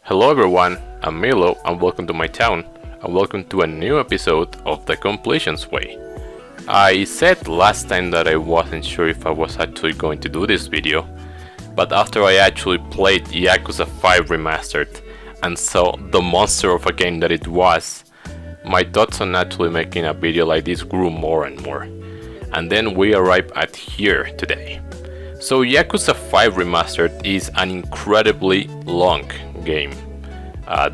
Hello everyone, I'm Cee-lo and welcome to my town, and welcome to a new episode of The Completions Way. I said last time that I wasn't sure if I was actually going to do this video, but after I actually played Yakuza 5 Remastered and saw the monster of a game that it was, my thoughts on actually making a video like this grew more and more. And then we arrive at here today. So Yakuza 5 Remastered is an incredibly long game.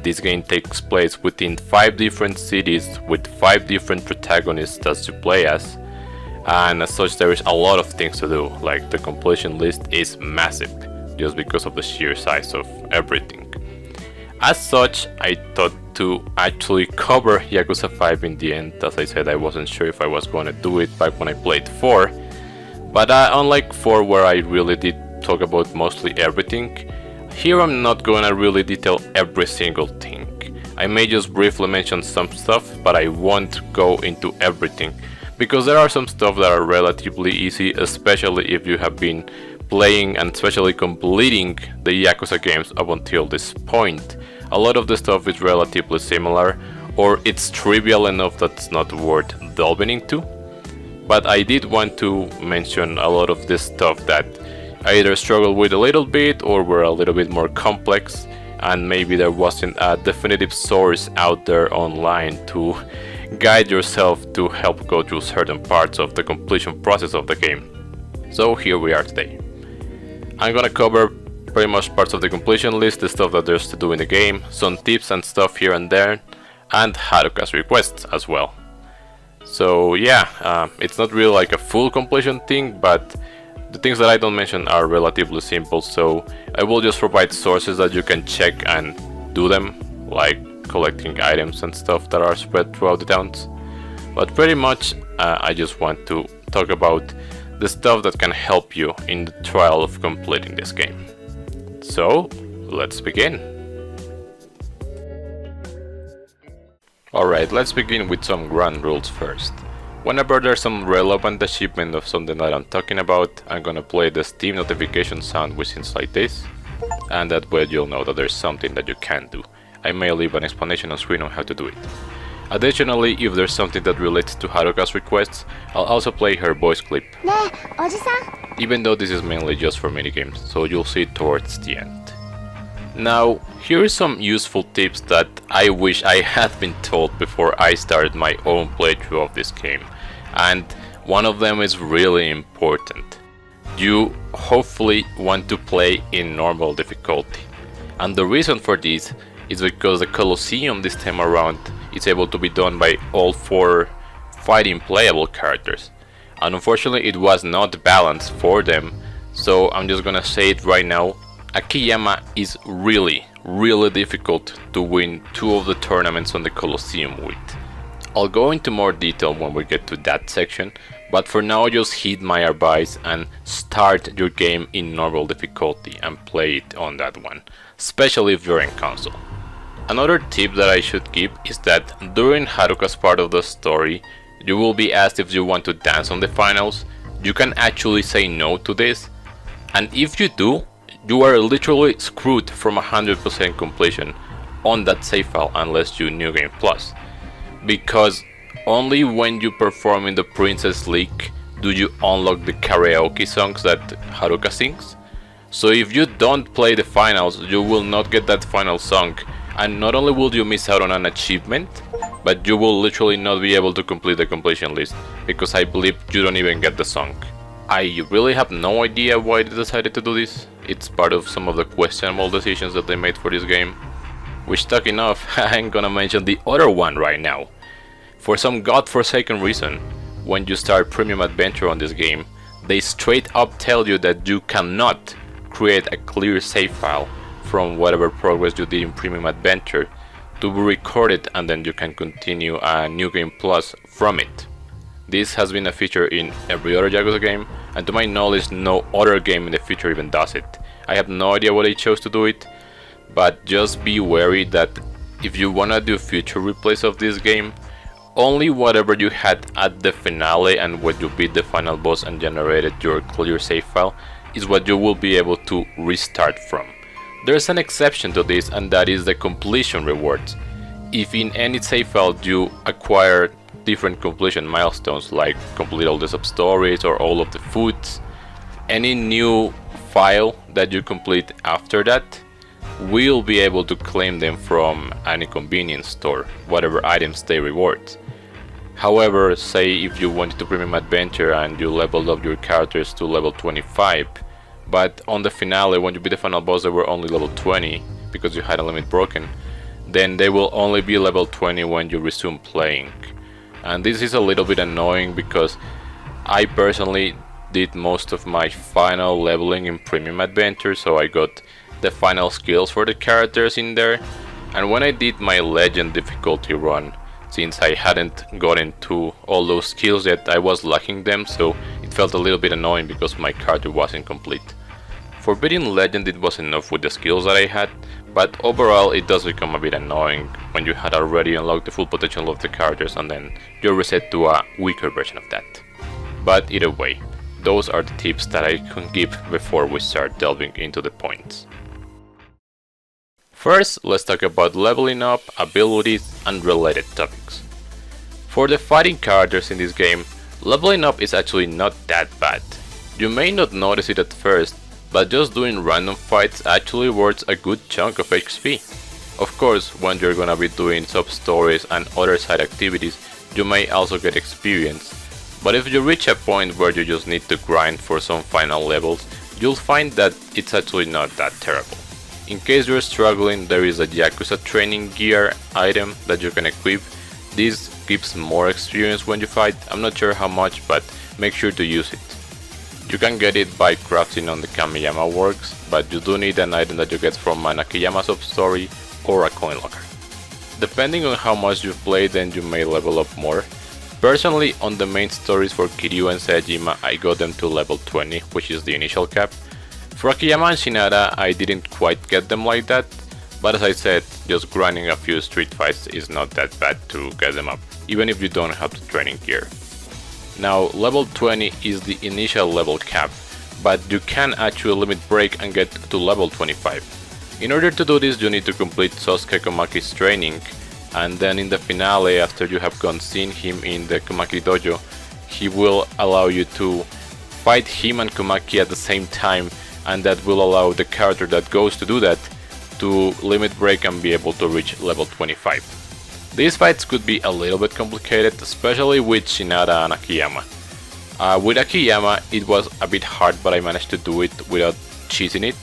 This game takes place within 5 different cities with 5 different protagonists as you play as, and as such there is a lot of things to do, like the completion list is massive just because of the sheer size of everything. As such, I thought to actually cover Yakuza 5 in the end. As I said, I wasn't sure if I was going to do it back when I played 4, but unlike 4 where I really did talk about mostly everything, here I'm not gonna really detail every single thing. I may just briefly mention some stuff, but I won't go into everything, because there are some stuff that are relatively easy, especially if you have been playing and especially completing the Yakuza games up until this point. A lot of the stuff is relatively similar, or it's trivial enough that's not worth delving into. But I did want to mention a lot of this stuff that I either struggled with a little bit or were a little bit more complex, and maybe there wasn't a definitive source out there online to guide yourself to help go through certain parts of the completion process of the game. So here we are today. I'm gonna cover pretty much parts of the completion list, the stuff that there's to do in the game, some tips and stuff here and there, and Haruka's requests as well. So yeah, it's not really like a full completion thing, but the things that I don't mention are relatively simple, so I will just provide sources that you can check and do them, like collecting items and stuff that are spread throughout the towns. But pretty much I just want to talk about the stuff that can help you in the trial of completing this game. So let's begin. Alright, let's begin with some ground rules first. Whenever there's some relevant achievement of something that I'm talking about, I'm gonna play the Steam notification sound which seems like this, and that way you'll know that there's something that you can do. I may leave an explanation on screen on how to do it. Additionally, if there's something that relates to Haruka's requests, I'll also play her voice clip. Even though this is mainly just for minigames, so you'll see it towards the end. Now, here are some useful tips that I wish I had been told before I started my own playthrough of this game, and one of them is really important. You hopefully want to play in normal difficulty, and the reason for this is because the Colisseum this time around is able to be done by all 4 fighting playable characters, and unfortunately it was not balanced for them, so I'm just gonna say it right now. Akiyama is really difficult to win 2 of the tournaments on the Colosseum with. I'll go into more detail when we get to that section, but for now just heed my advice and start your game in normal difficulty and play it on that one, especially if you're in console. Another tip that I should give is that during Haruka's part of the story, you will be asked if you want to dance on the finals. You can actually say no to this, and if you do, you are literally screwed from 100% completion on that save file unless you New Game Plus, because only when you perform in the Princess League do you unlock the karaoke songs that Haruka sings. So if you don't play the finals, you will not get that final song, and not only will you miss out on an achievement, but you will literally not be able to complete the completion list, because I believe you don't even get the song. I really have no idea why they decided to do this. It's part of some of the questionable decisions that they made for this game. Which, talking of, I'm gonna mention the other one right now. For some godforsaken reason, when you start Premium Adventure on this game, they straight up tell you that you cannot create a clear save file from whatever progress you did in Premium Adventure to be recorded, and then you can continue a New Game Plus from it. This has been a feature in every other Yakuza game, and to my knowledge no other game in the future even does it. I have no idea why they chose to do it, but just be wary that if you wanna do future replays of this game, only whatever you had at the finale and when you beat the final boss and generated your clear save file is what you will be able to restart from. There's an exception to this, and that is the completion rewards. If in any save file you acquire different completion milestones, like complete all the Substories or all of the foods, any new file that you complete after that will be able to claim them from any convenience store, whatever items they reward. However, say if you wanted to premium adventure and you leveled up your characters to level 25, but on the finale, when you beat the final boss, they were only level 20 because you had a limit broken, then they will only be level 20 when you resume playing. And this is a little bit annoying because I personally did most of my final leveling in premium adventure, so I got the final skills for the characters in there. And when I did my legend difficulty run, since I hadn't gotten to all those skills yet, I was lacking them, so it felt a little bit annoying because my character wasn't complete. For beating legend it was enough with the skills that I had, but overall it does become a bit annoying when you had already unlocked the full potential of the characters and then you're reset to a weaker version of that. But either way, those are the tips that I can give before we start delving into the points. First, let's talk about leveling up, abilities, and related topics. For the fighting characters in this game, leveling up is actually not that bad. You may not notice it at first, but just doing random fights actually worth a good chunk of XP. Of course, when you're gonna be doing sub-stories and other side activities, you may also get experience, but if you reach a point where you just need to grind for some final levels, you'll find that it's actually not that terrible. In case you're struggling, there is a Yakuza training gear item that you can equip. This gives more experience when you fight. I'm not sure how much, but make sure to use it. You can get it by crafting on the Kamiyama Works, but you do need an item that you get from an Akiyama Substory or a coin locker. Depending on how much you've played, then you may level up more. Personally, on the main stories for Kiryu and Saejima, I got them to level 20, which is the initial cap. For Akiyama and Shinada, I didn't quite get them like that, but as I said, just grinding a few street fights is not that bad to get them up, even if you don't have the training gear. Now, level 20 is the initial level cap, but you can actually limit break and get to level 25. In order to do this, you need to complete Sosuke Komaki's training, and then in the finale, after you have seen him in the Komaki dojo, he will allow you to fight him and Komaki at the same time, and that will allow the character that goes to do that to limit break and be able to reach level 25. These fights could be a little bit complicated, especially with Shinada and Akiyama. With Akiyama it was a bit hard, but I managed to do it without cheating it.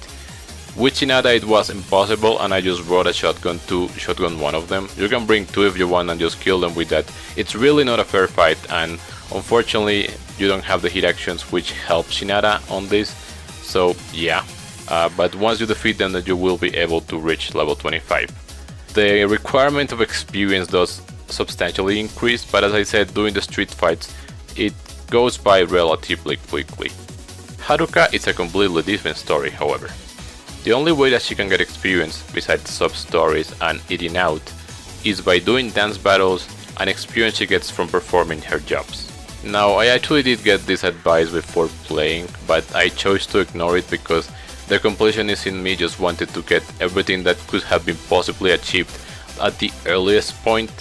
With Shinada it was impossible and I just brought a shotgun to shotgun one of them. You can bring two if you want and just kill them with that. It's really not a fair fight, and unfortunately you don't have the hit actions which help Shinada on this. So yeah, but once you defeat them, then you will be able to reach level 25. The requirement of experience does substantially increase, but as I said, doing the street fights, it goes by relatively quickly. Haruka is a completely different story, however. The only way that she can get experience, besides sub-stories and eating out, is by doing dance battles and experience she gets from performing her jobs. Now, I actually did get this advice before playing, but I chose to ignore it because the completionist in me just wanted to get everything that could have been possibly achieved at the earliest point,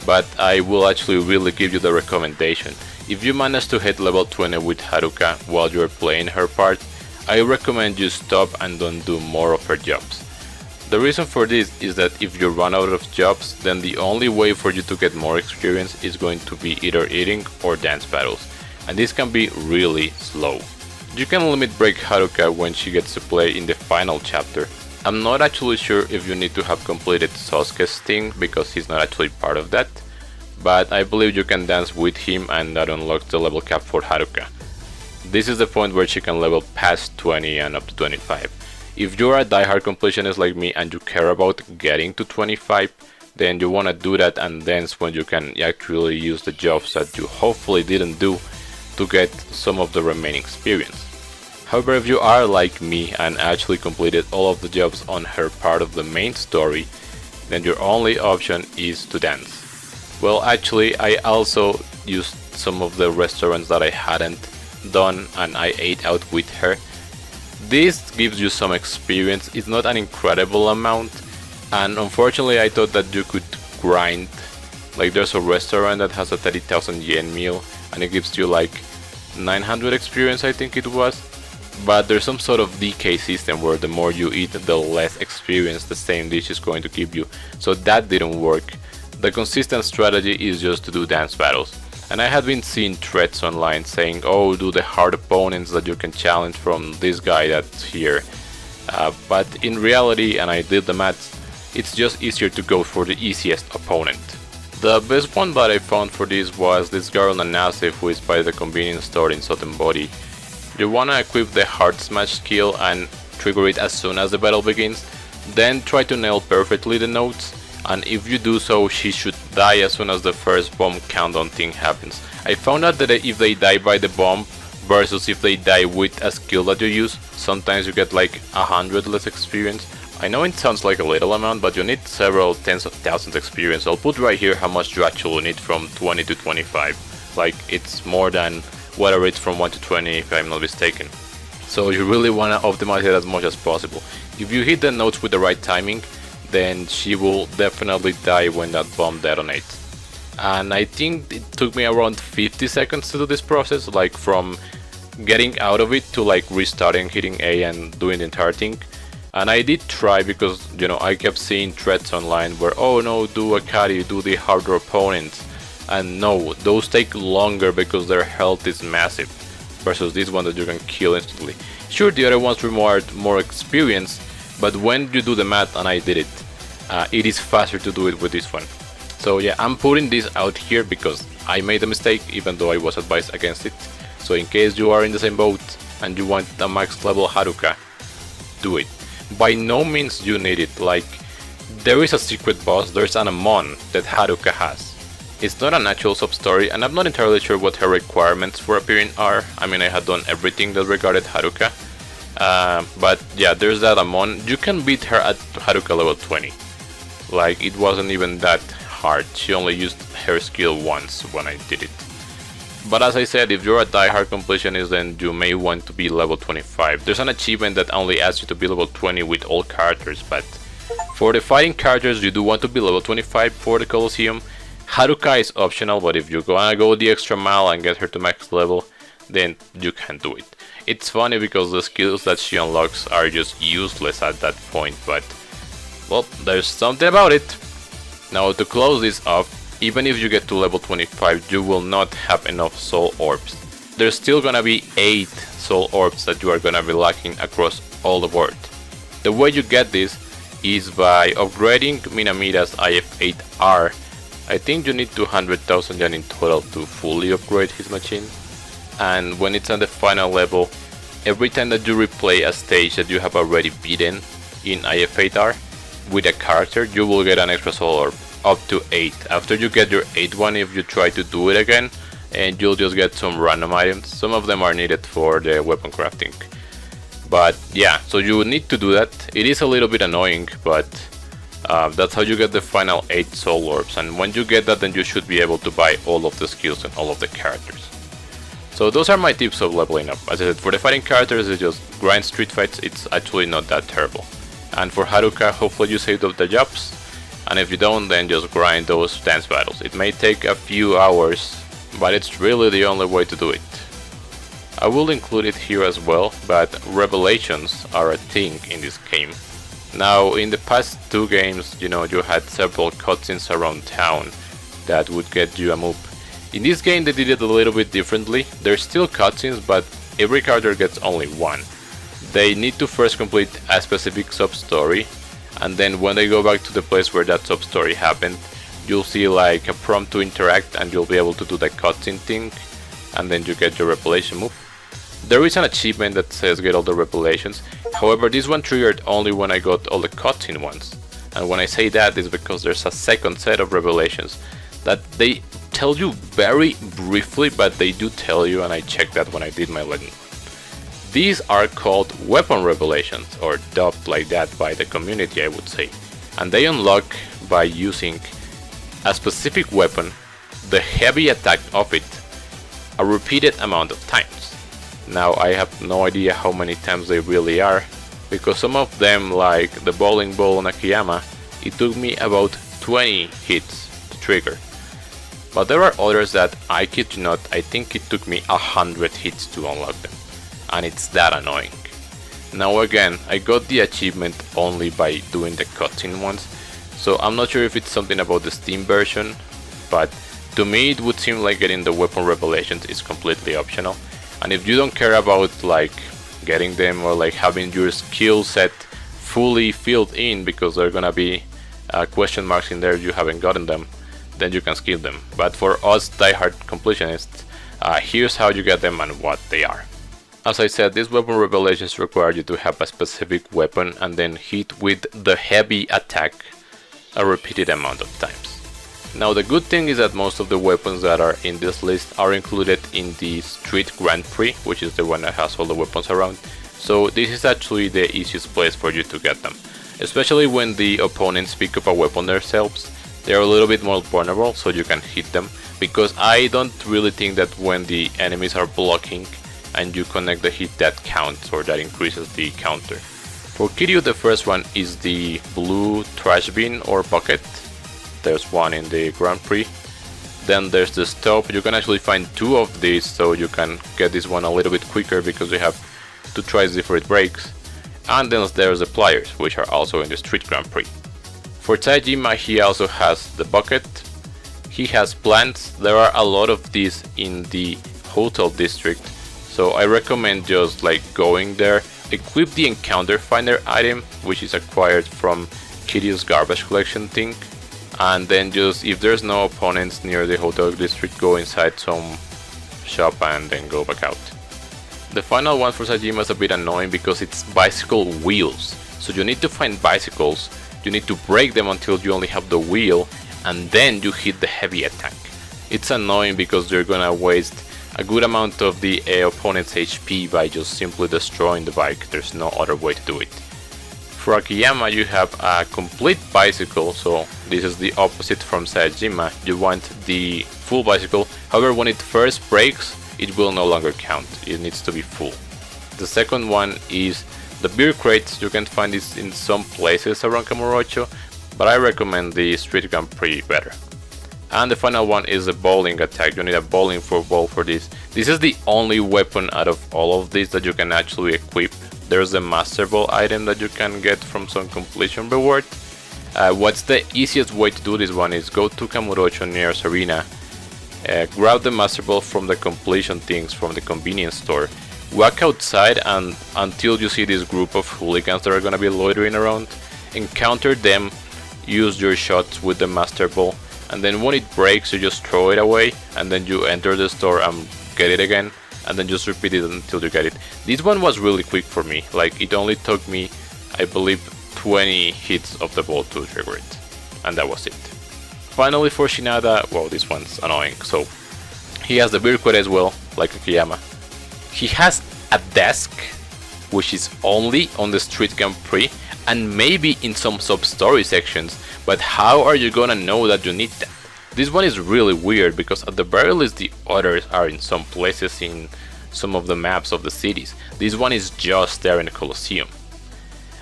but I will actually really give you the recommendation. If you manage to hit level 20 with Haruka while you're playing her part, I recommend you stop and don't do more of her jobs. The reason for this is that if you run out of jobs, then the only way for you to get more experience is going to be either eating or dance battles, and this can be really slow. You can limit break Haruka when she gets to play in the final chapter. I'm not actually sure if you need to have completed Sosuke's thing because he's not actually part of that, but I believe you can dance with him and that unlocks the level cap for Haruka. This is the point where she can level past 20 and up to 25. If you're a diehard completionist like me and you care about getting to 25, then you wanna do that and dance when you can actually use the jobs that you hopefully didn't do to get some of the remaining experience. However, if you are like me and actually completed all of the jobs on her part of the main story, then your only option is to dance. Well, actually, I also used some of the restaurants that I hadn't done and I ate out with her. This gives you some experience. It's not an incredible amount, and unfortunately I thought that you could grind. Like there's a restaurant that has a 30,000 yen meal and it gives you like 900 experience, I think it was. But there's some sort of decay system where the more you eat, the less experience the same dish is going to give you. So that didn't work. The consistent strategy is just to do dance battles. And I had been seeing threads online saying, oh, do the hard opponents that you can challenge from this guy that's here. But in reality, and I did the maths, it's just easier to go for the easiest opponent. The best one that I found for this was this girl Nanase, who is by the convenience store in Southern Body. You wanna equip the hard smash skill and trigger it as soon as the battle begins, then try to nail perfectly the notes, and if you do so, she should die as soon as the first bomb countdown thing happens. I found out that if they die by the bomb versus if they die with a skill that you use, sometimes you get like 100 less experience. I know it sounds like a little amount, but you need several tens of thousands experience. I'll put right here how much you actually need from 20 to 25. Like it's more than whatever it's from 1 to 20 if I'm not mistaken. So you really want to optimize it as much as possible. If you hit the notes with the right timing, then she will definitely die when that bomb detonates. And I think it took me around 50 seconds to do this process, like from getting out of it to like restarting, hitting A and doing the entire thing. And I did try because, you know, I kept seeing threads online where, oh no, do Akari, do the harder opponents. And no, those take longer because their health is massive versus this one that you can kill instantly. Sure, the other ones reward more experience, but when you do the math, and I did it, it is faster to do it with this one. So yeah, I'm putting this out here because I made a mistake even though I was advised against it. So in case you are in the same boat and you want a max level Haruka, do it. By no means you need it, like there is a secret boss, there's an Amon that Haruka has. It's not an actual sub-story and I'm not entirely sure what her requirements for appearing are. I mean, I had done everything that regarded Haruka. But yeah, there's that Amon. You can beat her at Haruka level 20. Like it wasn't even that hard, she only used her skill once when I did it. But as I said, if you're a diehard completionist, then you may want to be level 25. There's an achievement that only asks you to be level 20 with all characters, but for the fighting characters you do want to be level 25 for the Colisseum. Haruka is optional, but if you're gonna go the extra mile and get her to max level, then you can do it. It's funny because the skills that she unlocks are just useless at that point, but well, there's something about it. Now to close this off, even if you get to level 25, you will not have enough soul orbs. There's still gonna be 8 soul orbs that you are gonna be lacking across all the board. The way you get this is by upgrading Minamita's IF8R. I think you need 200,000 yen in total to fully upgrade his machine. And when it's on the final level, every time that you replay a stage that you have already beaten in IF8R with a character, you will get an extra soul orb. Up to 8. After you get your 8th one, if you try to do it again, and you'll just get some random items. Some of them are needed for the weapon crafting. But yeah, so you need to do that. It is a little bit annoying, but that's how you get the final 8 soul orbs. And when you get that, then you should be able to buy all of the skills and all of the characters. So those are my tips of leveling up. As I said, for the fighting characters, it's just grind street fights. It's actually not that terrible. And for Haruka, hopefully you saved up the jobs. And if you don't, then just grind those dance battles. It may take a few hours, but it's really the only way to do it. I will include it here as well, but revelations are a thing in this game. Now, in the past 2 games, you know, you had several cutscenes around town that would get you a move. In this game they did it a little bit differently. There's still cutscenes, but every character gets only one. They need to first complete a specific sub-story, and then when they go back to the place where that sub-story happened, you'll see like a prompt to interact and you'll be able to do the cutscene thing, and then you get your revelation move. There is an achievement that says get all the revelations, however this one triggered only when I got all the cutscene ones. And when I say that is because there's a second set of revelations that they tell you very briefly, but they do tell you, and I checked that when I did my legend. These are called weapon revelations, or dubbed like that by the community, I would say. And they unlock by using a specific weapon, the heavy attack of it, a repeated amount of times. Now I have no idea how many times they really are, because some of them, like the bowling ball on Akiyama, it took me about 20 hits to trigger. But there are others that, I kid you not, I think it took me 100 hits to unlock them, and it's that annoying. Now again, I got the achievement only by doing the cutscene ones, so I'm not sure if it's something about the Steam version, but to me it would seem like getting the weapon revelations is completely optional. And if you don't care about like getting them or like having your skill set fully filled in, because there are gonna be question marks in there if you haven't gotten them, then you can skip them. But for us diehard completionists, here's how you get them and what they are. As I said, these weapon revelations require you to have a specific weapon and then hit with the heavy attack a repeated amount of times. Now the good thing is that most of the weapons that are in this list are included in the Street Grand Prix, which is the one that has all the weapons around, so this is actually the easiest place for you to get them. Especially when the opponents pick up a weapon themselves, they are a little bit more vulnerable, so you can hit them, because I don't really think that when the enemies are blocking and you connect the hit that counts or that increases the counter. For Kiryu, the first one is the blue trash bin or bucket. There's one in the Grand Prix. Then there's the stop. You can actually find two of these, so you can get this one a little bit quicker because you have to try different breaks. And then there's the pliers, which are also in the Street Grand Prix. For Taijima, he also has the bucket. He has plants. There are a lot of these in the hotel district, so I recommend just like going there, equip the encounter finder item, which is acquired from Kiryu's garbage collection thing, and then just, if there's no opponents near the hotel district, go inside some shop and then go back out. The final one for Sajima is a bit annoying because it's bicycle wheels. So you need to find bicycles, you need to break them until you only have the wheel, and then you hit the heavy attack. It's annoying because you're gonna waste a good amount of the opponent's HP by just simply destroying the bike. There's no other way to do it. For Akiyama, you have a complete bicycle, so this is the opposite from Sajima. You want the full bicycle, however when it first breaks, it will no longer count, it needs to be full. The second one is the beer crates. You can find this in some places around Kamurocho, but I recommend the Street Grand Prix better. And the final one is the bowling attack. You need a bowling ball for this. This is the only weapon out of all of these that you can actually equip. There's a Master Ball item that you can get from some completion reward. What's the easiest way to do this one is go to Kamurocho near Arena, grab the Master Ball from the completion things from the convenience store, walk outside and until you see this group of hooligans that are gonna be loitering around, encounter them, use your shots with the Master Ball, and then when it breaks you just throw it away, and then you enter the store and get it again, and then just repeat it until you get it. This one was really quick for me, like it only took me, I believe, 20 hits of the ball to trigger it, and that was it. Finally for Shinada, well, this one's annoying, so he has the beer crate as well, like Akiyama. He has a desk, which is only on the Street Grand Prix, and maybe in some sub-story sections, but how are you gonna know that you need that? This one is really weird because at the very least the others are in some places in some of the maps of the cities. This one is just there in the Colisseum.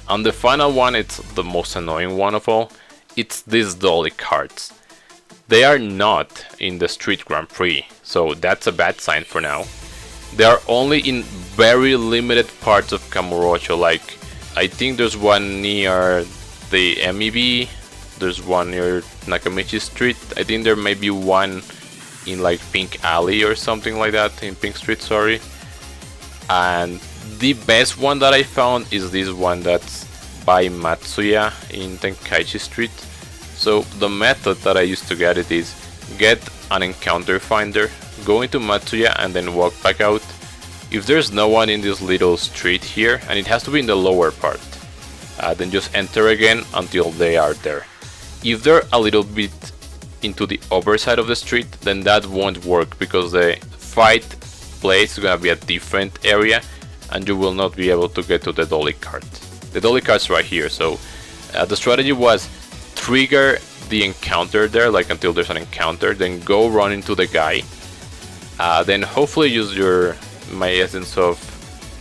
And the final one, it's the most annoying one of all, it's these dolly carts. They are not in the Street Grand Prix, so that's a bad sign for now. They are only in very limited parts of Kamurocho, like I think there's one near the MEB, there's one near Nakamichi Street, I think there may be one in like Pink Alley or something like that, in Pink Street, sorry. And the best one that I found is this one that's by Matsuya in Tenkaichi Street. So the method that I used to get it is get an encounter finder, go into Matsuya and then walk back out. If there's no one in this little street here, and it has to be in the lower part, then just enter again until they are there. If they're a little bit into the upper side of the street, then that won't work because the fight place is gonna be a different area and you will not be able to get to the dolly cart. The dolly cart's right here, so the strategy was trigger the encounter there, like until there's an encounter, then go run into the guy, then hopefully use your my essence of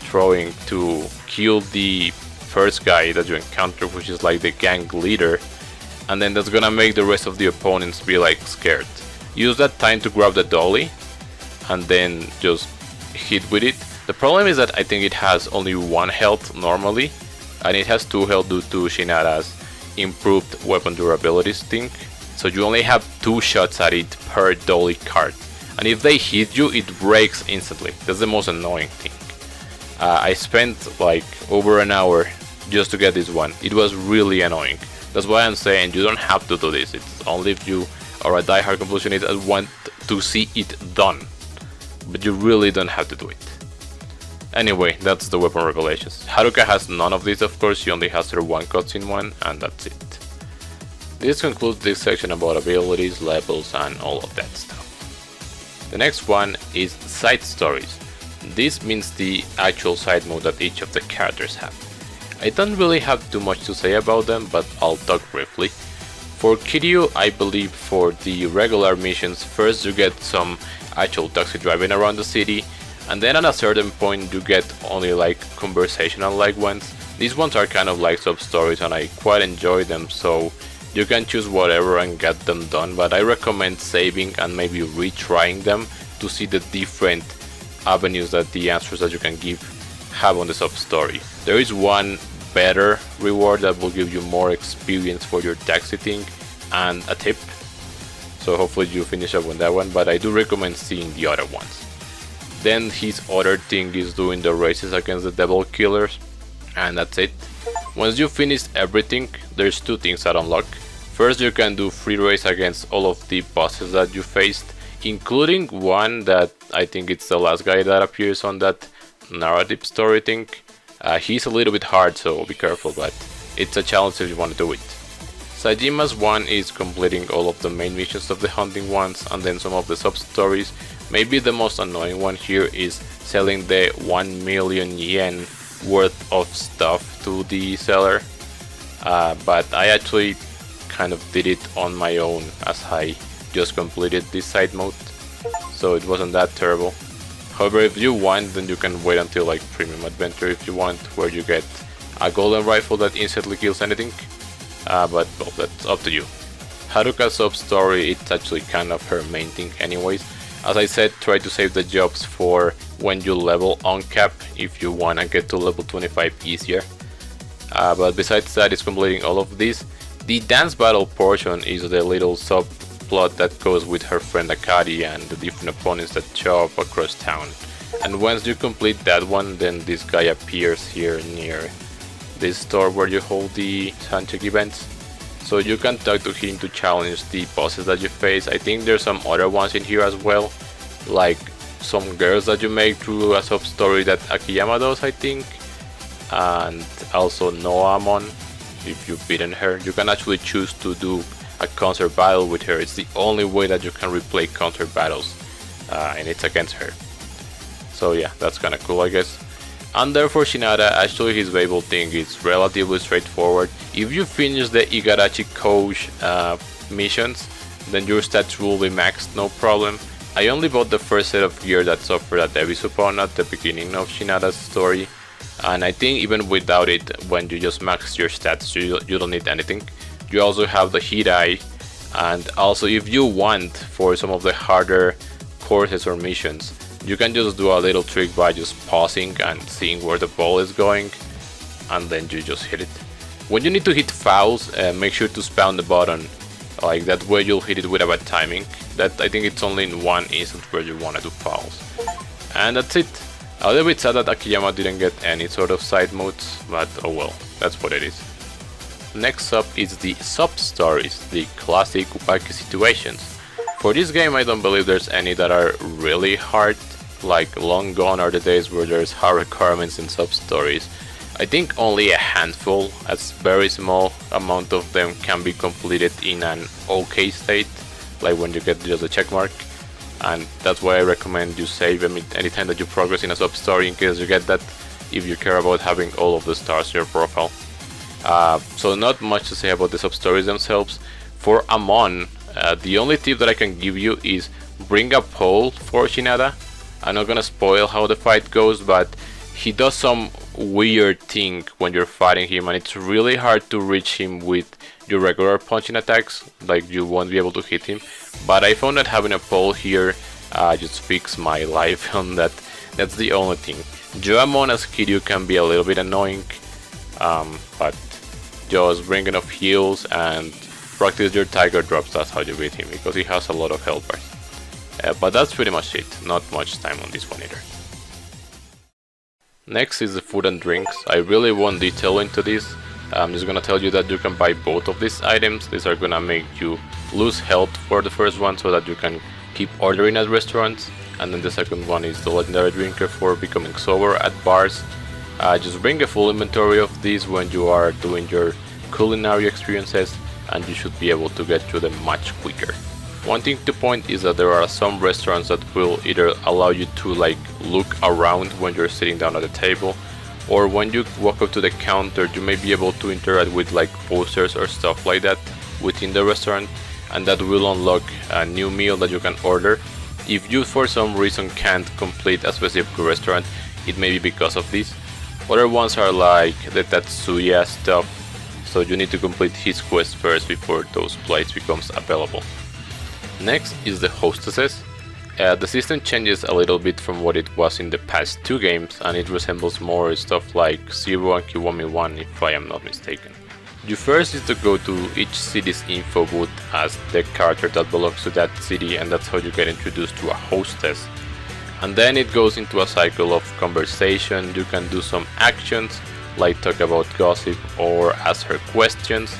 throwing to kill the first guy that you encounter, which is like the gang leader, and then that's gonna make the rest of the opponents be like scared. Use that time to grab the dolly and then just hit with it. The problem is that I think it has only 1 health normally, and it has 2 health due to Shinada's improved weapon durability thing. So you only have 2 shots at it per dolly card, and if they hit you, it breaks instantly. That's the most annoying thing. I spent like over an hour just to get this one. It was really annoying. That's why I'm saying you don't have to do this. It's only if you are a diehard completionist and want to see it done, but you really don't have to do it. Anyway, that's the weapon revelations. Haruka has none of these, of course. She only has her 1 cutscene one, and that's it. This concludes this section about abilities, levels, and all of that stuff. The next one is side stories. This means the actual side mode that each of the characters have. I don't really have too much to say about them, but I'll talk briefly. For Kiryu, I believe for the regular missions, first you get some actual taxi driving around the city, and then at a certain point you get only like conversational like ones. These ones are kind of like sub-stories and I quite enjoy them, so you can choose whatever and get them done, but I recommend saving and maybe retrying them to see the different avenues that the answers that you can give have on the sub-story. There is one better reward that will give you more experience for your taxi thing and a tip, so hopefully you finish up with that one, but I do recommend seeing the other ones. Then his other thing is doing the races against the devil killers, and that's it. Once you finish everything, there's 2 things that unlock. First, you can do free race against all of the bosses that you faced, including one that I think it's the last guy that appears on that narrative story thing. He's a little bit hard, so be careful, but it's a challenge if you want to do it. Sajima's one is completing all of the main missions of the hunting ones, and then some of the sub-stories. Maybe the most annoying one here is selling the 1 million yen worth of stuff to the seller, but I actually kind of did it on my own as I just completed this side mode, so it wasn't that terrible. However, if you want, then you can wait until like Premium Adventure if you want, where you get a golden rifle that instantly kills anything, but well, that's up to you. Haruka's sub-story, it's actually kind of her main thing anyways. As I said, try to save the jobs for when you level on cap if you wanna get to level 25 easier. But besides that, it's completing all of these. The dance battle portion is the little subplot that goes with her friend Akari and the different opponents that show up across town. And once you complete that one, then this guy appears here near this store where you hold the handshake events. So you can talk to him to challenge the bosses that you face. I think there's some other ones in here as well, like some girls that you make through a sub-story that Akiyama does, I think, and also Noamon. If you've beaten her, you can actually choose to do a concert battle with her. It's the only way that you can replay concert battles, and it's against her. So yeah, that's kind of cool, I guess. And therefore Shinada, actually his Babel thing is relatively straightforward. If you finish the Igarashi Coach missions, then your stats will be maxed, no problem. I only bought the first set of gear that's offered at Evisupon at the beginning of Shinada's story, and I think even without it, when you just max your stats, you don't need anything. You also have the Heat Eye, and also if you want, for some of the harder courses or missions, you can just do a little trick by just pausing and seeing where the ball is going, and then you just hit it. When you need to hit fouls, make sure to spam the button, like that way you'll hit it with a bad timing. That I think it's only in one instance where you want to do fouls. And that's it. A little bit sad that Akiyama didn't get any sort of side modes, but oh well, that's what it is. Next up is the sub-stories, the classic wacky situations. For this game I don't believe there's any that are really hard, like long gone are the days where there's hard requirements in sub-stories. I think only a handful, a very small amount of them can be completed in an okay state, like when you get just a check mark. And that's why I recommend you save anytime that you progress in a sub-story in case you get that, if you care about having all of the stars in your profile. So not much to say about the sub-stories themselves. For Amon, the only tip that I can give you is bring a pole for Shinada. I'm not gonna spoil how the fight goes, but he does some weird thing when you're fighting him, and it's really hard to reach him with your regular punching attacks, like you won't be able to hit him. But I found that having a pole here just fixed my life on that. That's the only thing. Joamon as Kiryu can be a little bit annoying, but just bring enough heals and practice your tiger drops, that's how you beat him, because he has a lot of health bars. But that's pretty much it, not much time on this one either. Next is the food and drinks. I really won't detail into this. I'm just gonna tell you that you can buy both of these items. These are gonna make you lose health for the first one so that you can keep ordering at restaurants. And then the second one is the legendary drinker for becoming sober at bars. Just bring a full inventory of these when you are doing your culinary experiences, and you should be able to get through them much quicker. One thing to point is that there are some restaurants that will either allow you to like look around when you're sitting down at the table, or when you walk up to the counter you may be able to interact with like posters or stuff like that within the restaurant, and that will unlock a new meal that you can order. If you for some reason can't complete a specific restaurant, it may be because of this. Other ones are like the Tatsuya stuff, so you need to complete his quest first before those plates becomes available. Next is the Hostesses. The system changes a little bit from what it was in the past two games, and it resembles more stuff like Zero and Kiwami 1 if I am not mistaken. You first need to go to each city's info booth as the character that belongs to that city, and that's how you get introduced to a hostess. And then it goes into a cycle of conversation. You can do some actions like talk about gossip or ask her questions,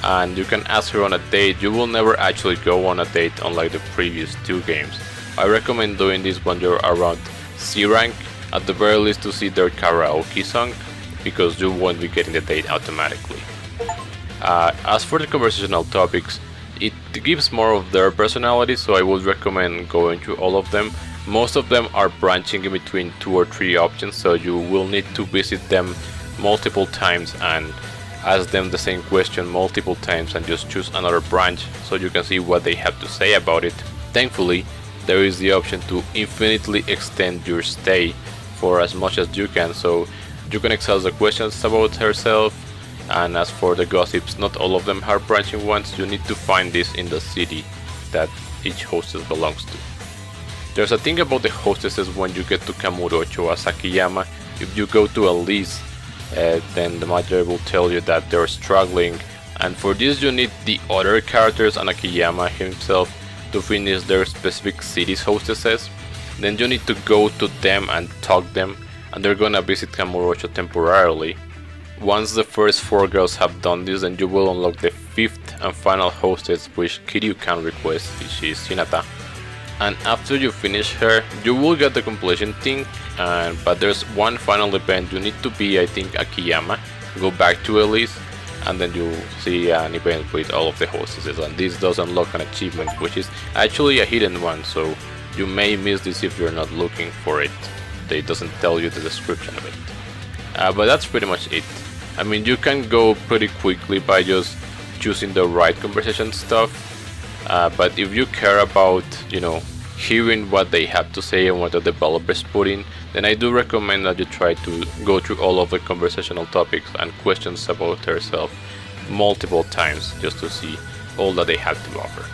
and you can ask her on a date. You will never actually go on a date unlike the previous two games. I recommend doing this when you're around C rank, at the very least to see their karaoke song, because you won't be getting the date automatically. As for the conversational topics, it gives more of their personality, so I would recommend going through all of them. Most of them are branching in between 2 or 3 options, so you will need to visit them multiple times and ask them the same question multiple times and just choose another branch so you can see what they have to say about it. Thankfully, there is the option to infinitely extend your stay for as much as you can, so you can exhaust the questions about herself. And as for the gossips, not all of them are branching ones. You need to find this in the city that each hostess belongs to. There's a thing about the hostesses when you get to Kamurocho as Akiyama. If you go to a list, then the manager will tell you that they're struggling, and for this you need the other characters and Akiyama himself to finish their specific city's hostesses. Then you need to go to them and talk them, and they're gonna visit Kamurocho temporarily. Once the first 4 girls have done this, then you will unlock the 5th and final hostess, which Kiryu can request, which is Hinata. And after you finish her, you will get the completion thing, but there's one final event. You need to be, I think, Akiyama, go back to Elise, and then you see an event with all of the hostesses, and this does unlock an achievement, which is actually a hidden one, so you may miss this if you're not looking for it. It doesn't tell you the description of it. But that's pretty much it. I mean, you can go pretty quickly by just choosing the right conversation stuff, but if you care about, hearing what they have to say and what the developers put in, then I do recommend that you try to go through all of the conversational topics and questions about herself multiple times just to see all that they have to offer.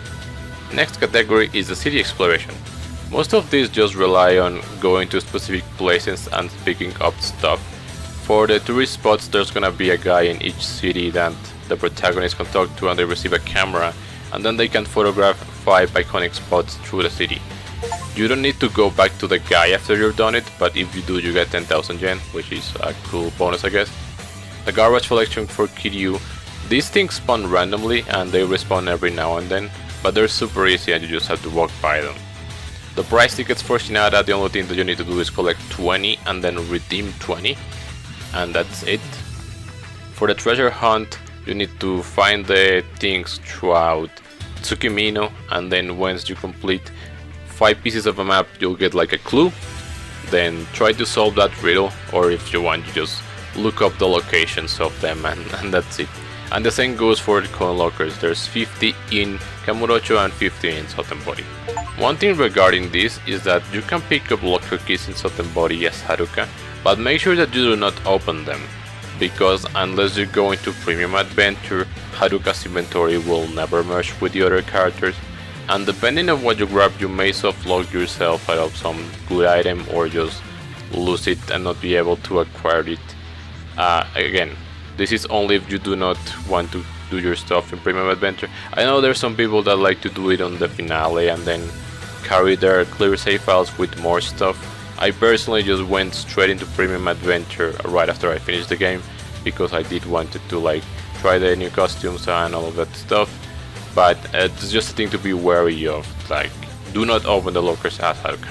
Next category is the city exploration. Most of these just rely on going to specific places and picking up stuff. For the tourist spots, there's gonna be a guy in each city that the protagonist can talk to, and they receive a camera, and then they can photograph 5 iconic spots through the city. You don't need to go back to the guy after you're done it, but if you do, you get 10,000 yen, which is a cool bonus, I guess. The garbage collection for Kiryu, these things spawn randomly and they respawn every now and then, but they're super easy and you just have to walk by them. The prize tickets for Shinada, the only thing that you need to do is collect 20 and then redeem 20, and that's it. For the treasure hunt, you need to find the things throughout Tsukimino, and then once you complete 5 pieces of a map, you'll get like a clue. Then try to solve that riddle, or if you want, you just look up the locations of them, and that's it. And the same goes for the coin lockers. There's 50 in Kamurocho and 50 in Sotenbori. One thing regarding this is that you can pick up locker keys in certain body as Haruka, but make sure that you do not open them, because unless you go into Premium Adventure, Haruka's inventory will never merge with the other characters, and depending on what you grab you may soft lock yourself out of some good item or just lose it and not be able to acquire it. Again, this is only if you do not want to do your stuff in Premium Adventure. I know there's some people that like to do it on the finale and then carry their clear save files with more stuff. I personally just went straight into Premium Adventure right after I finished the game, because I did want to like try the new costumes and all of that stuff, but it's just a thing to be wary of, like do not open the lockers as Haruka.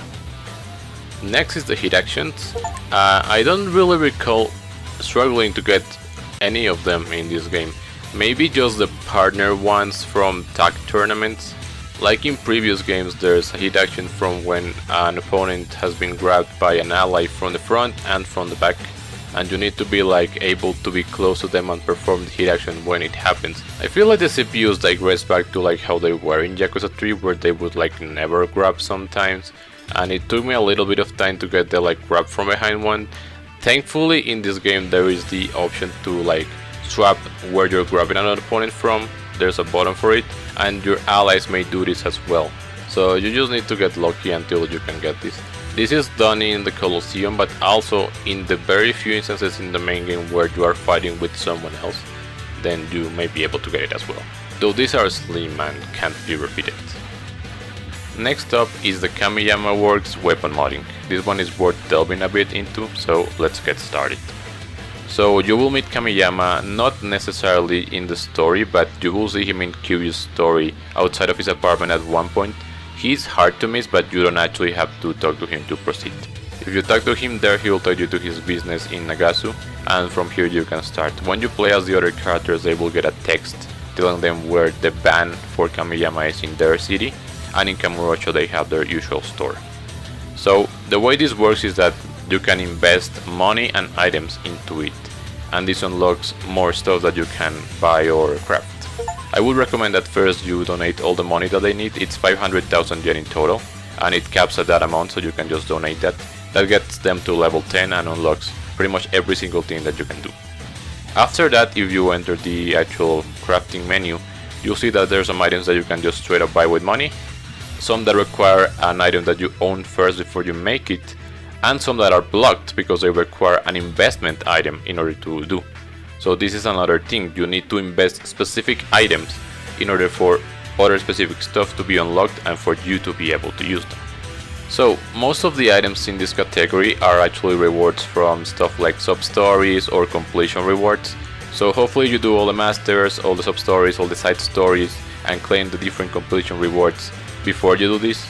Next is the hit actions. I don't really recall struggling to get any of them in this game, maybe just the partner ones from tag tournaments. Like in previous games, there's a hit action from when an opponent has been grabbed by an ally from the front and from the back, and you need to be like able to be close to them and perform the hit action when it happens. I feel like the CPUs digress back to like how they were in Yakuza 3, where they would like never grab sometimes, and it took me a little bit of time to get the like grab from behind one. Thankfully in this game there is the option to like swap where you're grabbing an opponent from. There's a button for it, and your allies may do this as well. So you just need to get lucky until you can get this. This is done in the Colisseum, but also in the very few instances in the main game where you are fighting with someone else, then you may be able to get it as well. Though these are slim and can't be repeated. Next up is the Kamiyama Works weapon modding. This one is worth delving a bit into, so let's get started. So you will meet Kamiyama not necessarily in the story, but you will see him in Kiryu's story outside of his apartment at one point. He's hard to miss, but you don't actually have to talk to him to proceed. If you talk to him there, he will take you to his business in Nagasu, and from here you can start. When you play as the other characters, they will get a text telling them where the ban for Kamiyama is in their city, and in Kamurocho they have their usual store. So the way this works is that you can invest money and items into it, and this unlocks more stuff that you can buy or craft. I would recommend that first you donate all the money that they need. It's 500,000 yen in total, and it caps at that amount, so you can just donate that. That gets them to level 10 and unlocks pretty much every single thing that you can do. After that, if you enter the actual crafting menu, you'll see that there's some items that you can just straight up buy with money, some that require an item that you own first before you make it, and some that are blocked because they require an investment item in order to do. So this is another thing, you need to invest specific items in order for other specific stuff to be unlocked and for you to be able to use them. So most of the items in this category are actually rewards from stuff like Substories or completion rewards. So hopefully you do all the masters, all the Substories, all the side stories, and claim the different completion rewards before you do this.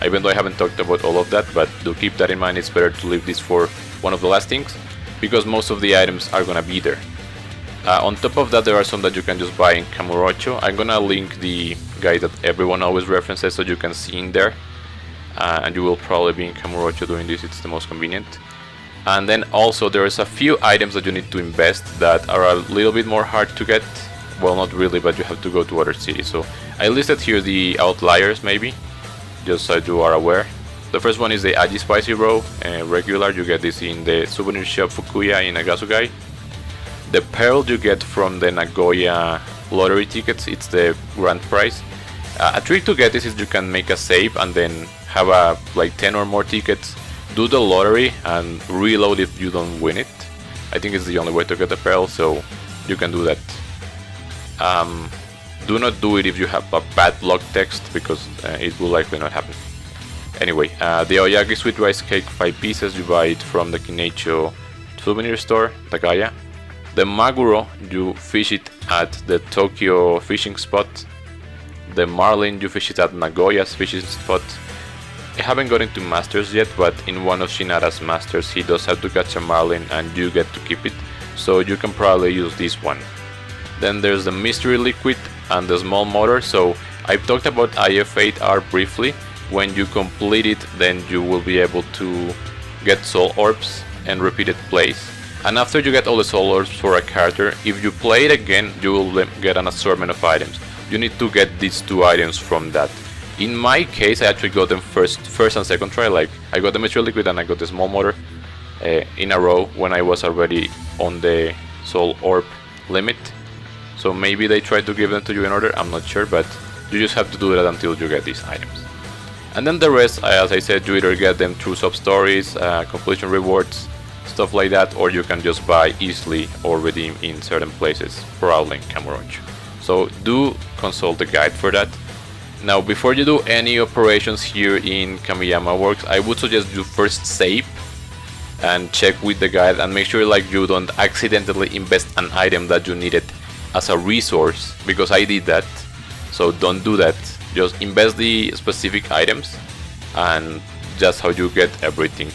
Even though I haven't talked about all of that, but do keep that in mind. It's better to leave this for one of the last things, because most of the items are gonna be there. On top of that, there are some that you can just buy in Kamurocho. I'm gonna link the guide that everyone always references so you can see in there, and you will probably be in Kamurocho doing this, it's the most convenient. And then also there is a few items that you need to invest that are a little bit more hard to get. Well, not really, but you have to go to other cities. So I listed here the outliers, maybe, just so you are aware. The first one is the Aji Spicy Roll, regular. You get this in the souvenir shop Fukuya in Nagasugai. The pearl you get from the Nagoya lottery tickets, it's the grand prize. A trick to get this is you can make a save and then have like 10 or more tickets, do the lottery and reload if you don't win it. I think it's the only way to get the pearl, so you can do that. Do not do it if you have a bad luck text, because it will likely not happen. Anyway, the Oyaki sweet rice cake 5 pieces, you buy it from the Kinecho souvenir store, Nagoya. The Maguro, you fish it at the Tokyo fishing spot. The Marlin, you fish it at Nagoya's fishing spot. I haven't got into masters yet, but in one of Shinada's masters he does have to catch a Marlin and you get to keep it, so you can probably use this one. Then there's the mystery liquid and the small motor. So I've talked about IF8R briefly. When you complete it, then you will be able to get soul orbs and repeated plays. And after you get all the soul orbs for a character, if you play it again, you will get an assortment of items. You need to get these 2 items from that. In my case, I actually got them first and second try. Like, I got the mature liquid and I got the small motor in a row when I was already on the soul orb limit. So maybe they tried to give them to you in order, I'm not sure, but you just have to do that until you get these items. And then the rest, as I said, you either get them through Substories, completion rewards, stuff like that, or you can just buy easily or redeem in certain places, probably in Kamurocho. So do consult the guide for that. Now, before you do any operations here in Kamiyama Works, I would suggest you first save and check with the guide and make sure like you don't accidentally invest an item that you needed as a resource, because I did that. So don't do that. Just invest the specific items, and that's how you get everything.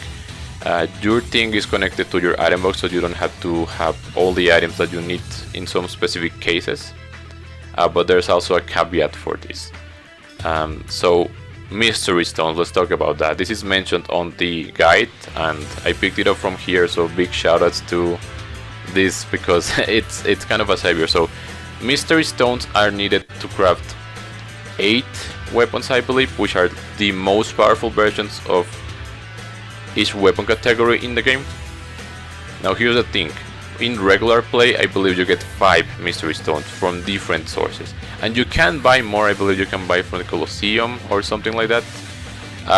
Your thing is connected to your item box, so you don't have to have all the items that you need in some specific cases. But there's also a caveat for this. So mystery stones, let's talk about that. This is mentioned on the guide and I picked it up from here, so big shoutouts to this because it's kind of a savior. So mystery stones are needed to craft 8 weapons, I believe, which are the most powerful versions of each weapon category in the game. Now here's the thing, in regular play I believe you get 5 mystery stones from different sources, and you can buy more. I believe you can buy from the Colisseum or something like that,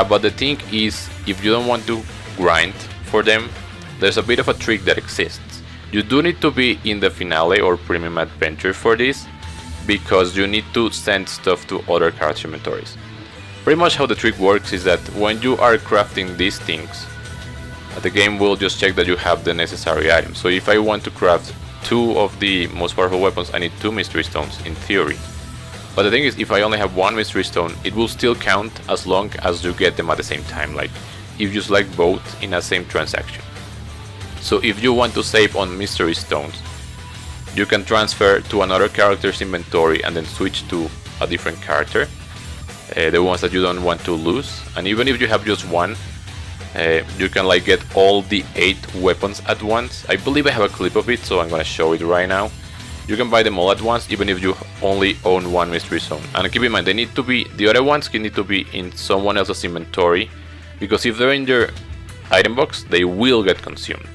but the thing is, if you don't want to grind for them, there's a bit of a trick that exists. You do need to be in the finale or premium adventure for this, because you need to send stuff to other character inventories. Pretty much how the trick works is that when you are crafting these things, the game will just check that you have the necessary items. So if I want to craft 2 of the most powerful weapons, I need 2 mystery stones in theory. But the thing is, if I only have 1 mystery stone, it will still count as long as you get them at the same time, like if you select both in a same transaction. So if you want to save on mystery stones, you can transfer to another character's inventory and then switch to a different character, the ones that you don't want to lose. And even if you have just 1, you can like get all the 8 weapons at once. I believe I have a clip of it, so I'm gonna show it right now. You can buy them all at once, even if you only own 1 mystery stone. And keep in mind, they need to be, the other ones need to be in someone else's inventory, because if they're in your item box, they will get consumed.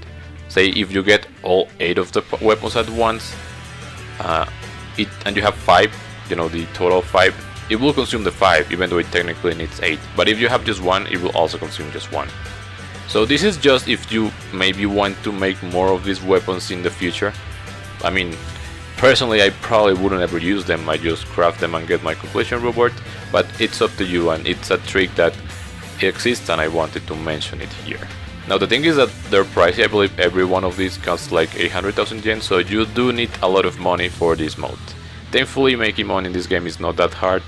Say if you get all 8 of the weapons at once, and you have 5, you know, the total 5, it will consume the 5, even though it technically needs 8. But if you have just 1, it will also consume just 1. So this is just if you maybe want to make more of these weapons in the future. I mean, personally I probably wouldn't ever use them, I just craft them and get my completion reward, but it's up to you, and it's a trick that exists and I wanted to mention it here. Now the thing is that they're pricey. I believe every one of these costs like 800,000 yen, so you do need a lot of money for this mode. Thankfully, making money in this game is not that hard.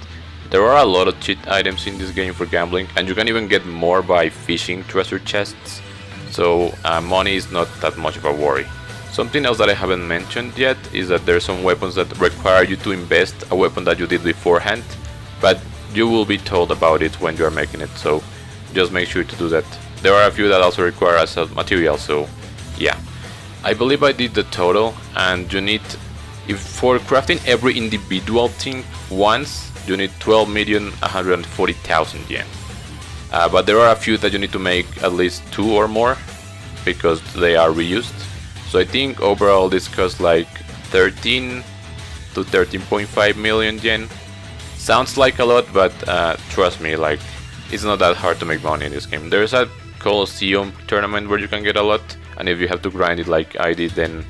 There are a lot of cheat items in this game for gambling, and you can even get more by fishing treasure chests, so money is not that much of a worry. Something else that I haven't mentioned yet is that there are some weapons that require you to invest a weapon that you did beforehand, but you will be told about it when you are making it, so just make sure to do that. There are a few that also require asset material, so yeah. I believe I did the total, and you need, if for crafting every individual thing once, you need 12,140,000 yen. But there are a few that you need to make at least 2 or more, because they are reused. So I think overall this costs like 13 to 13.5 million yen. Sounds like a lot, but trust me, like, it's not that hard to make money in this game. There's a Colisseum tournament where you can get a lot, and if you have to grind it like I did, then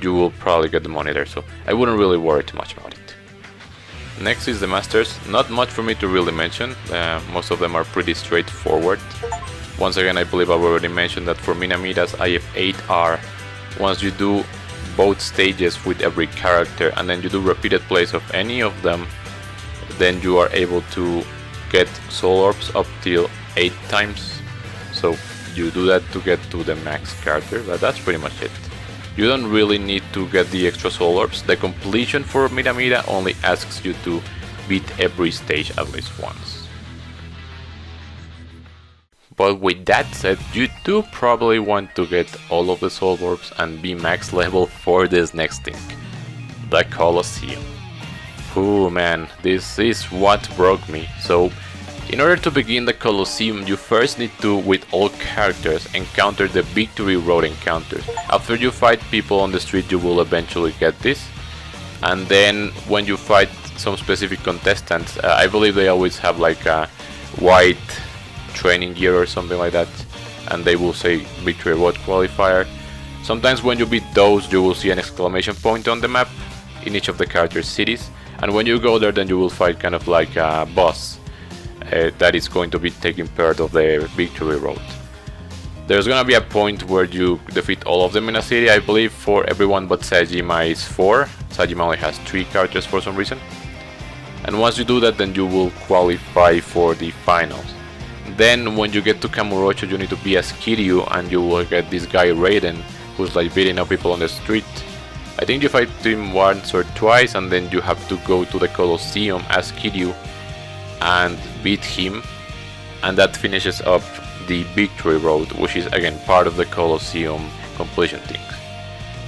you will probably get the money there, so I wouldn't really worry too much about it. Next is the Masters. Not much for me to really mention, most of them are pretty straightforward. Once again, I believe I've already mentioned that for Minamida's IF8R, once you do both stages with every character and then you do repeated plays of any of them, then you are able to get soul orbs up till 8 times. So you do that to get to the max character, but that's pretty much it. You don't really need to get the extra soul orbs. The completion for Minamida only asks you to beat every stage at least once. But with that said, you do probably want to get all of the soul orbs and be max level for this next thing, the Colisseum. Ooh man, this is what broke me. So In order to begin the Colisseum, you first need to, with all characters, encounter the Victory Road encounters. After you fight people on the street, you will eventually get this. And then when you fight some specific contestants, I believe they always have like a white training gear or something like that, and they will say Victory Road Qualifier. Sometimes when you beat those, you will see an exclamation point on the map in each of the characters' cities, and when you go there, then you will fight kind of like a boss that is going to be taking part of the Victory Road. There's gonna be a point where you defeat all of them in a city. I believe for everyone but Sajima is 4. Sajima only has 3 characters for some reason. And once you do that, then you will qualify for the finals. Then when you get to Kamurocho, you need to be as Kiryu, and you will get this guy Raiden, who's like beating up people on the street. I think you fight him once or twice, and then you have to go to the Colisseum as Kiryu and beat him, and that finishes up the Victory Road, which is again part of the Colisseum completion things.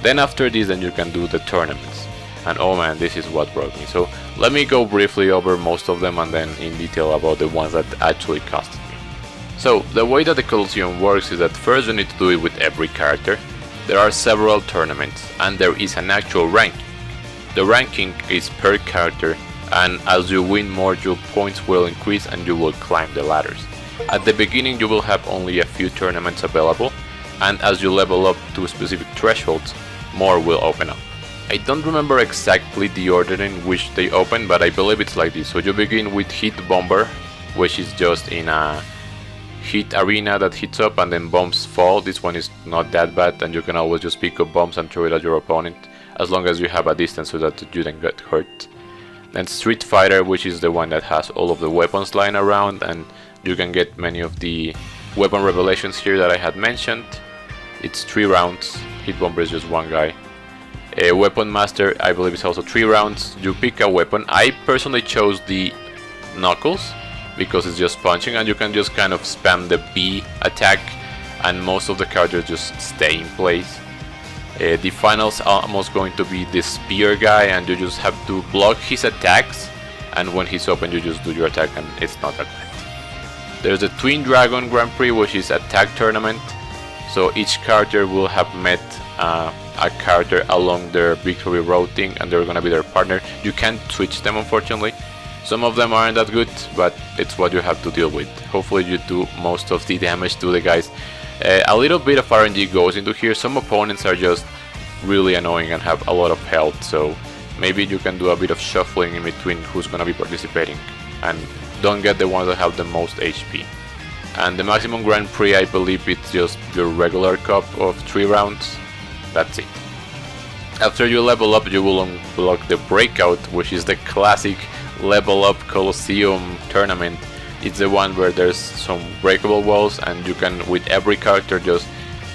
Then after this, then you can do the tournaments, and oh man, this is what broke me. So let me go briefly over most of them and then in detail about the ones that actually costed me. So the way that the Colisseum works is that first you need to do it with every character. There are several tournaments and there is an actual ranking. The ranking is per character, and as you win more, your points will increase and you will climb the ladders. At the beginning you will have only a few tournaments available, and as you level up to specific thresholds, more will open up. I don't remember exactly the order in which they open, but I believe it's like this. So you begin with Hit Bomber, which is just in a hit arena that hits up and then bombs fall. This one is not that bad, and you can always just pick up bombs and throw it at your opponent, as long as you have a distance so that you don't get hurt. Then Street Fighter, which is the one that has all of the weapons lying around, and you can get many of the weapon revelations here that I had mentioned. It's 3 rounds, Hit Bomber is just one guy. A Weapon Master, I believe it's also 3 rounds. You pick a weapon. I personally chose the Knuckles because it's just punching, and you can just kind of spam the B attack and most of the characters just stay in place. The finals are almost going to be the Spear guy, and you just have to block his attacks, and when he's open you just do your attack and it's not that bad. There's the Twin Dragon Grand Prix, which is a tag tournament, so each character will have met a character along their Victory Road thing, and they're gonna be their partner. You can't switch them, unfortunately. Some of them aren't that good, but it's what you have to deal with. Hopefully you do most of the damage to the guys. A little bit of RNG goes into here. Some opponents are just really annoying and have a lot of health, so maybe you can do a bit of shuffling in between who's gonna be participating, and don't get the ones that have the most HP. And the Maximum Grand Prix, I believe it's just your regular cup of 3 rounds. That's it. After you level up, you will unlock the Breakout, which is the classic level up Colisseum tournament. It's the one where there's some breakable walls, and you can, with every character, just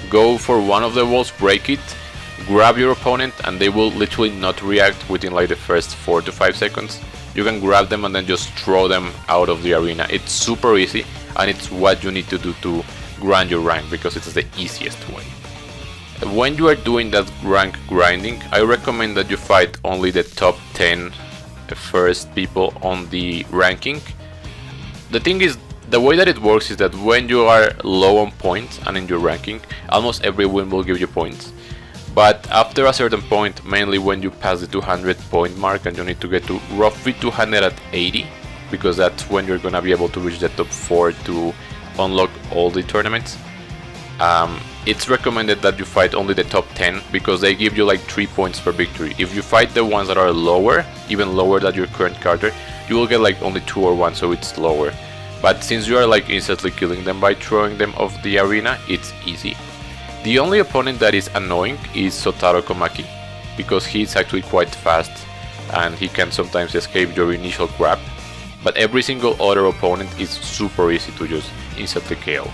go for one of the walls, break it, grab your opponent, and they will literally not react within like the first 4 to 5 seconds. You can grab them and then just throw them out of the arena. It's super easy, and it's what you need to do to grind your rank, because it's the easiest way. When you are doing that rank grinding, I recommend that you fight only the top 10 first people on the ranking. The thing is, the way that it works is that when you are low on points and in your ranking, almost every win will give you points. But after a certain point, mainly when you pass the 200 point mark, and you need to get to roughly 280, because that's when you're gonna be able to reach the top 4 to unlock all the tournaments. It's recommended that you fight only the top 10, because they give you like 3 points per victory. If you fight the ones that are lower, even lower than your current character, you will get like only 2 or 1, so it's lower. But since you are like instantly killing them by throwing them off the arena, it's easy. The only opponent that is annoying is Sotaro Komaki, because he's actually quite fast and he can sometimes escape your initial grab. But every single other opponent is super easy to just instantly KO.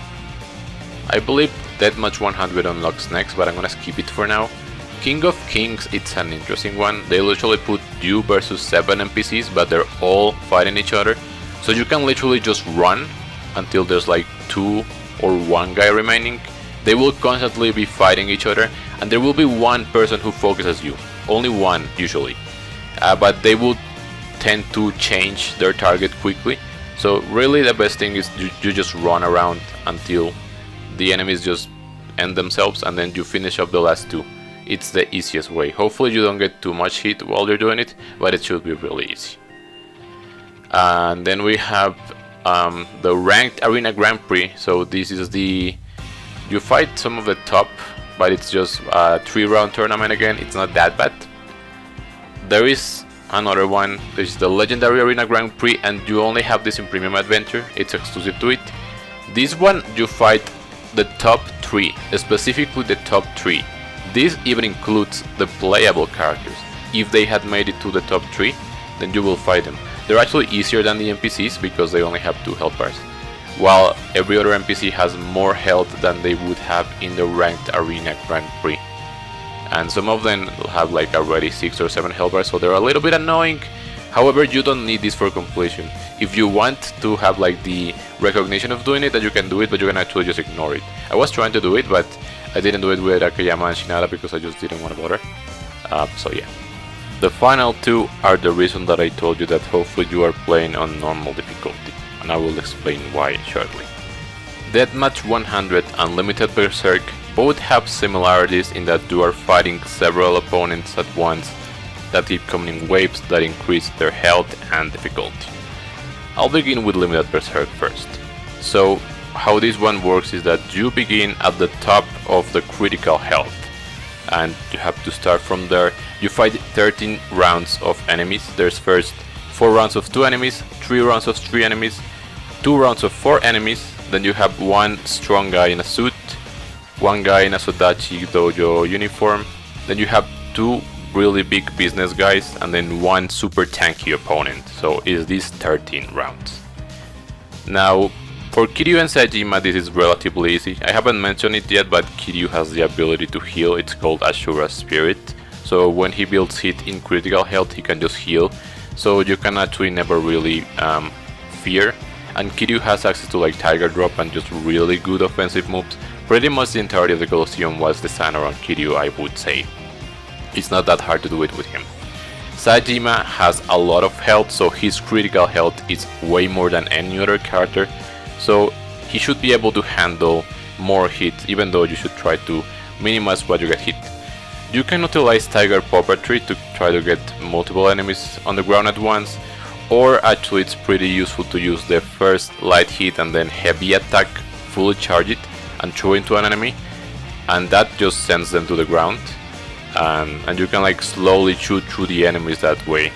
I believe Deathmatch 100 unlocks next, but I'm gonna skip it for now. King of Kings, it's an interesting one. They literally put you versus 7 NPCs, but they're all fighting each other. So you can literally just run until there's like 2 or 1 guy remaining. They will constantly be fighting each other, and there will be one person who focuses you. Only one, usually. But they will tend to change their target quickly. So really the best thing is you just run around until the enemies just end themselves, and then you finish up the last two. It's the easiest way. Hopefully you don't get too much hit while you're doing it, but it should be really easy. And then we have the ranked arena Grand Prix. So this is you fight some of the top, but it's just a 3-round tournament again. It's not that bad. There is another one. There's the legendary arena Grand Prix, and you only have this in Premium Adventure. It's exclusive to it. This one you fight the top 3, specifically the top 3. This even includes the playable characters. If they had made it to the top 3, then you will fight them. They're actually easier than the NPCs because they only have 2 health bars, while every other NPC has more health than they would have in the ranked arena Grand Prix. And some of them have like already 6 or 7 health bars, so they're a little bit annoying. However, you don't need this for completion. If you want to have like the recognition of doing it, that you can do it, but you can actually just ignore it. I was trying to do it, but I didn't do it with Kamiyama and Shinada because I just didn't want to bother. So yeah. The final 2 are the reason that I told you that hopefully you are playing on normal difficulty, and I will explain why shortly. Deathmatch 100 and Limited Berserk both have similarities in that you are fighting several opponents at once that keep coming in waves that increase their health and difficulty. I'll begin with Limited Berserk first. So how this one works is that you begin at the top of the critical health, and you have to start from there. You fight 13 rounds of enemies. There's first 4 rounds of 2 enemies, 3 rounds of 3 enemies, 2 rounds of 4 enemies, then you have 1 strong guy in a suit, 1 guy in a Sodachi Dojo uniform, then you have 2 really big business guys, and then 1 super tanky opponent. So is these 13 rounds. Now for Kiryu and Saejima this is relatively easy. I haven't mentioned it yet, but Kiryu has the ability to heal. It's called Ashura's Spirit. So when he builds hit in critical health, he can just heal. So you can actually never really fear. And Kiryu has access to like Tiger Drop and just really good offensive moves. Pretty much the entirety of the Colosseum was designed around Kiryu, I would say. It's not that hard to do it with him. Saejima has a lot of health, so his critical health is way more than any other character. So he should be able to handle more hits, even though you should try to minimize what you get hit. You can utilize Tiger Puppetry to try to get multiple enemies on the ground at once, or actually it's pretty useful to use the first light hit and then heavy attack, fully charge it and throw into an enemy, and that just sends them to the ground. And you can like slowly shoot through the enemies that way.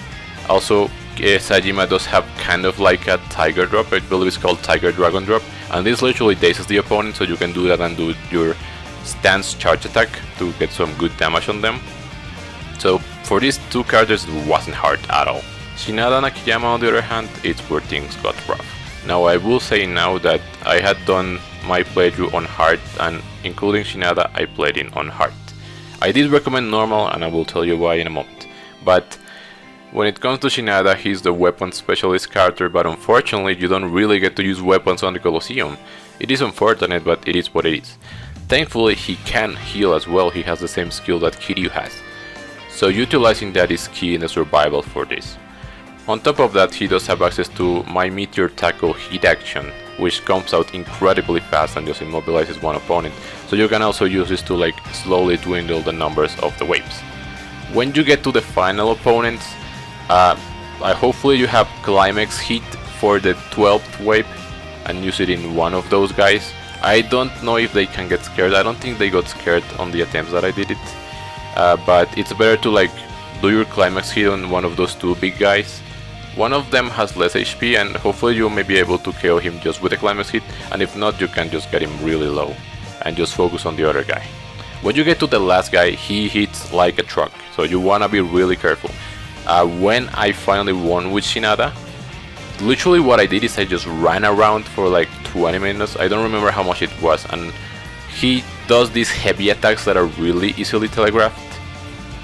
Also, Saejima does have kind of like a Tiger Drop. I believe it's called Tiger Dragon Drop, and this literally dazes the opponent, so you can do that and do your stance charge attack to get some good damage on them. So for these 2 characters it wasn't hard at all. Shinada and Akiyama on the other hand, it's where things got rough. Now I will say now that I had done my playthrough on hard, and including Shinada I played in on hard. I did recommend normal, and I will tell you why in a moment. But when it comes to Shinada, he's the weapon specialist character, but unfortunately you don't really get to use weapons on the Colosseum. It is unfortunate, but it is what it is. Thankfully he can heal as well. He has the same skill that Kiryu has. So utilizing that is key in the survival for this. On top of that, he does have access to My Meteor Tackle hit action, which comes out incredibly fast and just immobilizes one opponent. So you can also use this to like slowly dwindle the numbers of the waves. When you get to the final opponents, hopefully you have Climax hit for the 12th wave and use it in one of those guys. I don't know if they can get scared. I don't think they got scared on the attempts that I did it. But it's better to like do your Climax hit on one of those 2 big guys. One of them has less HP, and hopefully you may be able to KO him just with a Climax hit, and if not, you can just get him really low and just focus on the other guy. When you get to the last guy, he hits like a truck, so you wanna be really careful. When I finally won with Shinada, literally what I did is I just ran around for like 20 minutes, I don't remember how much it was, and he does these heavy attacks that are really easily telegraphed,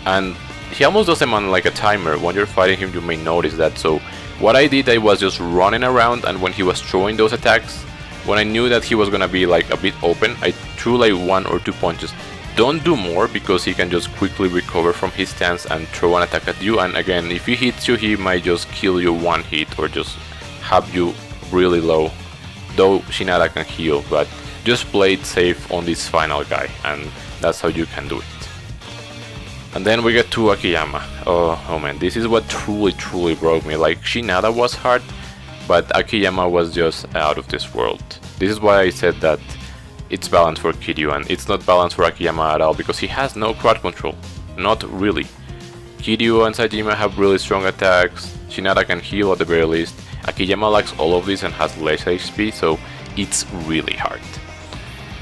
and he almost does them on like a timer. When you're fighting him you may notice that. So what I did, I was just running around, and when he was throwing those attacks, when I knew that he was gonna be like a bit open, I threw like 1 or 2 punches. Don't do more, because he can just quickly recover from his stance and throw an attack at you, and again, if he hits you he might just kill you one hit or just have you really low, though Shinada can heal, but just play it safe on this final guy, and that's how you can do it. And then we get to Akiyama. Oh man, this is what truly broke me. Like, Shinada was hard, but Akiyama was just out of this world. This is why I said that it's balanced for Kiryu, and it's not balanced for Akiyama at all, because he has no crowd control. Not really. Kiryu and Saejima have really strong attacks, Shinada can heal at the very least, Akiyama lacks all of this and has less HP, so it's really hard.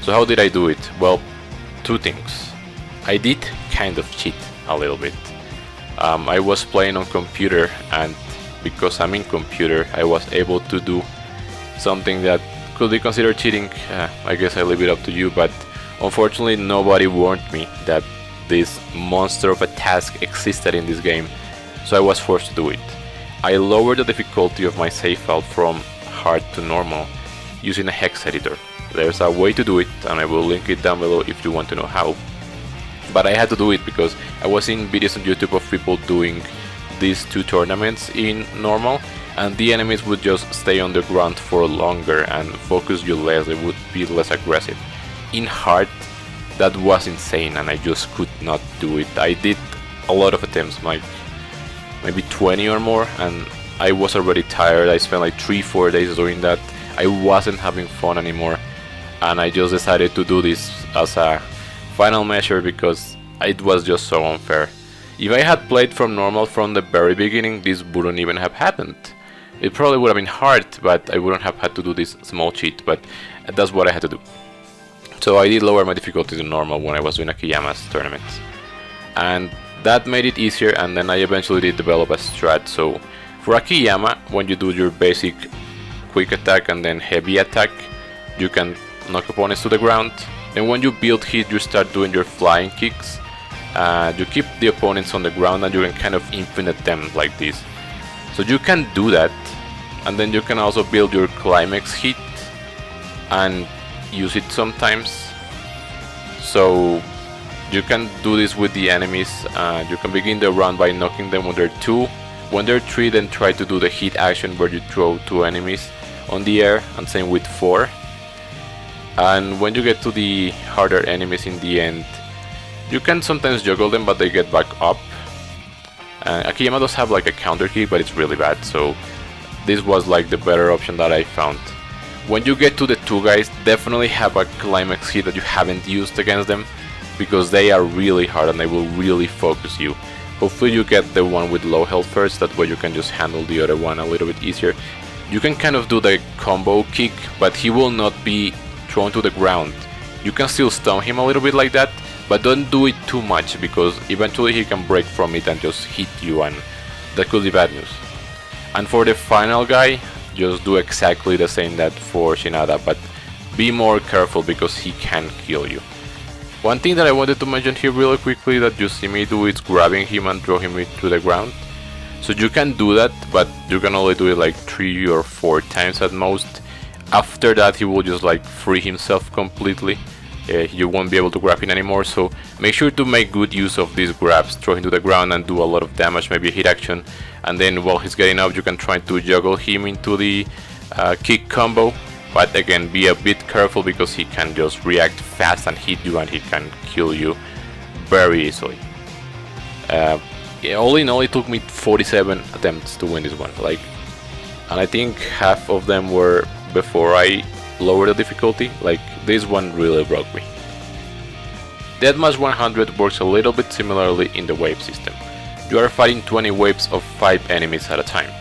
So how did I do it? Well, two things. I did kind of cheat a little bit. I was playing on computer, and because I'm in computer, I was able to do something that could be considered cheating. I guess I leave it up to you, but unfortunately nobody warned me that this monster of a task existed in this game, so I was forced to do it. I lowered the difficulty of my save file from hard to normal using a hex editor. There's a way to do it, and I will link it down below if you want to know how. But I had to do it because I was seeing videos on YouTube of people doing these two tournaments in normal, and the enemies would just stay on the ground for longer and focus you less, they would be less aggressive. In hard, that was insane, and I just could not do it. I did a lot of attempts, like maybe 20 or more, and I was already tired. I spent like 3-4 days doing that. I wasn't having fun anymore, and I just decided to do this as a final measure because it was just so unfair. If I had played from normal from the very beginning, this wouldn't even have happened. It probably would have been hard, but I wouldn't have had to do this small cheat, but that's what I had to do. So I did lower my difficulty to normal when I was doing Akiyama's tournaments, and that made it easier, and then I eventually did develop a strat. So for Akiyama, when you do your basic quick attack and then heavy attack, you can knock opponents to the ground. Then when you build hit, you start doing your flying kicks. You keep the opponents on the ground and you can kind of infinite them like this. So you can do that, and then you can also build your climax hit and use it sometimes. So you can do this with the enemies. You can begin the round by knocking them when they're 2. When they're 3, then try to do the hit action where you throw 2 enemies on the air, and same with 4. And when you get to the harder enemies in the end, you can sometimes juggle them, but they get back up. Akiyama does have like a counter kick, but it's really bad, so this was like the better option that I found. When you get to the 2 guys, definitely have a climax hit that you haven't used against them, because they are really hard and they will really focus you. Hopefully you get the one with low health first, that way you can just handle the other one a little bit easier. You can kind of do the combo kick, but he will not be thrown to the ground. You can still stun him a little bit like that, but don't do it too much, because eventually he can break from it and just hit you, and that could be bad news. And for the final guy, just do exactly the same that for Shinada, but be more careful because he can kill you. One thing that I wanted to mention here really quickly that you see me do is grabbing him and throw him to the ground. So you can do that, but you can only do it like 3 or 4 times at most. After that he will just like free himself completely. You won't be able to grab him anymore, so make sure to make good use of these grabs, throw him to the ground and do a lot of damage, maybe a hit action, and then while he's getting up you can try to juggle him into the kick combo. But again, be a bit careful because he can just react fast and hit you, and he can kill you very easily. All in all, it took me 47 attempts to win this one, and I think half of them were before I lowered the difficulty. Like, this one really broke me. Deathmatch 100 works a little bit similarly in the wave system. You are fighting 20 waves of 5 enemies at a time.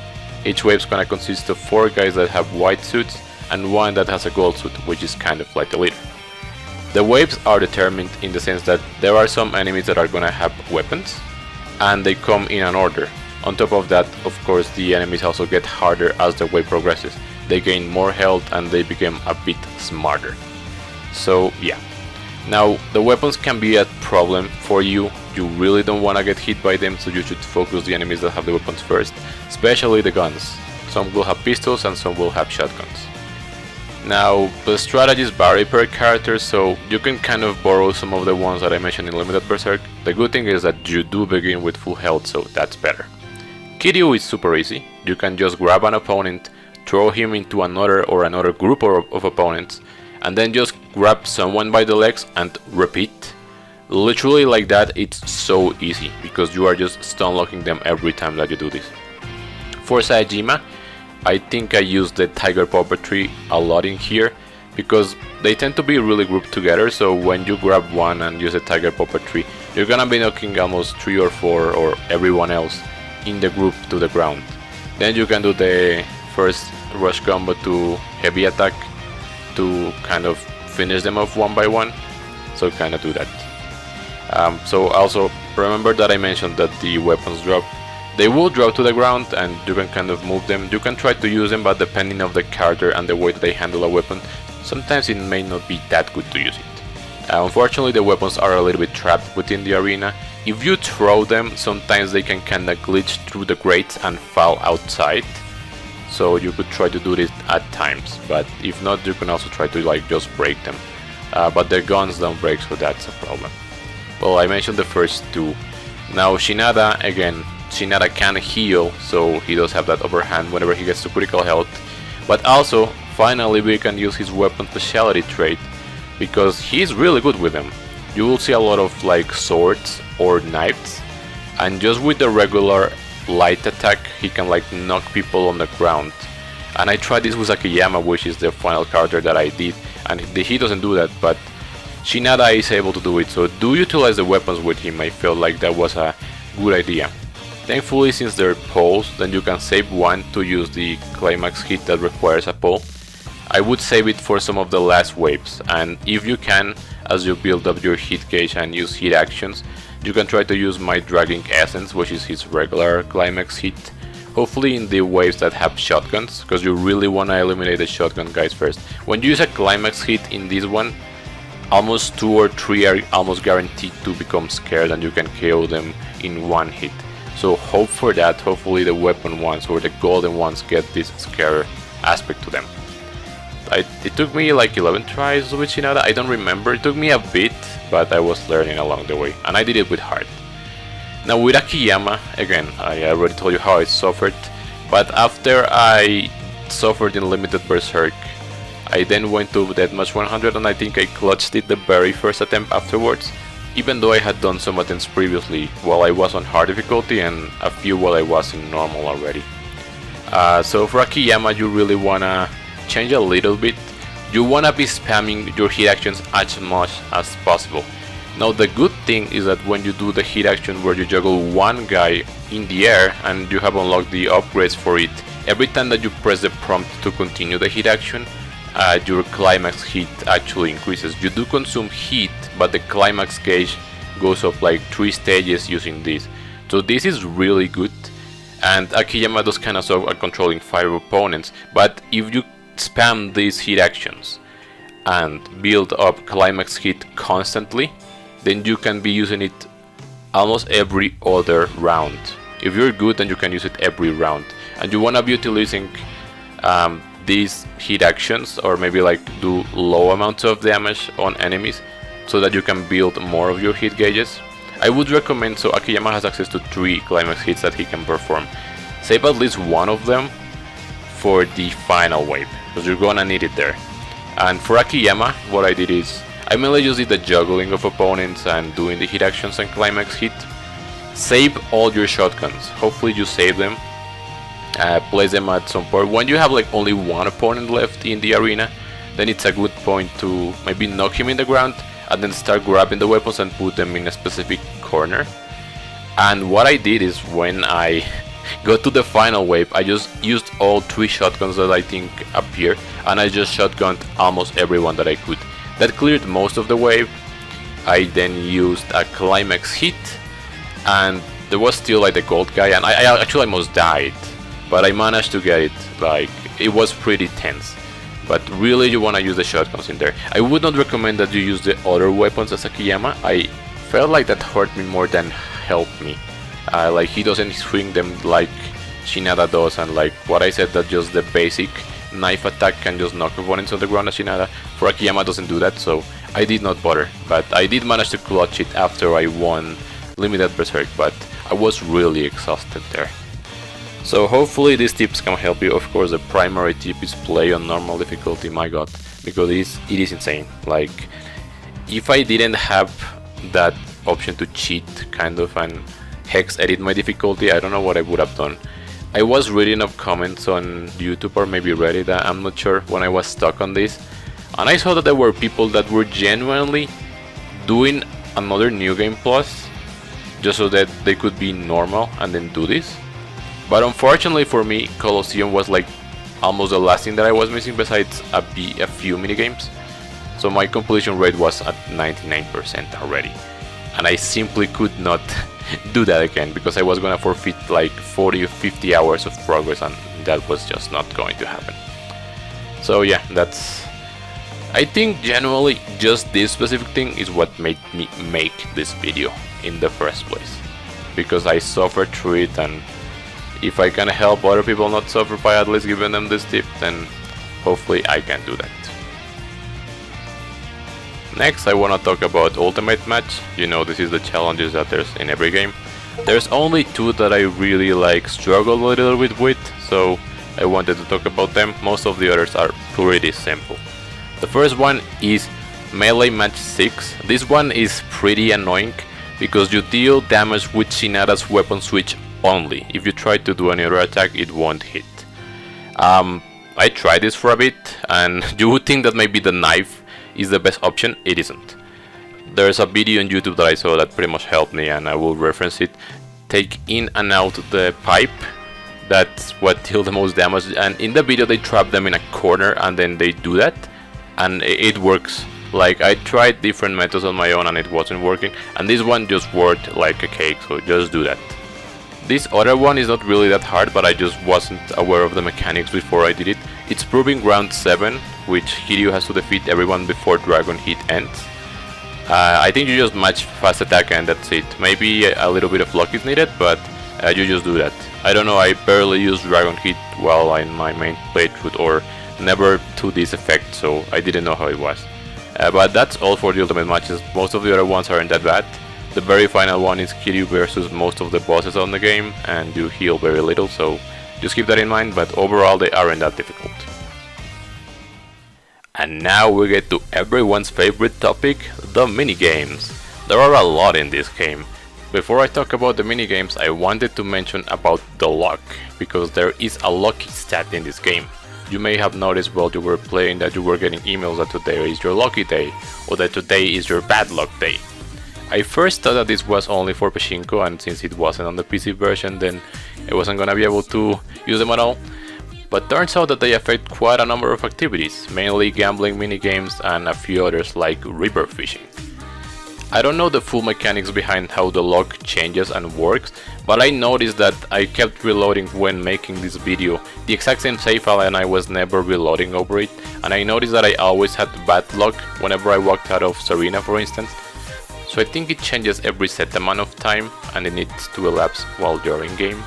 Each wave is gonna consist of 4 guys that have white suits and 1 that has a gold suit, which is kind of like the leader. The waves are determined in the sense that there are some enemies that are gonna have weapons, and they come in an order. On top of that, of course, the enemies also get harder as the wave progresses. They gain more health and they become a bit smarter. So yeah. Now, the weapons can be a problem for you. You really don't want to get hit by them, so you should focus the enemies that have the weapons first, especially the guns. Some will have pistols and some will have shotguns. Now, the strategies vary per character, so you can kind of borrow some of the ones that I mentioned in Limited Berserk. The good thing is that you do begin with full health, so that's better. Kiryu is super easy. You can just grab an opponent, throw him into another group of opponents, and then just grab someone by the legs and repeat. Literally like that, it's so easy because you are just stun locking them every time that you do this. For Saejima, I think I use the tiger puppetry a lot in here because they tend to be really grouped together, so when you grab one and use the tiger puppetry, you're gonna be knocking almost 3 or 4 or everyone else in the group to the ground. Then you can do the first rush combo to heavy attack to kind of finish them off one by one, so kind of do that. So also remember that I mentioned that the weapons drop. They will drop to the ground and you can kind of move them. You can try to use them, but depending on the character and the way that they handle a weapon, sometimes it may not be that good to use it. Unfortunately, the weapons are a little bit trapped within the arena. If you throw them, sometimes they can kinda glitch through the grates and fall outside. So you could try to do this at times, but if not, you can also try to like just break them. But their guns don't break, so that's a problem. Well, I mentioned the first two. Now Shinada, again, Shinada can heal, so he does have that upper hand whenever he gets to critical health. But also, finally we can use his weapon speciality trait, because he's really good with them. You will see a lot of like swords or knives, and just with the regular light attack he can like knock people on the ground. And I tried this with Akiyama, which is the final character that I did, and he doesn't do that, but Shinada is able to do it, so do utilize the weapons with him. I felt like that was a good idea. Thankfully, since they're poles, then you can save one to use the climax hit that requires a pole. I would save it for some of the last waves, and if you can, as you build up your hit gauge and use hit actions, you can try to use my Dragging Essence, which is his regular climax hit, hopefully in the waves that have shotguns, because you really want to eliminate the shotgun guys first. When you use a climax hit in this one, almost 2 or 3 are almost guaranteed to become scared and you can KO them in one hit. So hope for that. Hopefully the weapon ones or the golden ones get this scare aspect to them. It took me like 11 tries with Shinada, I don't remember, it took me a bit, but I was learning along the way, and I did it with heart. Now with Akiyama, again, I already told you how I suffered, but after I suffered in limited Berserk, I then went to Deathmatch 100 and I think I clutched it the very first attempt afterwards, even though I had done some attempts previously while I was on hard difficulty and a few while I was in normal already. So for Akiyama, you really wanna change a little bit. You wanna be spamming your hit actions as much as possible. Now the good thing is that when you do the hit action where you juggle one guy in the air and you have unlocked the upgrades for it, every time that you press the prompt to continue the hit action, your climax hit actually increases. You do consume heat, but the climax gauge goes up like 3 stages using this. So this is really good, and Akiyama does kind of suck at controlling 5 opponents, but if you spam these hit actions and build up climax hit constantly, then you can be using it almost every other round. If you're good, then you can use it every round, and you want to be utilizing these hit actions, or maybe like do low amounts of damage on enemies so that you can build more of your hit gauges. I would recommend, so Akiyama has access to 3 climax hits that he can perform. Save at least one of them for the final wave, because you're gonna need it there. And for Akiyama, what I did is, I mainly just did the juggling of opponents and doing the hit actions and climax hit. Save all your shotguns, hopefully you save them. Place them at some point. When you have like only one opponent left in the arena, then it's a good point to maybe knock him in the ground and then start grabbing the weapons and put them in a specific corner. And what I did is, when I got to the final wave, I just used all 3 shotguns that I think appear, and I just shotgunned almost everyone that I could. That cleared most of the wave. I then used a climax hit, and there was still like the gold guy, and I actually almost died, but I managed to get it. Like, it was pretty tense. But really you want to use the shotguns in there. I would not recommend that you use the other weapons as Akiyama. I felt like that hurt me more than helped me. Like, he doesn't swing them like Shinada does, and like what I said, that just the basic knife attack can just knock opponents on the ground as Shinada. For Akiyama doesn't do that, so I did not bother. But I did manage to clutch it after I won limited Berserk, but I was really exhausted there. So hopefully these tips can help you. Of course, the primary tip is play on normal difficulty, my god, because it is insane. Like, if I didn't have that option to cheat kind of and hex edit my difficulty, I don't know what I would have done. I was reading up comments on YouTube or maybe Reddit, I'm not sure, when I was stuck on this, and I saw that there were people that were genuinely doing another New Game Plus just so that they could be normal and then do this. But unfortunately for me, Colisseum was like almost the last thing that I was missing besides a few minigames. So my completion rate was at 99% already. And I simply could not do that again because I was gonna forfeit like 40 or 50 hours of progress, and that was just not going to happen. So yeah, I think generally just this specific thing is what made me make this video in the first place. Because I suffered through it, and if I can help other people not suffer by at least giving them this tip, then hopefully I can do that. Next, I want to talk about Ultimate Match. You know, this is the challenges that there's in every game. There's only two that I really struggle a little bit with, so I wanted to talk about them. Most of the others are pretty simple. The first one is Melee Match 6. This one is pretty annoying because you deal damage with Shinada's weapon switch only. If you try to do any other attack, it won't hit. I tried this for a bit, and you would think that maybe the knife is the best option. It isn't. There's a video on YouTube that I saw that pretty much helped me, and I will reference it. Take in and out the pipe. That's what deals the most damage, and in the video they trap them in a corner and then they do that, and it works. Like, I tried different methods on my own and it wasn't working, and this one just worked like a cake, so just do that. This other one is not really that hard, but I just wasn't aware of the mechanics before I did it. It's Proving Ground 7, which Kiryu has to defeat everyone before Dragon Hit ends. I think you just match fast attack and that's it. Maybe a little bit of luck is needed, but you just do that. I don't know, I barely used Dragon Hit while in my main playthrough, or never to this effect, so I didn't know how it was. But that's all for the Ultimate Matches. Most of the other ones aren't that bad. The very final one is Kiryu versus most of the bosses on the game, and you heal very little, so just keep that in mind, but overall they aren't that difficult. And now we get to everyone's favorite topic, the minigames. There are a lot in this game. Before I talk about the minigames, I wanted to mention about the luck, because there is a lucky stat in this game. You may have noticed while you were playing that you were getting emails that today is your lucky day, or that today is your bad luck day. I first thought that this was only for Pachinko, and since it wasn't on the PC version, then I wasn't gonna be able to use them at all. But turns out that they affect quite a number of activities, mainly gambling, minigames, and a few others like river fishing. I don't know the full mechanics behind how the luck changes and works, but I noticed that I kept reloading when making this video, the exact same save file, and I was never reloading over it, and I noticed that I always had bad luck whenever I walked out of Serena, for instance. So I think it changes every set amount of time, and it needs to elapse while you're in game.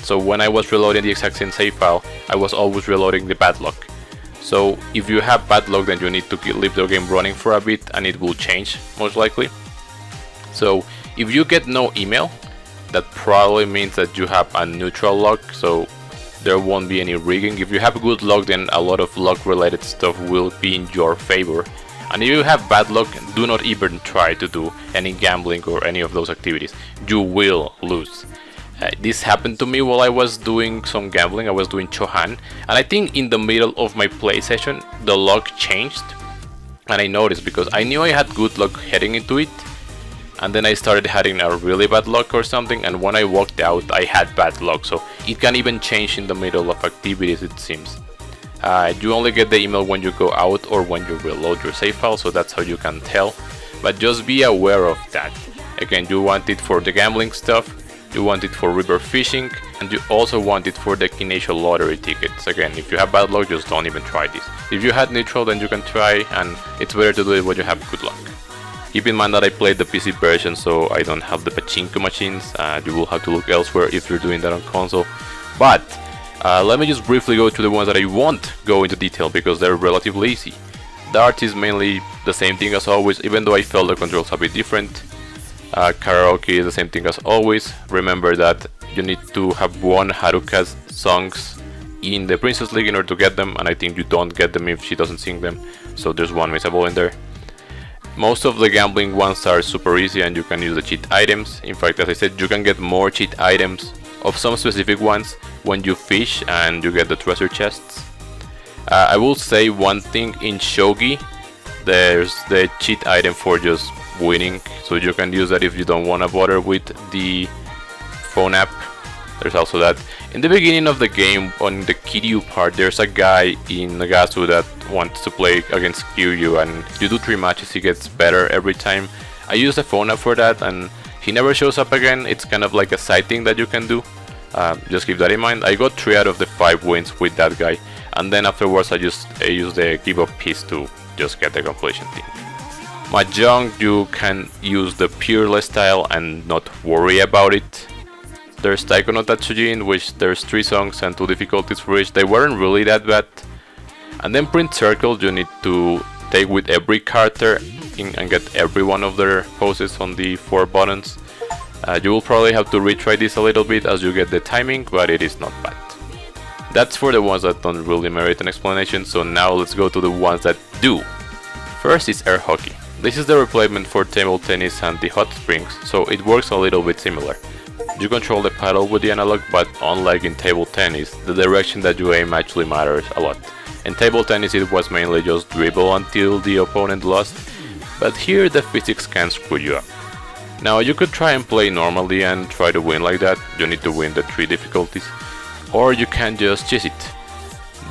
So when I was reloading the exact same save file, I was always reloading the bad luck. So if you have bad luck, then you need to leave the game running for a bit, and it will change, most likely. So if you get no email, that probably means that you have a neutral luck, so there won't be any rigging. If you have good luck, then a lot of luck related stuff will be in your favor. And if you have bad luck, do not even try to do any gambling or any of those activities. You will lose. This happened to me while I was doing some gambling. I was doing Chohan, and I think in the middle of my play session the luck changed, and I noticed because I knew I had good luck heading into it, and then I started having a really bad luck or something, and when I walked out I had bad luck. So it can even change in the middle of activities, it seems. You only get the email when you go out or when you reload your save file, so that's how you can tell, but just be aware of that. Again, you want it for the gambling stuff, you want it for river fishing, and you also want it for the Kinesho lottery tickets. Again, if you have bad luck, just don't even try this. If you had neutral, then you can try, and it's better to do it when you have good luck. Keep in mind that I played the PC version, so I don't have the pachinko machines. You will have to look elsewhere if you're doing that on console. But let me just briefly go to the ones that I won't go into detail because they're relatively easy. Dart is mainly the same thing as always, even though I felt the controls a bit different. Karaoke is the same thing as always. Remember that you need to have won Haruka's songs in the Princess League in order to get them, and I think you don't get them if she doesn't sing them, so there's one missable in there. Most of the gambling ones are super easy and you can use the cheat items. In fact, as I said, you can get more cheat items of some specific ones when you fish and you get the treasure chests. I will say one thing, in Shogi there's the cheat item for just winning, so you can use that if you don't want to bother with the phone app. There's also that. In the beginning of the game, on the Kiryu part, there's a guy in Nagasu that wants to play against Kiryu, and if you do 3 matches he gets better every time. I use the phone app for that and he never shows up again. It's kind of like a side thing that you can do. Just keep that in mind. I got 3 out of the 5 wins with that guy, and then afterwards I use the give up piece to just get the completion thing. Mahjong, you can use the pureless style and not worry about it. There's Taiko no Tatsuji, in which there's 3 songs and 2 difficulties for each. They weren't really that bad. And then Print Circle, you need to take with every character and get every one of their poses on the 4 buttons. You will probably have to retry this a little bit as you get the timing, but it is not bad. That's for the ones that don't really merit an explanation, so now let's go to the ones that do. First is air hockey. This is the replacement for table tennis and the hot springs, so it works a little bit similar. You control the paddle with the analog, but unlike in table tennis, the direction that you aim actually matters a lot. In table tennis it was mainly just dribble until the opponent lost, but here the physics can screw you up. Now you could try and play normally and try to win like that. You need to win the 3 difficulties, or you can just chase it.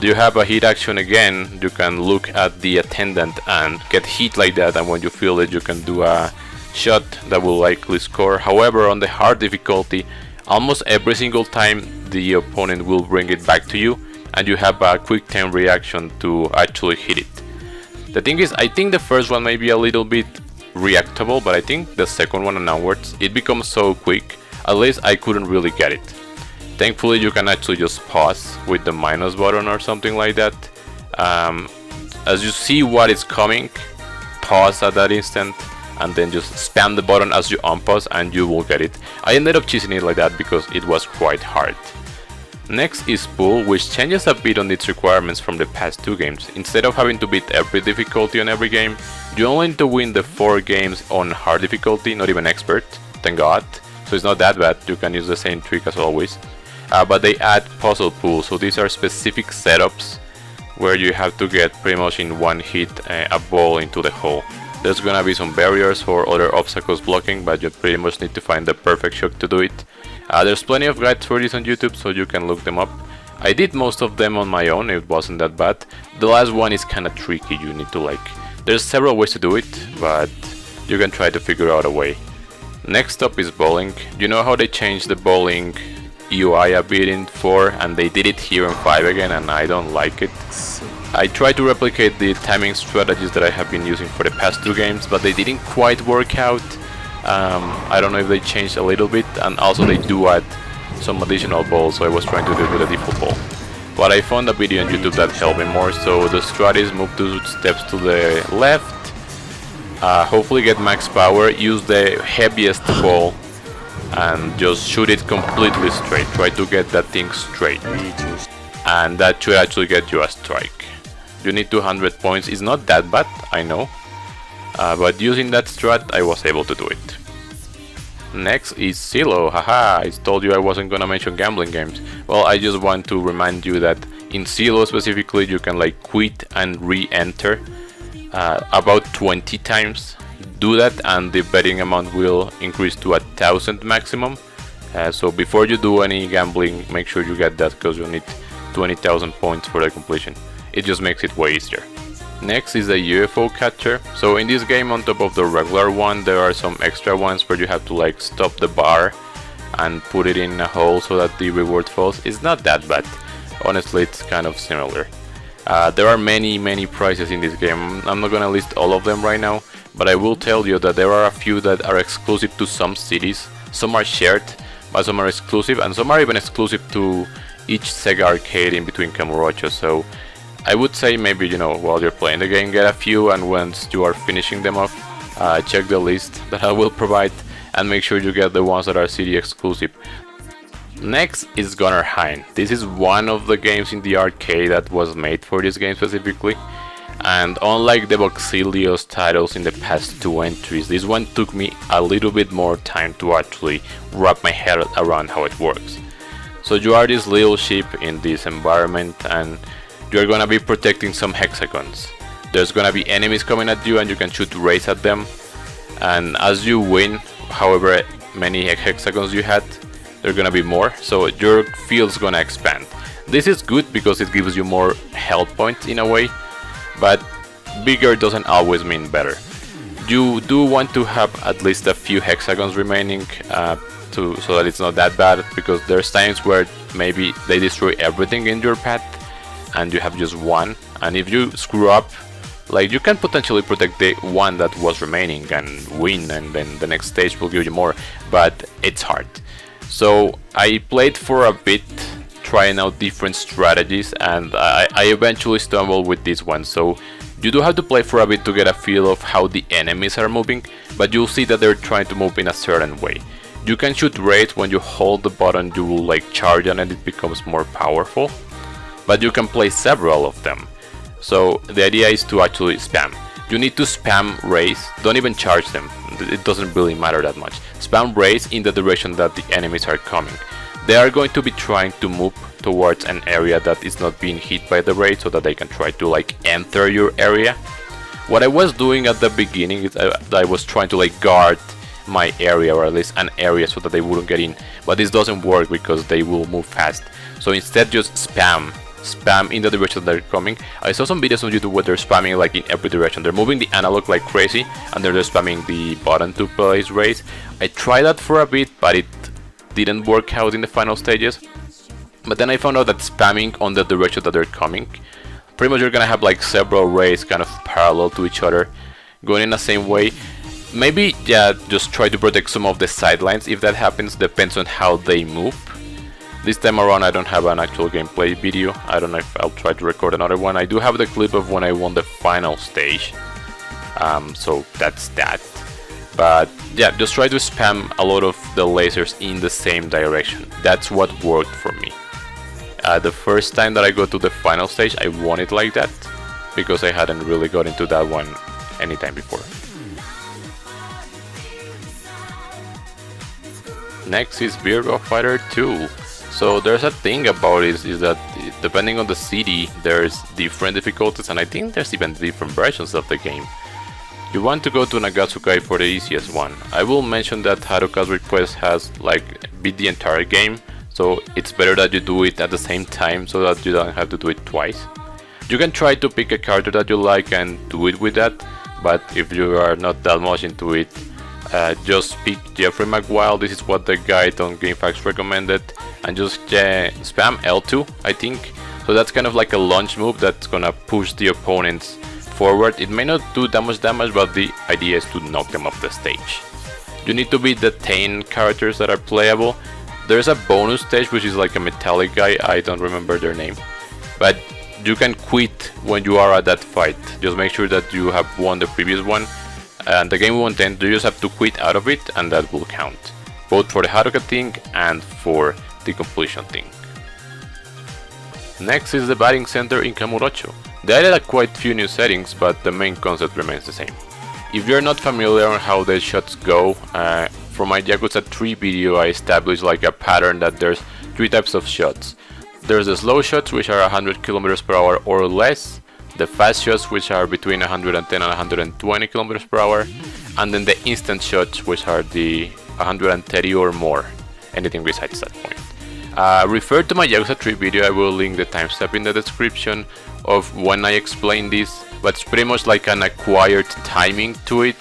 Do you have a hit action again, you can look at the attendant and get hit like that, and when you feel it you can do a shot that will likely score. However, on the hard difficulty, almost every single time the opponent will bring it back to you and you have a quick time reaction to actually hit it. The thing is, I think the first one may be a little bit reactable, but I think the second one and onwards it becomes so quick, at least I couldn't really get it. Thankfully you can actually just pause with the minus button or something like that. As you see what is coming, pause at that instant and then just spam the button as you unpause and you will get it. I ended up choosing it like that because it was quite hard. Next is pool, which changes a bit on its requirements from the past 2 games. Instead of having to beat every difficulty on every game, you only need to win the 4 games on hard difficulty, not even expert, thank god. So it's not that bad, you can use the same trick as always. But they add puzzle pools, so these are specific setups where you have to get pretty much in one hit a ball into the hole. There's gonna be some barriers or other obstacles blocking, but you pretty much need to find the perfect shot to do it. There's plenty of guides for this on YouTube, so you can look them up. I did most of them on my own, it wasn't that bad. The last one is kinda tricky, you need to there's several ways to do it, but you can try to figure out a way. Next up is bowling. You know how they changed the bowling UI a bit in 4 and they did it here in 5 again, and I don't like it. I tried to replicate the timing strategies that I have been using for the past 2 games, but they didn't quite work out. I don't know if they changed a little bit, and also they do add some additional balls, so I was trying to do it with a default ball. But I found a video on YouTube that helped me more, so the strat is move 2 steps to the left, hopefully get max power, use the heaviest ball and just shoot it completely straight. Try to get that thing straight, and that should actually get you a strike. You need 200 points, it's not that bad, I know, but using that strat I was able to do it. Next is Cee-lo. Haha, I told you I wasn't gonna mention gambling games. Well, I just want to remind you that in Cee-lo specifically you can quit and re-enter about 20 times. Do that and the betting amount will increase to 1,000 maximum. So before you do any gambling, make sure you get that, because you need 20,000 points for the completion. It just makes it way easier. Next is the UFO catcher. So in this game, on top of the regular one, there are some extra ones where you have to stop the bar and put it in a hole so that the reward falls. It's not that bad. Honestly, it's kind of similar. There are many prizes in this game. I'm not gonna list all of them right now, but I will tell you that there are a few that are exclusive to some cities. Some are shared, but some are exclusive, and some are even exclusive to each Sega arcade in between Kamurocho. So I would say maybe, while you're playing the game, get a few, and once you are finishing them off, check the list that I will provide and make sure you get the ones that are CD exclusive. Next is Gunrhein. This is one of the games in the arcade that was made for this game specifically. And unlike the Voxelios titles in the past 2 entries, this one took me a little bit more time to actually wrap my head around how it works. So you are this little ship in this environment and you're gonna be protecting some hexagons. There's gonna be enemies coming at you and you can shoot rays at them. And as you win, however many hexagons you had, there are gonna be more, so your field's gonna expand. This is good because it gives you more health points in a way, but bigger doesn't always mean better. You do want to have at least a few hexagons remaining so that it's not that bad, because there's times where maybe they destroy everything in your path and you have just one, and if you screw up, like, you can potentially protect the one that was remaining and win, and then the next stage will give you more, but it's hard. So I played for a bit, trying out different strategies, and I eventually stumbled with this one. So you do have to play for a bit to get a feel of how the enemies are moving, but you'll see that they're trying to move in a certain way. You can shoot rays. When you hold the button, you will like charge and it becomes more powerful, but you can play several of them. So the idea is to actually spam. You need to spam rays, don't even charge them, it doesn't really matter that much. Spam rays in the direction that the enemies are coming. They are going to be trying to move towards an area that is not being hit by the ray, so that they can try to like enter your area. What I was doing at the beginning is I was trying to like guard my area, or at least an area, so that they wouldn't get in, but this doesn't work because they will move fast. So instead just spam in the direction they're coming. I saw some videos on YouTube where they're spamming like in every direction. They're moving the analog like crazy and they're just spamming the button to place rays. I tried that for a bit, but it didn't work out in the final stages. But then I found out that spamming on the direction that they're coming, pretty much you're gonna have like several rays kind of parallel to each other, going in the same way. Maybe, yeah, just try to protect some of the sidelines if that happens, depends on how they move. This time around I don't have an actual gameplay video. I don't know if I'll try to record another one. I do have the clip of when I won the final stage, so that's that. But yeah, just try to spam a lot of the lasers in the same direction. That's what worked for me. The first time that I got to the final stage, I won it like that, because I hadn't really got into that one anytime before. Next is Virtua Fighter 2. So there's a thing about it is that depending on the CD, there's different difficulties, and I think there's even different versions of the game. You want to go to Nagatsukai for the easiest one. I will mention that Haruka's request has like beat the entire game, so it's better that you do it at the same time so that you don't have to do it twice. You can try to pick a character that you like and do it with that, but if you are not that much into it, just pick Jeffrey McWild. This is what the guide on GameFAQs recommended, and just spam L2, I think. So that's kind of like a launch move that's gonna push the opponents forward. It may not do that much damage, but the idea is to knock them off the stage. You need to beat the 10 characters that are playable. There's a bonus stage which is like a metallic guy, I don't remember their name, but you can quit when you are at that fight. Just make sure that you have won the previous one, and the game won't end. You just have to quit out of it and that will count, both for the Haruka thing and for the completion thing. Next is the batting center in Kamurocho. They added quite few new settings, but the main concept remains the same. If you're not familiar on how the shots go, from my Yakuza 3 video I established like a pattern that there's 3 types of shots. There's the slow shots, which are 100 km per hour or less, the fast shots, which are between 110 and 120 km per hour, and then the instant shots, which are the 130 or more, anything besides that point. Refer to my Yakuza 3 video, I will link the timestamp in the description of when I explain this, but it's pretty much like an acquired timing to it.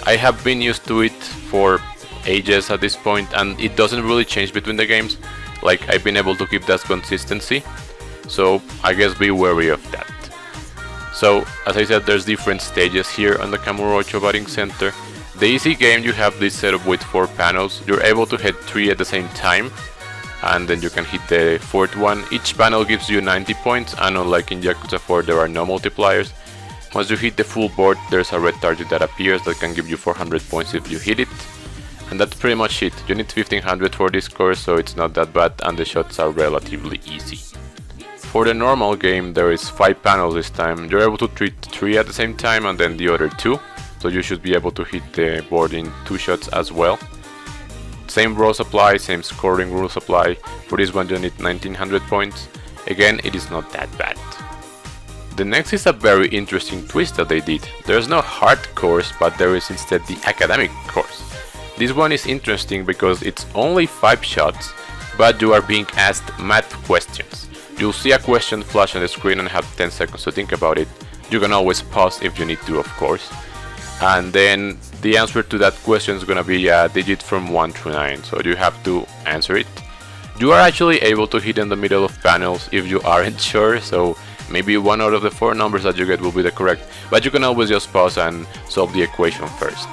I have been used to it for ages at this point, and it doesn't really change between the games. Like, I've been able to keep that consistency, so I guess be wary of that. So, as I said, there's different stages here on the Kamurocho batting center. The easy game, you have this setup with 4 panels. You're able to hit 3 at the same time, and then you can hit the 4th one. Each panel gives you 90 points, and unlike in Yakuza 4 there are no multipliers. Once you hit the full board, there's a red target that appears that can give you 400 points if you hit it. And that's pretty much it. You need 1500 for this course, so it's not that bad, and the shots are relatively easy. For the normal game, there is 5 panels this time. You're able to treat 3 at the same time and then the other 2, so you should be able to hit the board in 2 shots as well. Same rules apply, same scoring rules apply. For this one you need 1900 points. Again, it is not that bad. The next is a very interesting twist that they did. There's no hard course, but there is instead the academic course. This one is interesting because it's only 5 shots, but you are being asked math questions. You'll see a question flash on the screen and have 10 seconds to think about it. You can always pause if you need to, of course. And then the answer to that question is gonna be a digit from 1 to 9, so you have to answer it. You are actually able to hit in the middle of panels if you aren't sure, so maybe 1 out of the 4 numbers that you get will be the correct, but you can always just pause and solve the equation first.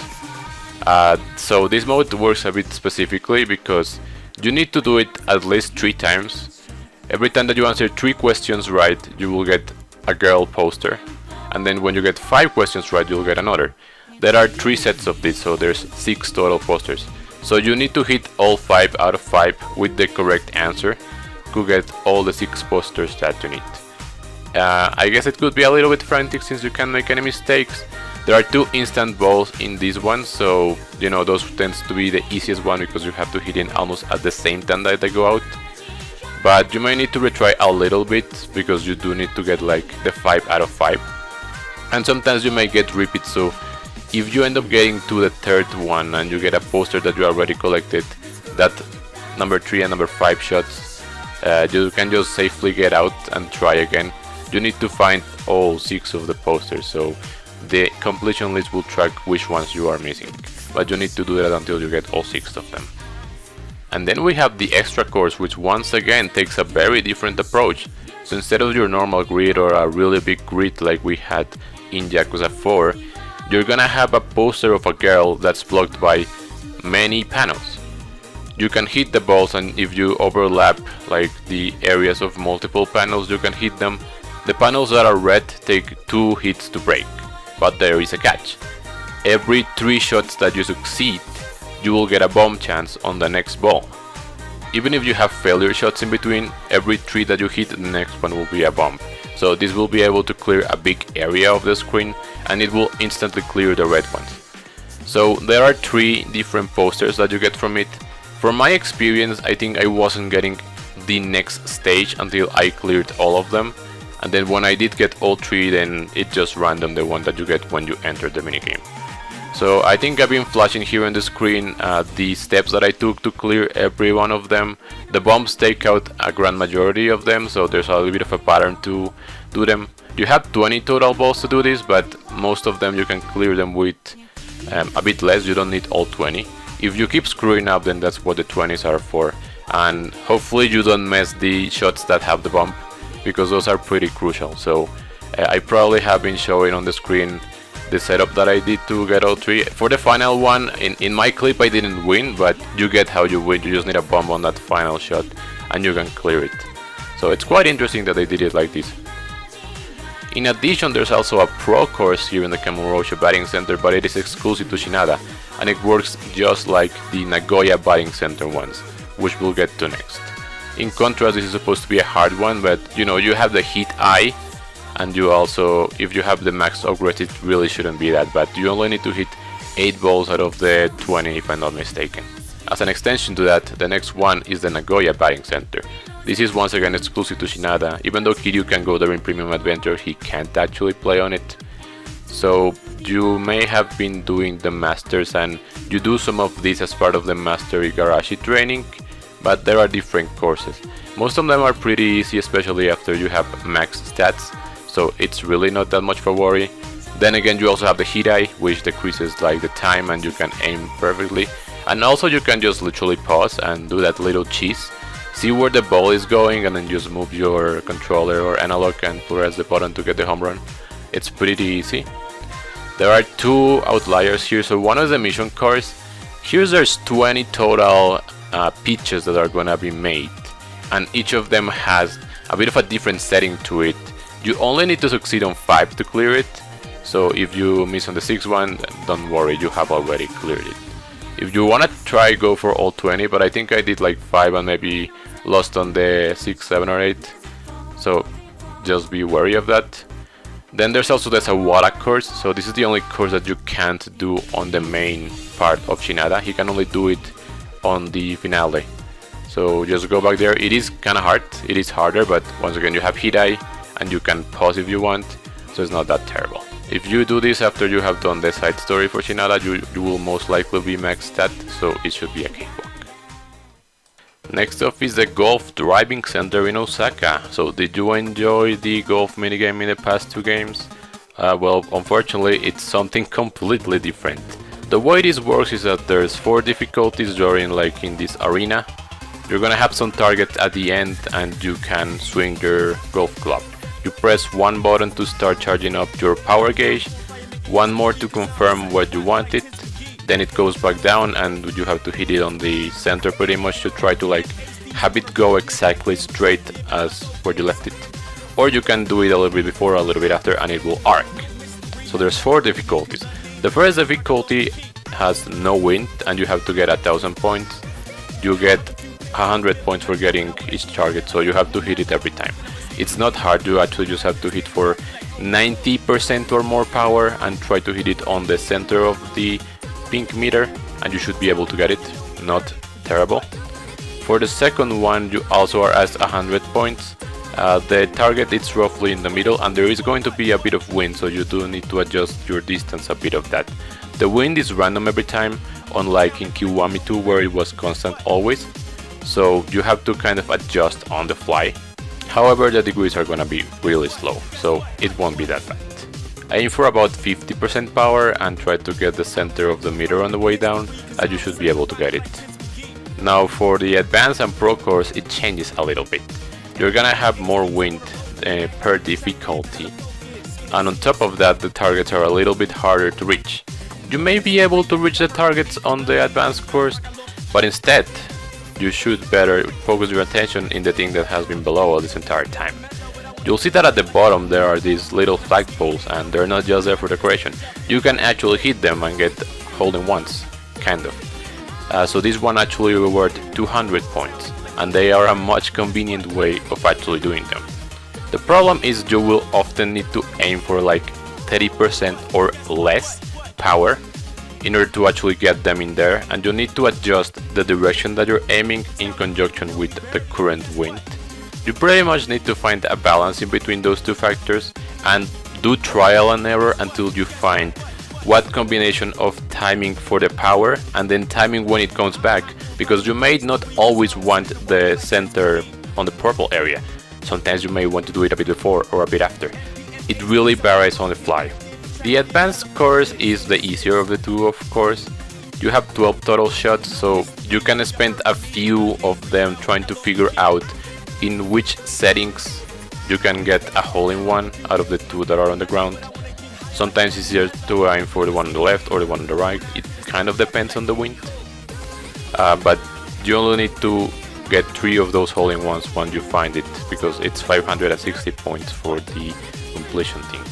So this mode works a bit specifically because you need to do it at least 3 times. Every time that you answer 3 questions right, you will get a girl poster, and then when you get 5 questions right, you'll get another. There are 3 sets of this, so there's 6 total posters. So you need to hit all 5 out of 5 with the correct answer to get all the 6 posters that you need. I guess it could be a little bit frantic since you can't make any mistakes. There are 2 instant balls in this one, so you know those tends to be the easiest one because you have to hit in almost at the same time that they go out. But you might need to retry a little bit because you do need to get like the 5 out of 5. And sometimes you may get repeats, so if you end up getting to the 3rd one and you get a poster that you already collected, that number 3 and number 5 shots, you can just safely get out and try again. You need to find all 6 of the posters, so the completion list will track which ones you are missing, but you need to do that until you get all 6 of them. And then we have the extra course, which once again takes a very different approach. So instead of your normal grid or a really big grid like we had in Yakuza 4, you're gonna have a poster of a girl that's blocked by many panels. You can hit the balls, and if you overlap like the areas of multiple panels, you can hit them. The panels that are red take 2 hits to break, but there is a catch. Every 3 shots that you succeed, you will get a bomb chance on the next ball. Even if you have failure shots in between, every 3 that you hit, the next one will be a bomb. So this will be able to clear a big area of the screen, and it will instantly clear the red ones. So there are 3 different posters that you get from it. From my experience, I think I wasn't getting the next stage until I cleared all of them. And then when I did get all 3, then it just random the one that you get when you enter the minigame. So I think I've been flashing here on the screen the steps that I took to clear every one of them. The bombs take out a grand majority of them, so there's a little bit of a pattern to do them. You have 20 total balls to do this, but most of them you can clear them with a bit less. You don't need all 20. If you keep screwing up, then that's what the 20s are for. And hopefully you don't miss the shots that have the bomb, because those are pretty crucial. So I probably have been showing on the screen the setup that I did to get all 3. For the final one, in my clip I didn't win, but you get how you win. You just need a bomb on that final shot and you can clear it. So it's quite interesting that they did it like this. In addition, there's also a pro course here in the Kamurocho batting center, but it is exclusive to Shinada, and it works just like the Nagoya batting center ones, which we'll get to next. In contrast, this is supposed to be a hard one, but you know, you have the heat eye, and you also, if you have the max upgrade, it really shouldn't be that bad. You only need to hit 8 balls out of the 20 if I'm not mistaken. As an extension to that, the next one is the Nagoya batting center. This is once again exclusive to Shinada. Even though Kiryu can go there in Premium Adventure, he can't actually play on it. So you may have been doing the Masters, and you do some of these as part of the Master Igarashi training, but there are different courses. Most of them are pretty easy, especially after you have max stats, so it's really not that much of a worry. Then again, you also have the hit eye, which decreases like the time and you can aim perfectly. And also you can just literally pause and do that little cheese. See where the ball is going and then just move your controller or analog and press the button to get the home run. It's pretty easy. There are 2 outliers here. So one is the mission course. Here there's 20 total pitches that are gonna be made, and each of them has a bit of a different setting to it. You only need to succeed on 5 to clear it. So if you miss on the 6th one, don't worry, you have already cleared it. If you wanna try, go for all 20, but I think I did like 5 and maybe lost on the 6, 7 or 8. So just be wary of that. Then there's also the Sawara course, so this is the only course that you can't do on the main part of Shinada. He can only do it on the finale. So just go back there. It is kinda hard, it is harder, but once again you have Hidai and you can pause if you want, so it's not that terrible. If you do this after you have done the side story for Shinada, you will most likely be maxed at, so it should be a cakewalk. Next up is the Golf Driving Center in Osaka. So did you enjoy the golf minigame in the past 2 games? Well, unfortunately it's something completely different. The way this works is that there's 4 difficulties during like in this arena. You're gonna have some targets at the end and you can swing your golf club. You press 1 button to start charging up your power gauge, 1 more to confirm what you want it, then it goes back down and you have to hit it on the center pretty much to try to like have it go exactly straight as where you left it. Or you can do it a little bit before or a little bit after and it will arc. So there's 4 difficulties. The first difficulty has no wind and you have to get 1000 points. You get 100 points for getting each target, so you have to hit it every time. It's not hard, you actually just have to hit for 90% or more power and try to hit it on the center of the pink meter and you should be able to get it. Not terrible. For the second one you also are asked 100 points. The target is roughly in the middle and there is going to be a bit of wind, so you do need to adjust your distance a bit of that. The wind is random every time, unlike in Kiwami 2 where it was constant always, so you have to kind of adjust on the fly. However, the degrees are gonna be really slow, so it won't be that bad. Aim for about 50% power and try to get the center of the meter on the way down, and you should be able to get it. Now for the Advanced and Pro course, it changes a little bit. You're gonna have more wind per difficulty, and on top of that the targets are a little bit harder to reach. You may be able to reach the targets on the Advanced course, but instead you should better focus your attention in the thing that has been below all this entire time. You'll see that at the bottom there are these little flagpoles and they're not just there for decoration. You can actually hit them and get hole-in-ones, kind of. So this one actually reward 200 points and they are a much convenient way of actually doing them. The problem is you will often need to aim for like 30% or less power in order to actually get them in there, and you need to adjust the direction that you're aiming in conjunction with the current wind. You pretty much need to find a balance in between those 2 factors and do trial and error until you find what combination of timing for the power and then timing when it comes back, because you may not always want the center on the purple area. Sometimes you may want to do it a bit before or a bit after. It really varies on the fly. The Advanced course is the easier of the 2, of course. You have 12 total shots, so you can spend a few of them trying to figure out in which settings you can get a hole-in-one out of the 2 that are on the ground. Sometimes it's easier to aim for the one on the left or the one on the right. It kind of depends on the wind. But you only need to get 3 of those hole-in-ones once you find it, because it's 560 points for the completion thing.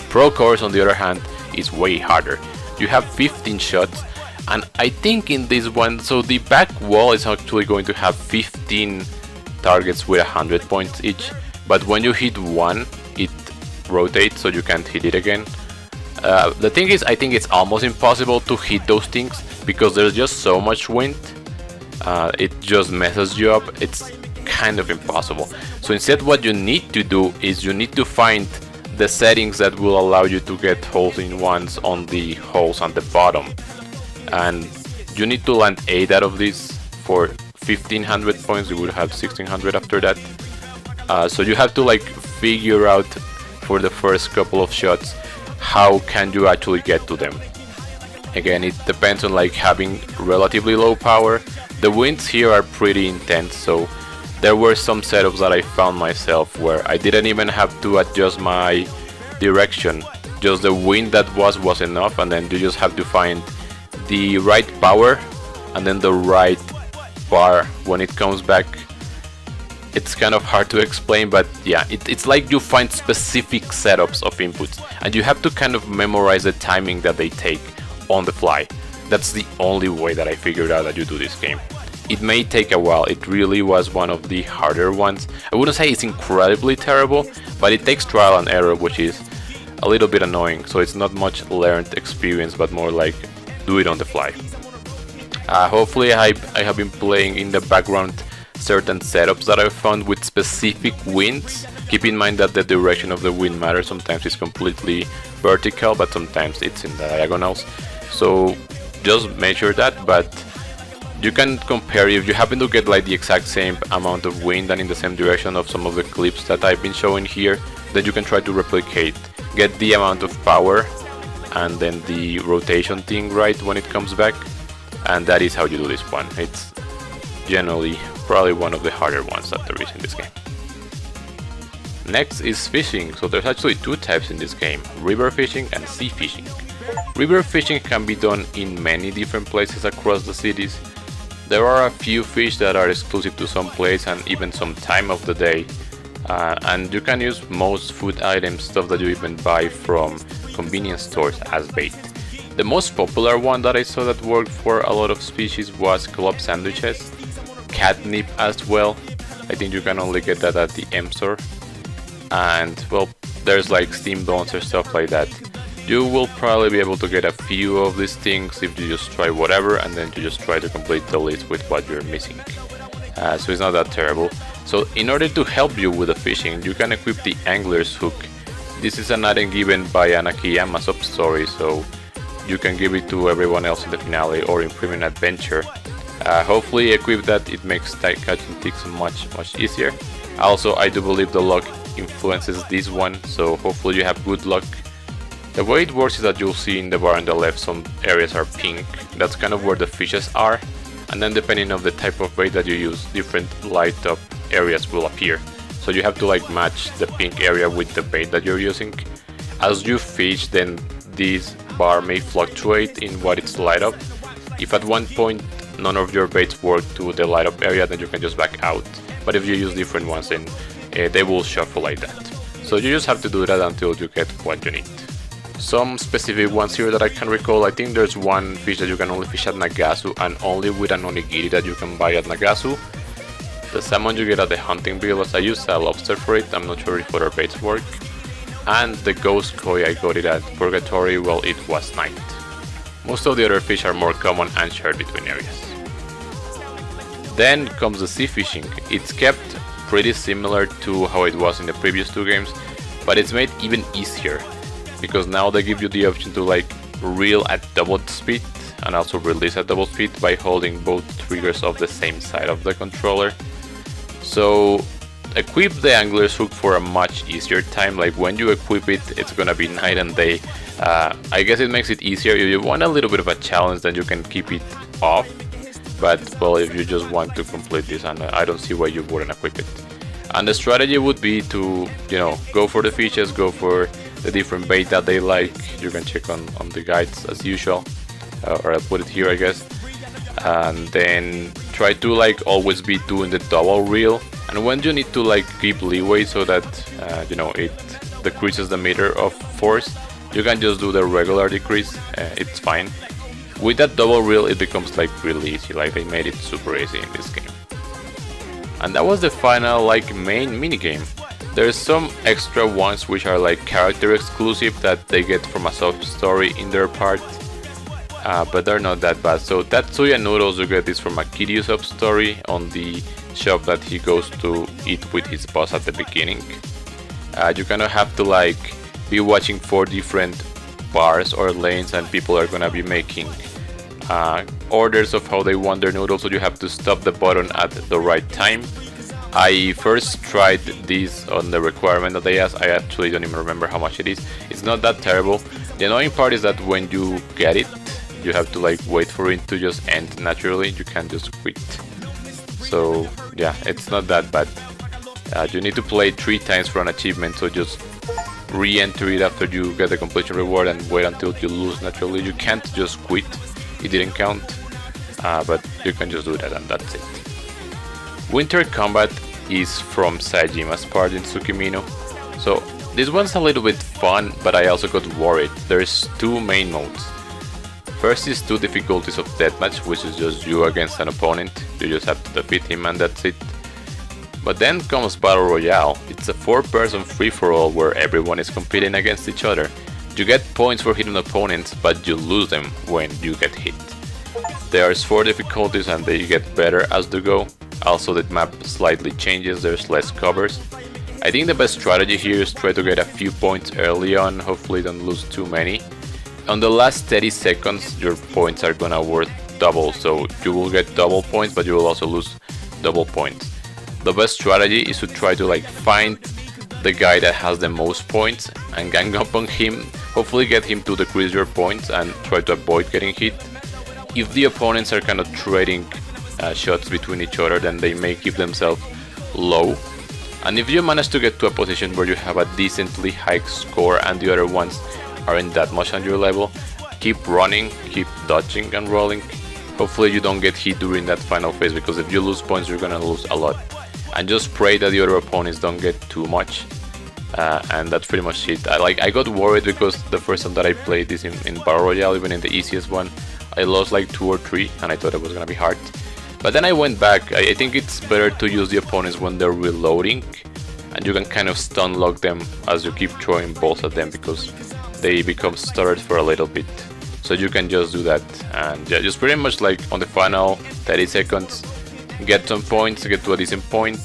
Pro course on the other hand is way harder. You have 15 shots, and I think in this one, so the back wall is actually going to have 15 targets with 100 points each, but when you hit one it rotates so you can't hit it again. The thing is, I think it's almost impossible to hit those things because there's just so much wind. It just messes you up. It's kind of impossible. So instead what you need to do is you need to find the settings that will allow you to get hole-in-ones on the holes on the bottom, and you need to land 8 out of these for 1500 points. You would have 1600 after that. So you have to like figure out for the first couple of shots how can you actually get to them. Again, it depends on like having relatively low power. The winds here are pretty intense, so there were some setups that I found myself where I didn't even have to adjust my direction. Just the wind that was enough, and then you just have to find the right power and then the right bar when it comes back. It's kind of hard to explain, but yeah, it's like you find specific setups of inputs and you have to kind of memorize the timing that they take on the fly. That's the only way that I figured out that you do this game. It may take a while, it really was one of the harder ones. I wouldn't say it's incredibly terrible, but it takes trial and error, which is a little bit annoying, so it's not much learned experience, but more like do it on the fly. Hopefully I have been playing in the background certain setups that I've found with specific winds. Keep in mind that the direction of the wind matters. Sometimes it's completely vertical, but sometimes it's in the diagonals. So just measure that, but you can compare if you happen to get like the exact same amount of wind and in the same direction of some of the clips that I've been showing here, then you can try to replicate, get the amount of power and then the rotation thing right when it comes back, and that is how you do this one. It's generally probably one of the harder ones that there is in this game. Next is fishing. So there's actually two types in this game, river fishing and sea fishing. River fishing can be done in many different places across the cities. There are a few fish that are exclusive to some place and even some time of the day, and you can use most food items, stuff that you even buy from convenience stores, as bait. The most popular one that I saw that worked for a lot of species was club sandwiches, catnip as well. I think you can only get that at the M store, and well, there's like steam bones or stuff like that. You will probably be able to get a few of these things if you just try whatever and then you just try to complete the list with what you're missing. So it's not that terrible. So in order to help you with the fishing, you can equip the angler's hook. This is an item given by a Kamiyama Substory, so you can give it to everyone else in the finale or in Premium Adventure. Hopefully equip that, it makes catching ticks much easier. Also, I do believe the luck influences this one, so hopefully you have good luck. The way it works is that you'll see in the bar on the left some areas are pink. That's kind of where the fishes are, and then depending on the type of bait that you use, different light up areas will appear. So you have to like match the pink area with the bait that you're using. As you fish, then this bar may fluctuate in what it's light up. If at one point none of your baits work to the light up area, then you can just back out. But if you use different ones, then they will shuffle like that. So you just have to do that until you get what you need. Some specific ones here that I can recall, I think there's one fish that you can only fish at Nagasu and only with an onigiri that you can buy at Nagasu. The salmon you get at the hunting villas, I used a lobster for it, I'm not sure if other baits work. And the ghost koi, I got it at Purgatory, well, it was night. Most of the other fish are more common and shared between areas. Then comes the sea fishing. It's kept pretty similar to how it was in the previous two games, but it's made even easier, because now they give you the option to like reel at double speed and also release at double speed by holding both triggers of the same side of the controller. So equip the angler's hook for a much easier time. Like when you equip it, it's gonna be night and day. I guess it makes it easier. If you want a little bit of a challenge, then you can keep it off, but well, if you just want to complete this, and I don't see why you wouldn't equip it. And the strategy would be to, you know, go for the fishes, go for the different bait that they like. You can check on the guides as usual, or I'll put it here, I guess. And then try to like always be doing the double reel, and when you need to like keep leeway so that you know, it decreases the meter of force, you can just do the regular decrease. It's fine. With that double reel, it becomes like really easy. Like they made it super easy in this game. And that was the final like main minigame. There's some extra ones which are like character exclusive that they get from a sub story in their part, but they're not that bad. So Tatsuya Noodles, you get this from a Kiryu sub story on the shop that he goes to eat with his boss at the beginning. You kind of have to like be watching 4 different bars or lanes, and people are gonna be making orders of how they want their noodles, so you have to stop the button at the right time. I first tried this on the requirement that they asked. I actually don't even remember how much it is. It's not that terrible. The annoying part is that when you get it, you have to like wait for it to just end naturally. You can't just quit. So yeah, it's not that bad. You need to play 3 times for an achievement, so just re-enter it after you get the completion reward and wait until you lose naturally. You can't just quit. It didn't count, but you can just do that and that's it. Winter Combat is from Saejima's part in Tsukimino. So this one's a little bit fun, but I also got worried. There's 2 main modes. First is 2 difficulties of Deathmatch, which is just you against an opponent. You just have to defeat him and that's it. But then comes Battle Royale. It's a 4-person free-for-all where everyone is competing against each other. You get points for hitting opponents, but you lose them when you get hit. There's 4 difficulties and they get better as they go. Also the map slightly changes, there's less covers. I think the best strategy here is try to get a few points early on, hopefully don't lose too many. On the last 30 seconds your points are gonna worth double, so you will get double points but you will also lose double points. The best strategy is to try to find the guy that has the most points and gang up on him, hopefully get him to decrease your points and try to avoid getting hit. If the opponents are kind of trading shots between each other, then they may keep themselves low. And if you manage to get to a position where you have a decently high score and the other ones aren't that much on your level, keep running, keep dodging and rolling. Hopefully you don't get hit during that final phase, because if you lose points you're gonna lose a lot. And just pray that the other opponents don't get too much. And that's pretty much it. I got worried because the first time that I played this in Battle Royale, even in the easiest one, I lost like 2 or 3 and I thought it was gonna be hard. But then I went back. I think it's better to use the opponents when they're reloading, and you can kind of stun lock them as you keep throwing balls at them, because they become stuttered for a little bit. So you can just do that, and yeah, just pretty much on the final 30 seconds, get some points, get to a decent point.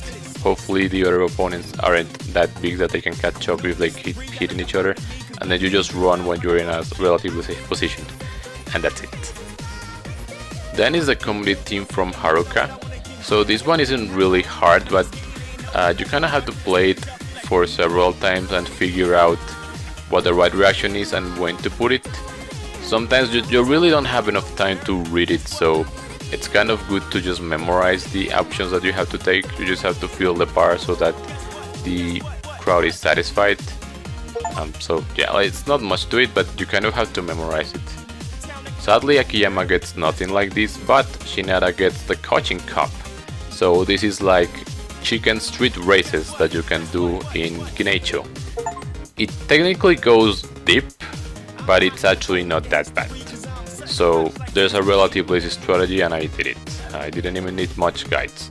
Hopefully the other opponents aren't that big that they can catch up if they keep hitting each other, and then you just run when you're in a relatively safe position, and that's it. Then is the comedy team from Haruka. So this one isn't really hard, but you kind of have to play it for several times and figure out what the right reaction is and when to put it. Sometimes you really don't have enough time to read it, so it's kind of good to just memorize the options that you have to take. You just have to feel the bar so that the crowd is satisfied. So yeah, it's not much to it, but you kind of have to memorize it. Sadly, Akiyama gets nothing like this, but Shinada gets the coaching cup. So this is like chicken street races that you can do in Kineicho. It technically goes deep, but it's actually not that bad. So there's a relatively easy strategy and I did it. I didn't even need much guides.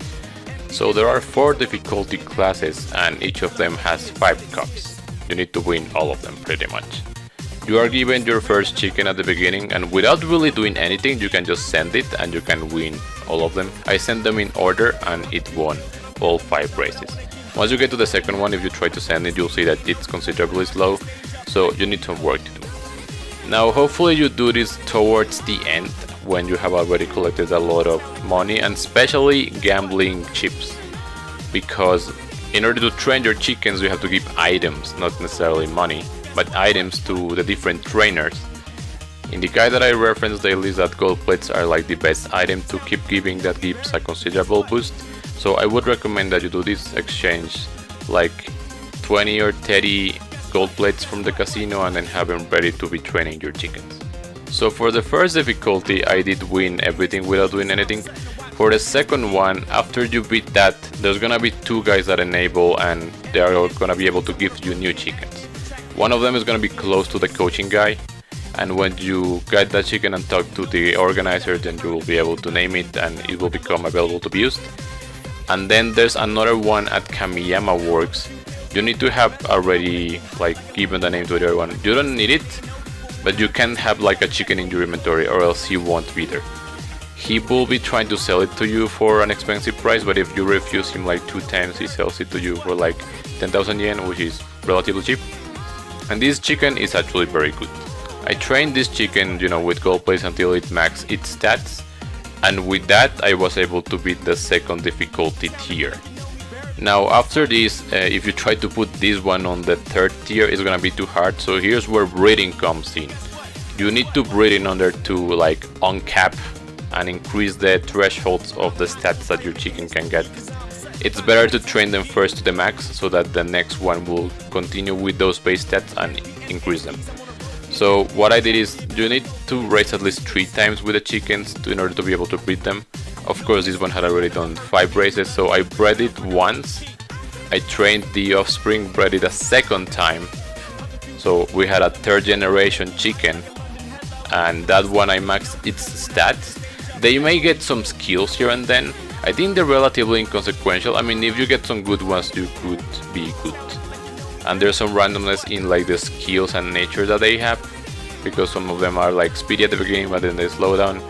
So there are 4 difficulty classes and each of them has 5 cups. You need to win all of them pretty much. You are given your first chicken at the beginning, and without really doing anything you can just send it and you can win all of them. I sent them in order and it won all 5 races. Once you get to the second one, if you try to send it, you'll see that it's considerably slow, so you need some work to do. Now hopefully you do this towards the end when you have already collected a lot of money, and especially gambling chips, because in order to train your chickens you have to give items, not necessarily money, but items to the different trainers. In the guide that I referenced, they list that gold plates are like the best item to keep giving, that gives a considerable boost. So I would recommend that you do this exchange like 20 or 30 gold plates from the casino and then have them ready to be training your chickens. So for the first difficulty I did win everything without doing anything. For the second one, after you beat that, there's gonna be 2 guys that enable and they are gonna be able to give you new chickens. One of them is going to be close to the coaching guy, and when you get that chicken and talk to the organizer, then you will be able to name it and it will become available to be used. And then there's another one at Kamiyama Works. You need to have already given the name to the other one. You don't need it, but you can have a chicken in your inventory or else he won't be there. He will be trying to sell it to you for an expensive price, but if you refuse him 2 times, he sells it to you for 10,000 yen, which is relatively cheap. And this chicken is actually very good. I trained this chicken, with gold plates until it maxed its stats, and with that I was able to beat the second difficulty tier. Now after this, if you try to put this one on the 3rd tier, it's gonna be too hard, so here's where breeding comes in. You need to breed in order to uncap and increase the thresholds of the stats that your chicken can get. It's better to train them first to the max so that the next one will continue with those base stats and increase them. So what I did is, you need to race at least 3 times with the chickens in order to be able to breed them. Of course this one had already done 5 races, so I bred it once. I trained the offspring, bred it a second time. So we had a 3rd generation chicken, and that one I maxed its stats. They may get some skills here and then. I think they're relatively inconsequential. I mean, if you get some good ones, you could be good. And there's some randomness in like the skills and nature that they have, because some of them are like speedy at the beginning, but then they slow down.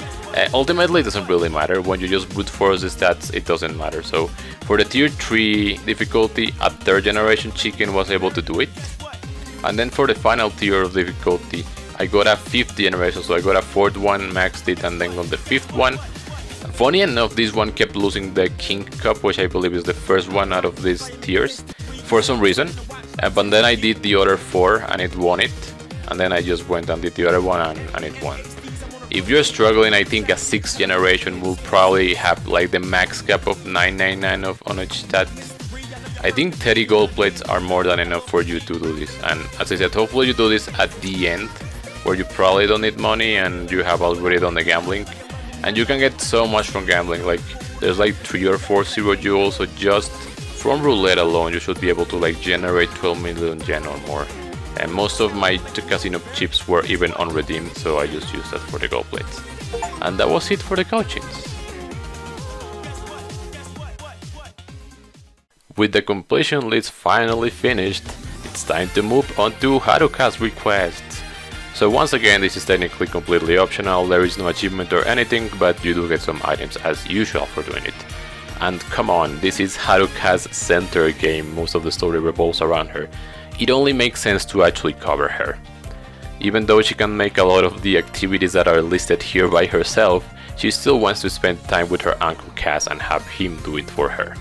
Ultimately, it doesn't really matter. When you just brute force the stats, it doesn't matter. So for the tier 3 difficulty, a 3rd generation chicken was able to do it. And then for the final tier of difficulty, I got a 5th generation, so I got a 4th one, maxed it, and then got the 5th one. Funny enough, this one kept losing the King Cup, which I believe is the first one out of these tiers, for some reason. But then I did the other 4 and it won it. And then I just went and did the other one and it won. If you're struggling, I think a 6th generation will probably have like the max cap of 999 on each stat. I think 30 gold plates are more than enough for you to do this. And as I said, hopefully you do this at the end, where you probably don't need money and you have already done the gambling. And you can get so much from gambling, like there's like 3 or 4 zero jewels, so just from roulette alone you should be able to like generate 12 million yen or more. And most of my casino chips were even unredeemed, so I just used that for the gold plates. And that was it for the coachings. With the completion list finally finished, it's time to move on to Haruka's requests. So once again, this is technically completely optional, there is no achievement or anything, but you do get some items as usual for doing it. And come on, this is Haruka's center game, most of the story revolves around her. It only makes sense to actually cover her. Even though she can make a lot of the activities that are listed here by herself, she still wants to spend time with her uncle Kaz and have him do it for her.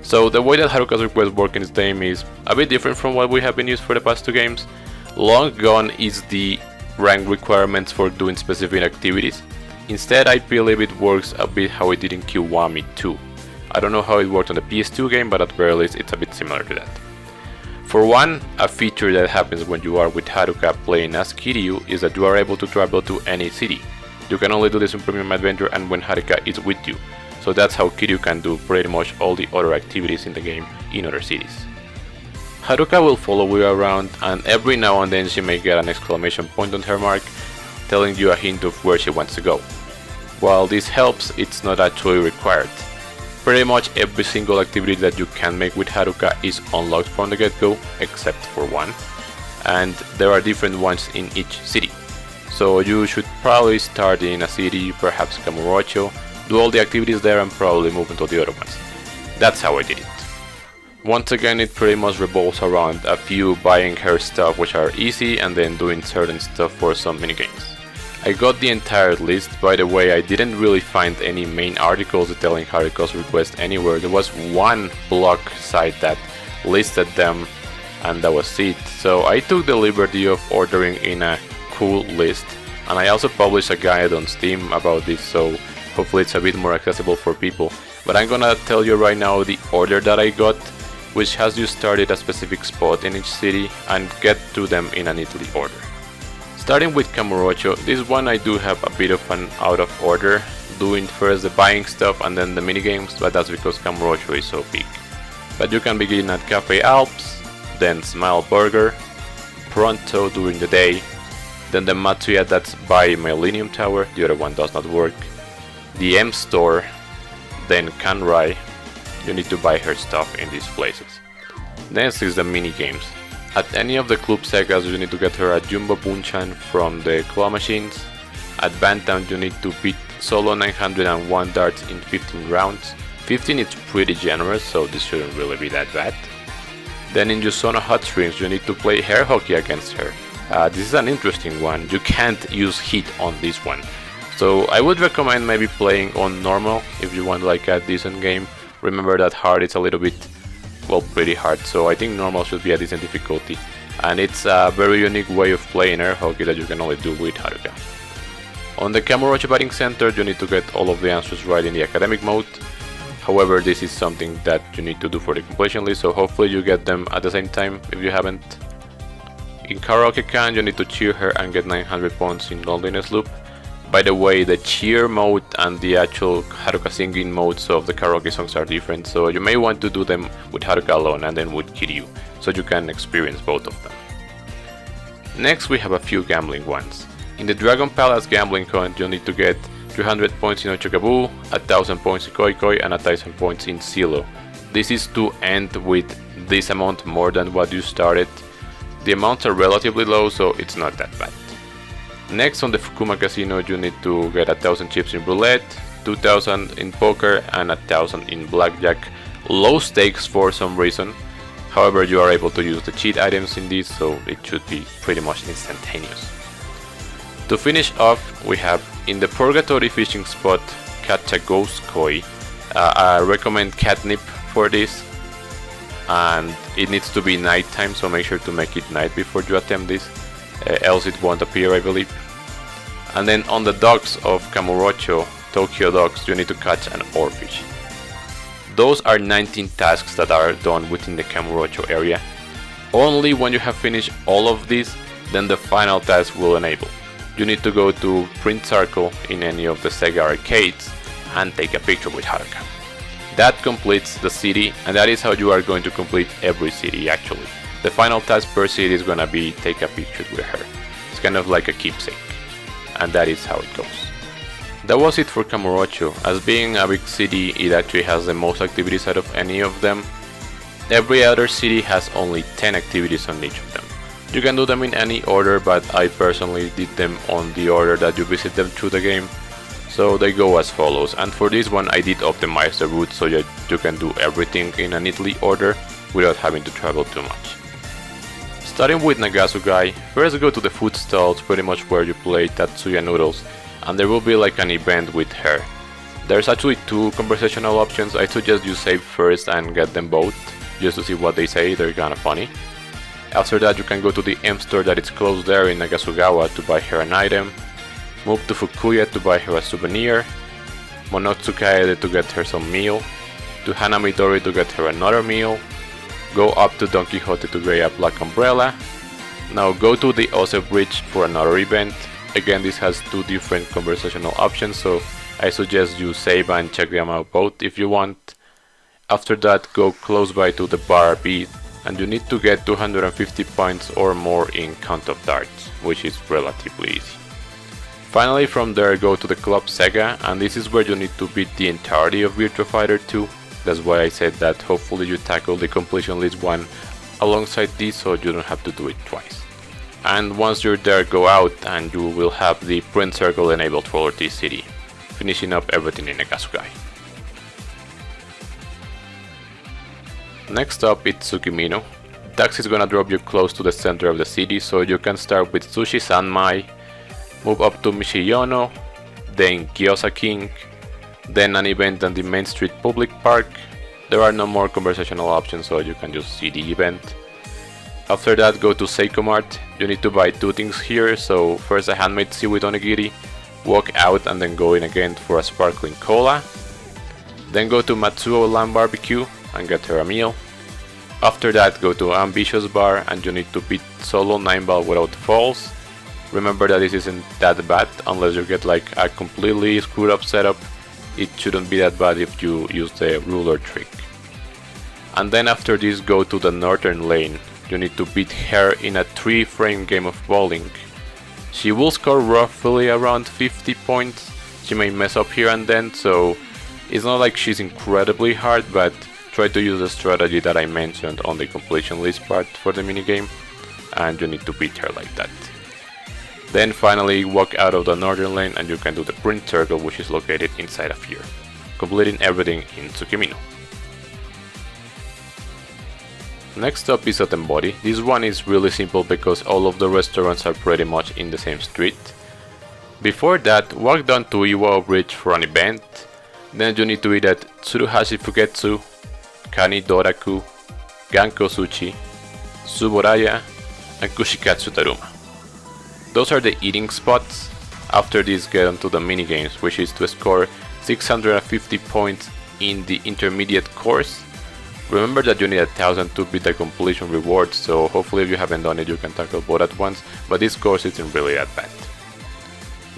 So the way that Haruka's requests work in this game is a bit different from what we have been used for the past 2 games. Long gone is the rank requirements for doing specific activities. Instead, I believe it works a bit how it did in Kiwami 2. I don't know how it worked on the PS2 game, but at very least it's a bit similar to that. For one, a feature that happens when you are with Haruka playing as Kiryu is that you are able to travel to any city. You can only do this in Premium Adventure and when Haruka is with you. So that's how Kiryu can do pretty much all the other activities in the game in other cities. Haruka will follow you around, and every now and then she may get an exclamation point on her mark, telling you a hint of where she wants to go. While this helps, it's not actually required. Pretty much every single activity that you can make with Haruka is unlocked from the get-go, except for one, and there are different ones in each city. So you should probably start in a city, perhaps Kamurocho, do all the activities there and probably move into the other ones. That's how I did it. Once again, it pretty much revolves around a few buying her stuff which are easy and then doing certain stuff for some minigames. I got the entire list. By the way, I didn't really find any main articles detailing Haruka's request anywhere. There was one blog site that listed them and that was it. So I took the liberty of ordering in a cool list, and I also published a guide on Steam about this, so hopefully it's a bit more accessible for people. But I'm gonna tell you right now the order that I got, which has you start at a specific spot in each city and get to them in a neatly order. Starting with Kamurocho, this one I do have a bit of an out of order, doing first the buying stuff and then the minigames, but that's because Kamurocho is so big. But you can begin at Cafe Alps, then Smile Burger, Pronto during the day, then the Matsuya that's by Millennium Tower, the other one does not work, the M Store, then Gunrhein. You need to buy her stuff in these places. Next is the minigames. At any of the Club Segas you need to get her a Jumbo Bunchan from the claw machines. At Bantam you need to beat solo 901 darts in 15 rounds. 15 is pretty generous, so this shouldn't really be that bad. Then in Yusona Hot Springs you need to play hair hockey against her. This is an interesting one, you can't use heat on this one. So I would recommend maybe playing on normal if you want like a decent game. Remember that hard is a little bit, well, pretty hard, so I think normal should be a decent difficulty. And it's a very unique way of playing air hockey that you can only do with Haruka. On the Kamurocho Batting Center you need to get all of the answers right in the academic mode. However, this is something that you need to do for the completion list, so hopefully you get them at the same time if you haven't. In Karaoke Can you need to cheer her and get 900 points in Loneliness Loop. By the way, the cheer mode and the actual Haruka singing modes of the karaoke songs are different, so you may want to do them with Haruka alone and then with Kiryu, so you can experience both of them. Next we have a few gambling ones. In the Dragon Palace gambling coin, you need to get 300 points in Ochogabu, 1000 points in Koi Koi, and 1000 points in Cee-lo. This is to end with this amount more than what you started. The amounts are relatively low, so it's not that bad. Next, on the Fukuma Casino, you need to get 1000 chips in roulette, 2000 in poker, and 1000 in blackjack. Low stakes for some reason. However, you are able to use the cheat items in this, so it should be pretty much instantaneous. To finish off, we have in the Purgatory fishing spot, catch a ghost koi. I recommend catnip for this, and it needs to be nighttime, so make sure to make it night before you attempt this, else it won't appear, I believe. And then on the docks of Kamurocho, Tokyo docks, you need to catch an oarfish. Those are 19 tasks that are done within the Kamurocho area. Only when you have finished all of these, then the final task will enable. You need to go to Print Circle in any of the Sega arcades and take a picture with Haruka. That completes the city, and that is how you are going to complete every city actually. The final task per city is gonna be take a picture with her. It's kind of like a keepsake, and that is how it goes. That was it for Kamurocho. As being a big city, it actually has the most activities out of any of them. Every other city has only 10 activities on each of them. You can do them in any order, but I personally did them on the order that you visit them through the game. So they go as follows, and for this one I did optimize the route so that you can do everything in a neatly order without having to travel too much. Starting with Nagasugai, first go to the food stalls, pretty much where you play Tatsuya Noodles, and there will be like an event with her. There's actually two conversational options. I suggest you save first and get them both, just to see what they say, they're kinda funny. After that you can go to the M store that is close there in Nagasugawa to buy her an item, move to Fukuya to buy her a souvenir, Monotsukaede to get her some meal, to Hanamidori to get her another meal, go up to Don Quixote to get a black umbrella, now go to the Ose Bridge for another event. Again, this has two different conversational options, so I suggest you save and check them out both if you want. After that, go close by to the Bar B, and you need to get 250 points or more in Count of Darts, which is relatively easy. Finally, from there go to the Club Sega, and this is where you need to beat the entirety of Virtua Fighter 2. That's why I said that hopefully you tackle the completion list one alongside this so you don't have to do it twice. And once you're there, go out and you will have the Print Circle enabled for this city, finishing up everything in Nagasugai. Next up, it's Tsukimino. Taxi is gonna drop you close to the center of the city, so you can start with Sushi Sanmai, move up to Mishiyono, then Gyoza King, then an event on the Main Street Public Park. There are no more conversational options, so you can just see the event. After that, go to Seiko Mart. You need to buy two things here, so first a handmade seaweed onigiri, walk out and then go in again for a sparkling cola. Then go to Matsuo Lamb Barbecue and get her a meal. After that, go to Ambitious Bar and you need to beat solo 9-ball without falls. Remember that this isn't that bad unless you get like a completely screwed up setup. It shouldn't be that bad if you use the ruler trick. And then after this, go to the Northern Lane. You need to beat her in a 3-frame game of bowling. She will score roughly around 50 points. She may mess up here and then, so it's not like she's incredibly hard, but try to use the strategy that I mentioned on the completion list part for the minigame, and you need to beat her like that. Then finally walk out of the Northern Lane and you can do the Print Circle, which is located inside of here, completing everything in Tsukimino. Next up is Otembori. This one is really simple because all of the restaurants are pretty much in the same street. Before that, walk down to Iwao Bridge for an event. Then you need to eat at Tsuruhashi Fuketsu, Kani Doraku, Ganko Sushi, Suboraya, and Kushikatsu Taruma. Those are the eating spots. After this, get onto the minigames, which is to score 650 points in the intermediate course. Remember that you need 1000 to beat the completion reward, so hopefully if you haven't done it you can tackle both at once, but this course isn't really that bad.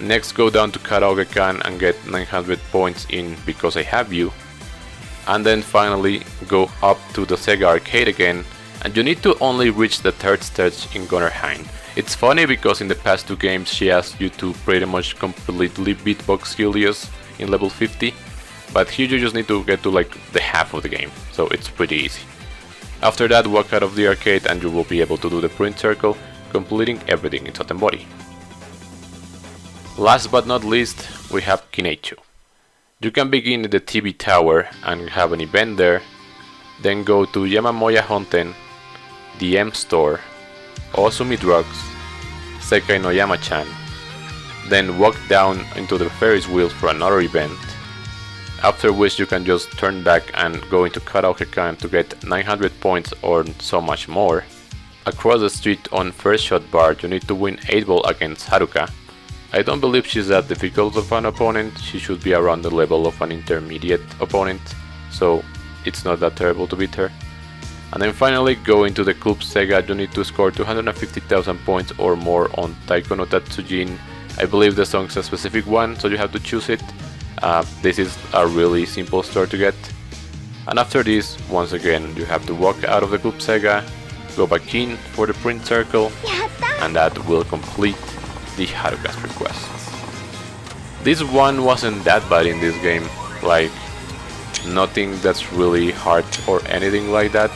Next, go down to Karaoke-kan and get 900 points in Because I Have You. And then finally go up to the Sega arcade again and you need to only reach the 3rd stage in Gunrhein. It's funny because in the past 2 games she asks you to pretty much completely beatbox Helios in level 50, but here you just need to get to like the half of the game, so it's pretty easy. After that, walk out of the arcade and you will be able to do the print circle, completing everything in Totem Body. Last but not least, we have Kinecho. You can begin in the TV tower and have an event there, then go to Yamamoya Honten, the M store, Osumi Drugs, Sekai no Yama-chan, then walk down into the Ferris wheel for another event, after which you can just turn back and go into Karaoke-kan to get 900 points or so much more. Across the street on First Shot Bar you need to win 8-ball against Haruka. I don't believe she's that difficult of an opponent, she should be around the level of an intermediate opponent, so it's not that terrible to beat her. And then finally go into the Club Sega, you need to score 250,000 points or more on Taiko no Tatsujin. I believe the song's a specific one, so you have to choose it. This is a really simple store to get. And after this, once again, you have to walk out of the Club Sega, go back in for the print circle, and that will complete the Haruka's requests. This one wasn't that bad in this game, like nothing that's really hard or anything like that.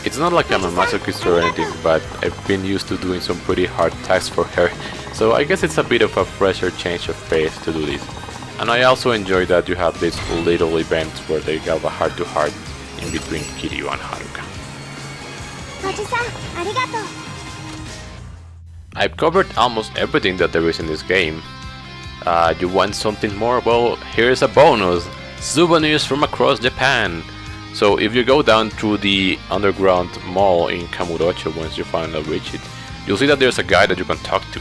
It's not like I'm a masochist or anything, but I've been used to doing some pretty hard tasks for her, so I guess it's a bit of a fresher change of pace to do this. And I also enjoy that you have these little events where they have a heart-to-heart in between Kiryu and Haruka. I've covered almost everything that there is in this game. You want something more? Well, here's a bonus! Souvenirs from across Japan! So if you go down through the underground mall in Kamurocho, once you finally reach it, you'll see that there's a guy that you can talk to.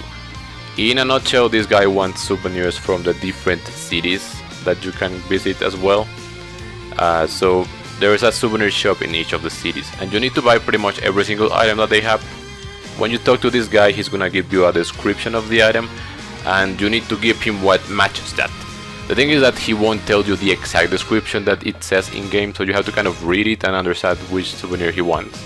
In a nutshell, this guy wants souvenirs from the different cities that you can visit as well. So there is a souvenir shop in each of the cities, and you need to buy pretty much every single item that they have. When you talk to this guy, he's gonna give you a description of the item, and you need to give him what matches that. The thing is that he won't tell you the exact description that it says in-game, so you have to kind of read it and understand which souvenir he wants.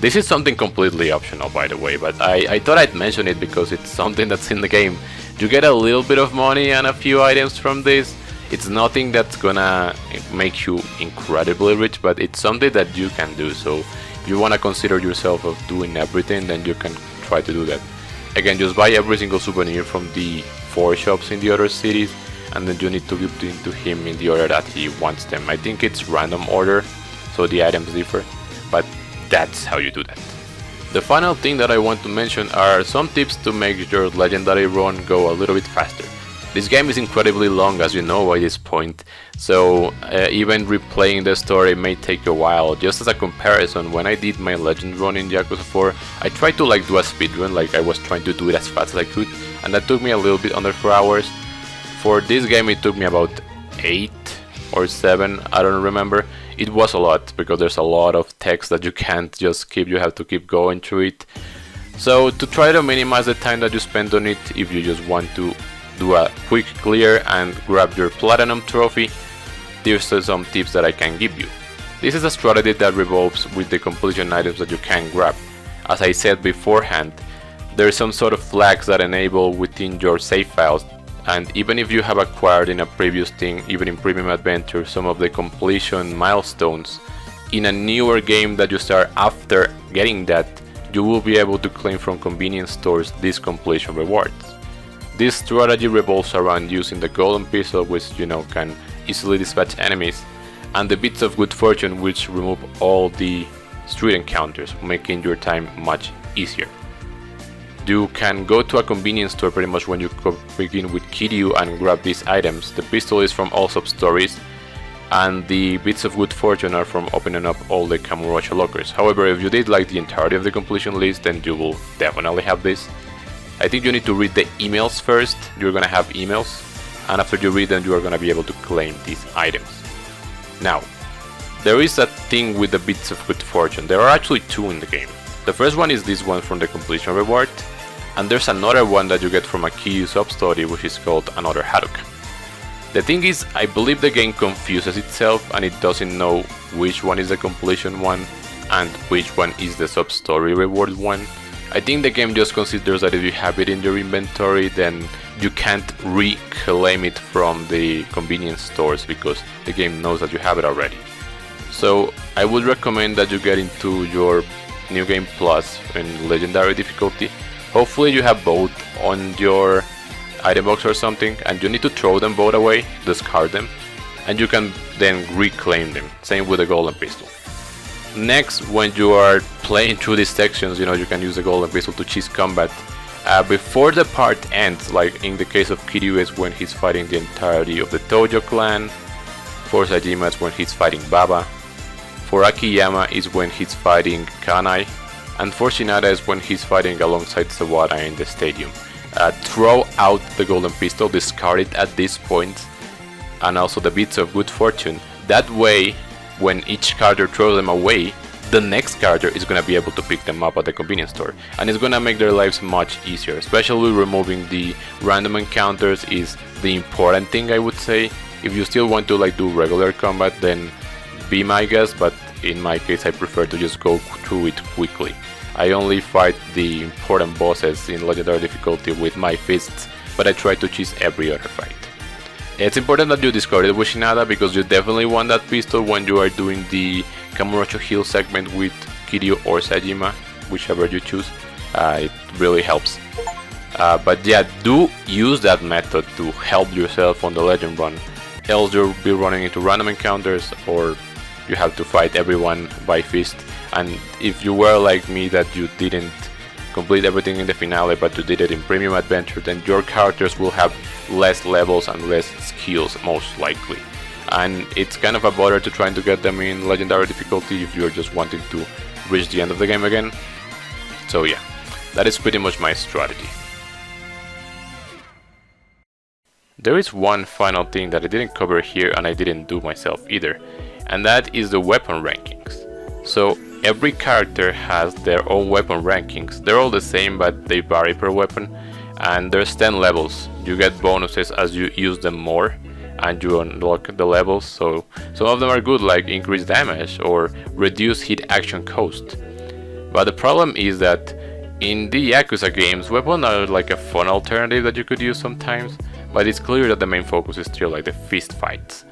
This is something completely optional, by the way, but I thought I'd mention it because it's something that's in the game. You get a little bit of money and a few items from this. It's nothing that's gonna make you incredibly rich, but it's something that you can do, so if you wanna consider yourself of doing everything, then you can try to do that. Again, just buy every single souvenir from the 4 shops in the other cities, and then you need to give them to him in the order that he wants them. I think it's random order, so the items differ, but that's how you do that. The final thing that I want to mention are some tips to make your legendary run go a little bit faster. This game is incredibly long, as you know by this point, so even replaying the story may take a while. Just as a comparison, when I did my legend run in Yakuza 4, I tried to do a speedrun, like I was trying to do it as fast as I could, and that took me a little bit under 4 hours. For this game it took me about 8 or 7, I don't remember. It was a lot, because there's a lot of text that you can't just skip, you have to keep going through it. So to try to minimize the time that you spend on it, if you just want to do a quick clear and grab your platinum trophy, there's some tips that I can give you. This is a strategy that revolves with the completion items that you can grab. As I said beforehand, there's some sort of flags that enable within your save files, and even if you have acquired in a previous thing, even in Premium Adventure, some of the completion milestones, in a newer game that you start after getting that, you will be able to claim from convenience stores these completion rewards. This strategy revolves around using the golden pistol, which can easily dispatch enemies, and the bits of good fortune, which remove all the street encounters, making your time much easier. You can go to a convenience store pretty much when you begin with Kiryu and grab these items. The pistol is from all Substories, and the bits of good fortune are from opening up all the Kamurocho lockers. However, if you did like the entirety of the completion list, then you will definitely have this. I think you need to read the emails first. You're gonna have emails, and after you read them, you are gonna be able to claim these items. Now, there is a thing with the bits of good fortune. There are actually 2 in the game. The first one is this one from the completion reward, and there's another one that you get from a Kiryu substory, which is called Another Haruka. The thing is, I believe the game confuses itself and it doesn't know which one is the completion one and which one is the sub-story reward one. I think the game just considers that if you have it in your inventory, then you can't reclaim it from the convenience stores because the game knows that you have it already. So I would recommend that you get into your New Game Plus in Legendary difficulty. Hopefully you have both on your item box or something, and you need to throw them both away, discard them, and you can then reclaim them. Same with the Golden Pistol. Next, when you are playing through these sections, you can use the Golden Pistol to cheese combat. Before the part ends, like in the case of Kiryu is when he's fighting the entirety of the Tojo clan, for Sajima is when he's fighting Baba, for Akiyama is when he's fighting Kanai, and for Shinada is when he's fighting alongside Sawada in the stadium. Throw out the Golden Pistol, discard it at this point, and also the Bits of Good Fortune. That way, when each character throws them away, the next character is going to be able to pick them up at the convenience store, and it's going to make their lives much easier. Especially removing the random encounters is the important thing, I would say. If you still want to do regular combat, then be my guest, but in my case I prefer to just go through it quickly. I only fight the important bosses in Legendary difficulty with my fists, but I try to cheese every other fight. It's important that you discard it with Shinada because you definitely want that pistol when you are doing the Kamurocho heal segment with Kiryu or Sajima, whichever you choose. It really helps. But yeah, do use that method to help yourself on the legend run, else you'll be running into random encounters or you have to fight everyone by fist. And if you were like me that you didn't complete everything in the finale but you did it in Premium Adventure, then your characters will have less levels and less skills most likely. And it's kind of a bother to trying to get them in Legendary difficulty if you're just wanting to reach the end of the game again. So yeah, that is pretty much my strategy. There is one final thing that I didn't cover here and I didn't do myself either, and that is the weapon rankings. So every character has their own weapon rankings. They're all the same but they vary per weapon, and there's 10 levels. You get bonuses as you use them more and you unlock the levels, so some of them are good, like increased damage or reduced hit action cost. But the problem is that in the Yakuza games, weapons are like a fun alternative that you could use sometimes, but it's clear that the main focus is still like the fist fights.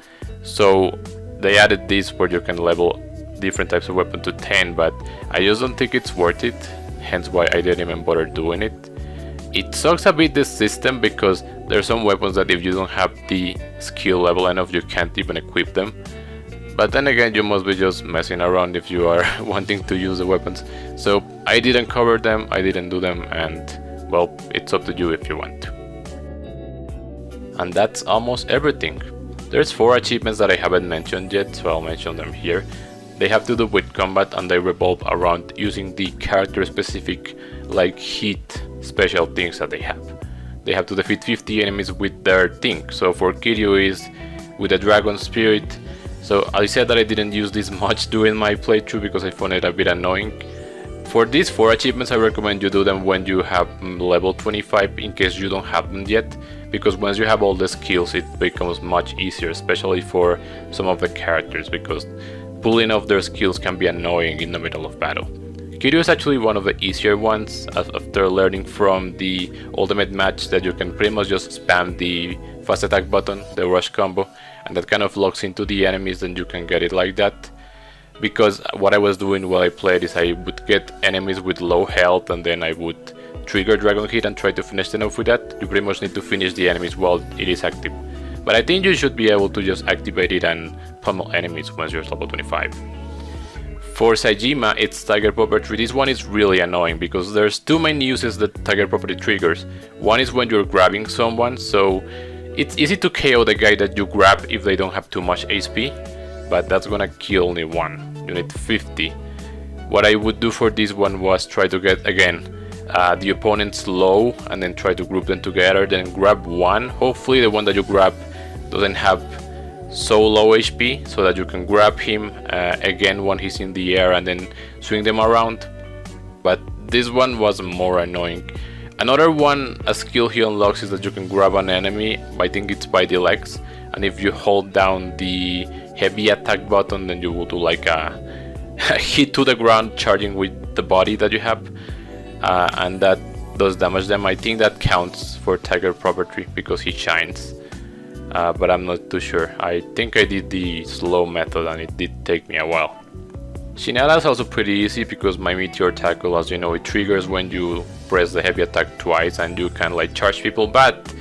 So they added this where you can level different types of weapon to 10, but I just don't think it's worth it, hence why I didn't even bother doing it. It sucks a bit, this system, because there's some weapons that if you don't have the skill level enough you can't even equip them. But then again, you must be just messing around if you are wanting to use the weapons. So I didn't cover them, I didn't do them, and well, it's up to you if you want to. And that's almost everything. There's 4 achievements that I haven't mentioned yet, so I'll mention them here. They have to do with combat and they revolve around using the character specific like hit special things that they have. They have to defeat 50 enemies with their thing. So for Kiryu is with a dragon spirit. So I said that I didn't use this much during my playthrough because I found it a bit annoying. For these 4 achievements I recommend you do them when you have level 25 in case you don't have them yet, because once you have all the skills it becomes much easier, especially for some of the characters, because pulling off their skills can be annoying in the middle of battle. Kiryu is actually one of the easier ones after learning from the ultimate match that you can pretty much just spam the fast attack button, the rush combo, and that kind of locks into the enemies, then you can get it like that. Because what I was doing while I played is I would get enemies with low health and then I would trigger dragon hit and try to finish them off with that. You pretty much need to finish the enemies while it is active. But I think you should be able to just activate it and pummel enemies once you're level 25. For Sajima, it's Tiger Puppetry. This one is really annoying because there's 2 main uses that Tiger Puppetry triggers. One is when you're grabbing someone, so it's easy to KO the guy that you grab if they don't have too much HP, but that's gonna kill only 1. You need 50. What I would do for this one was try to get, again, the opponent's low and then try to group them together, then grab one. Hopefully the one that you grab doesn't have so low HP so that you can grab him again when he's in the air and then swing them around. But this one was more annoying. Another one, a skill he unlocks, is that you can grab an enemy, I think it's by the legs, and if you hold down the heavy attack button then you will do like a hit to the ground charging with the body that you have, and that does damage them. I think that counts for Tiger property because he shines, but I'm not too sure. I think I did the slow method and it did take me a while. Shinada is also pretty easy because my meteor tackle, as you know, it triggers when you press the heavy attack twice and you can like charge people, but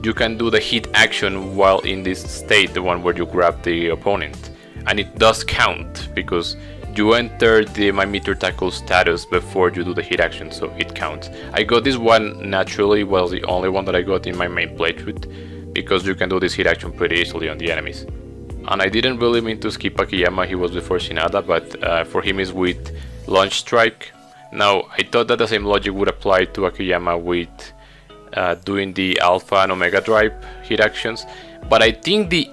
you can do the hit action while in this state, the one where you grab the opponent, and it does count because you enter the my meteor tackle status before you do the hit action, so it counts. I got this one naturally, was the only one that I got in my main playthrough because you can do this hit action pretty easily on the enemies. And I didn't really mean to skip Akiyama, he was before Shinada, but for him is with Launch Strike. Now, I thought that the same logic would apply to Akiyama with doing the Alpha and Omega Drive hit actions, but I think the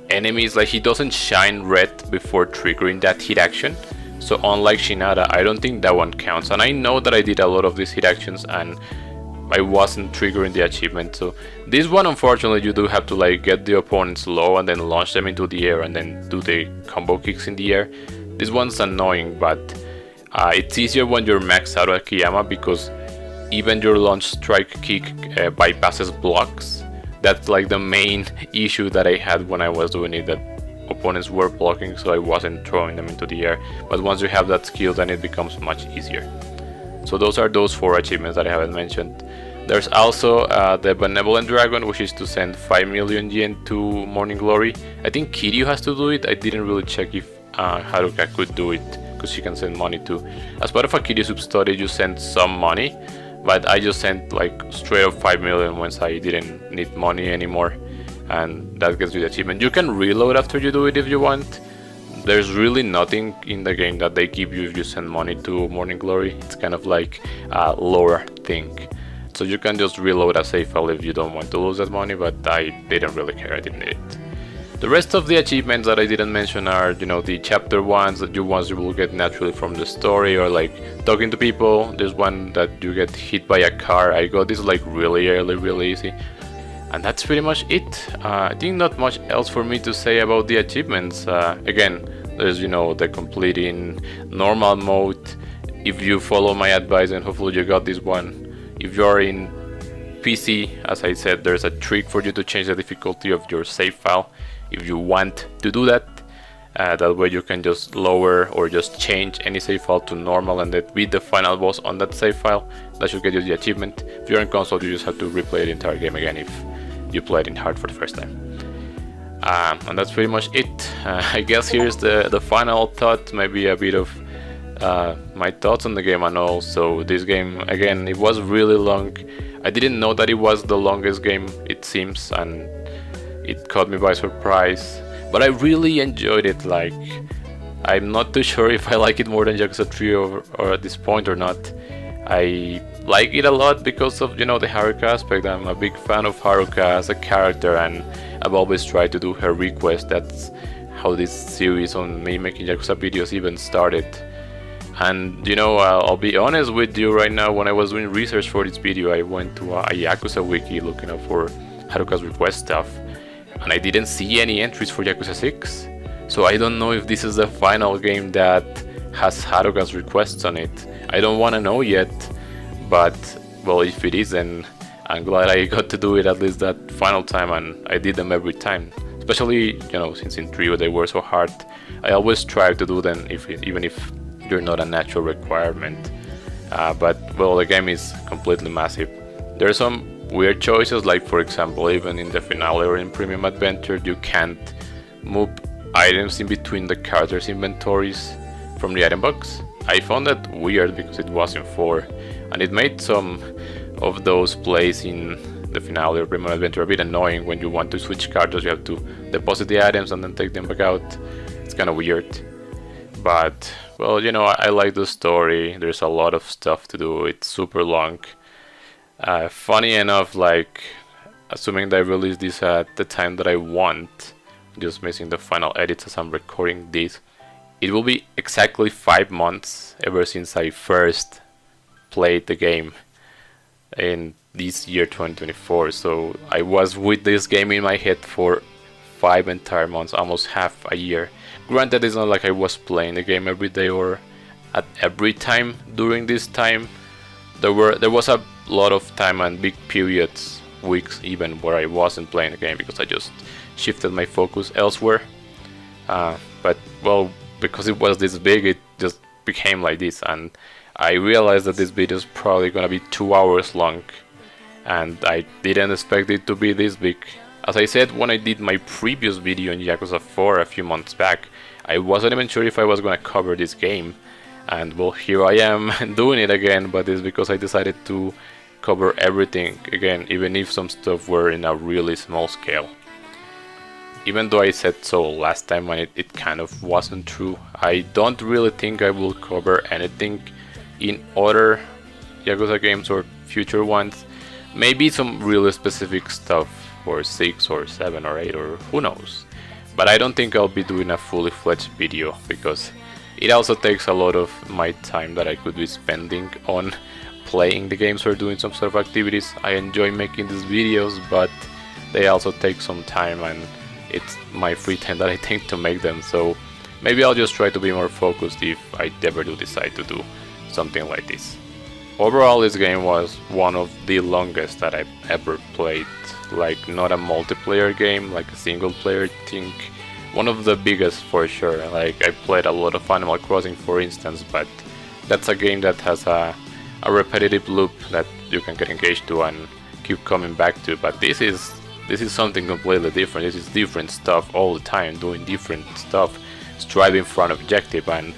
enemies, like, he doesn't shine red before triggering that hit action, so unlike Shinada, I don't think that one counts. And I know that I did a lot of these hit actions and I wasn't triggering the achievement, so this one unfortunately you do have to like get the opponents low and then launch them into the air and then do the combo kicks in the air. This one's annoying, but it's easier when you're maxed out Akiyama because even your launch strike kick bypasses blocks. That's like the main issue that I had when I was doing it, that opponents were blocking so I wasn't throwing them into the air, but once you have that skill then it becomes much easier. So those are those 4 achievements that I haven't mentioned. There's also the Benevolent Dragon, which is to send 5 million yen to Morning Glory. I think Kiryu has to do it. I didn't really check if Haruka could do it, because she can send money too. As part of a Kiryu Substory, you send some money, but I just sent like straight up 5 million once I didn't need money anymore. And that gets you the achievement. You can reload after you do it if you want. There's really nothing in the game that they give you if you send money to Morning Glory. It's kind of like a lore thing. So you can just reload a save file if you don't want to lose that money, but I didn't really care, I didn't need it. The rest of the achievements that I didn't mention are, you know, the chapter ones that you will get naturally from the story, or like talking to people. There's one that you get hit by a car. I got this like really early, really easy. And that's pretty much it. I think not much else for me to say about the achievements. Again, there's, you know, the completing normal mode. If you follow my advice, and hopefully you got this one. If you're in PC, as I said, there's a trick for you to change the difficulty of your save file. If you want to do that, that way you can just lower or just change any save file to normal and then beat the final boss on that save file. That should get you the achievement. If you're on console, you just have to replay the entire game again if you played in hard for the first time. And that's pretty much it. I guess here's the final thought, maybe a bit of my thoughts on the game and all. So this game, again, it was really long. I didn't know that it was the longest game, it seems, and it caught me by surprise. But I really enjoyed it. Like, I'm not too sure if I like it more than Yakuza 3 or at this point or not. I like it a lot because of, you know, the Haruka aspect. I'm a big fan of Haruka as a character, and I've always tried to do her request. That's how this series on me making Yakuza videos even started. And, you know, I'll be honest with you right now, when I was doing research for this video, I went to a Yakuza wiki looking up for Haruka's request stuff, and I didn't see any entries for Yakuza 6. So I don't know if this is the final game that has Haruka's requests on it. I don't want to know yet, but, well, if it is, then I'm glad I got to do it at least that final time, and I did them every time. Especially, you know, since in Trio they were so hard, I always try to do them even if you're not a natural requirement. But, well, the game is completely massive. There are some weird choices, like for example, even in the finale or in Premium Adventure, you can't move items in between the characters' inventories from the item box. I found that weird because it was in 4, and it made some of those plays in the finale or Premium Adventure a bit annoying. When you want to switch characters, you have to deposit the items and then take them back out. It's kind of weird. But, well, you know, I like the story. There's a lot of stuff to do. It's super long. Funny enough, like, assuming that I release this at the time that I want, just missing the final edits as I'm recording this, it will be exactly 5 months ever since I first played the game in this year 2024. So I was with this game in my head for 5 entire months, almost half a year. Granted, it's not like I was playing the game every day or at every time during this time. There was a lot of time and big periods, weeks even, where I wasn't playing the game because I just shifted my focus elsewhere. But well, because it was this big, it just became like this, and I realized that this video is probably gonna be 2 hours long, and I didn't expect it to be this big. As I said when I did my previous video on Yakuza 4 a few months back, I wasn't even sure if I was gonna cover this game, and well, here I am doing it again, but it's because I decided to cover everything again, even if some stuff were in a really small scale. Even though I said so last time and it kind of wasn't true, I don't really think I will cover anything in other Yakuza games or future ones. Maybe some really specific stuff for 6 or 7 or 8 or who knows. But I don't think I'll be doing a fully fledged video because it also takes a lot of my time that I could be spending on playing the games or doing some sort of activities. I enjoy making these videos, but they also take some time and it's my free time that I take to make them, so maybe I'll just try to be more focused if I ever do decide to do something like this. Overall, this game was one of the longest that I've ever played, like not a multiplayer game, like a single player thing. One of the biggest for sure. Like I played a lot of Animal Crossing for instance, but that's a game that has a repetitive loop that you can get engaged to and keep coming back to, but this is something completely different. This is different stuff all the time, doing different stuff, striving for an objective, and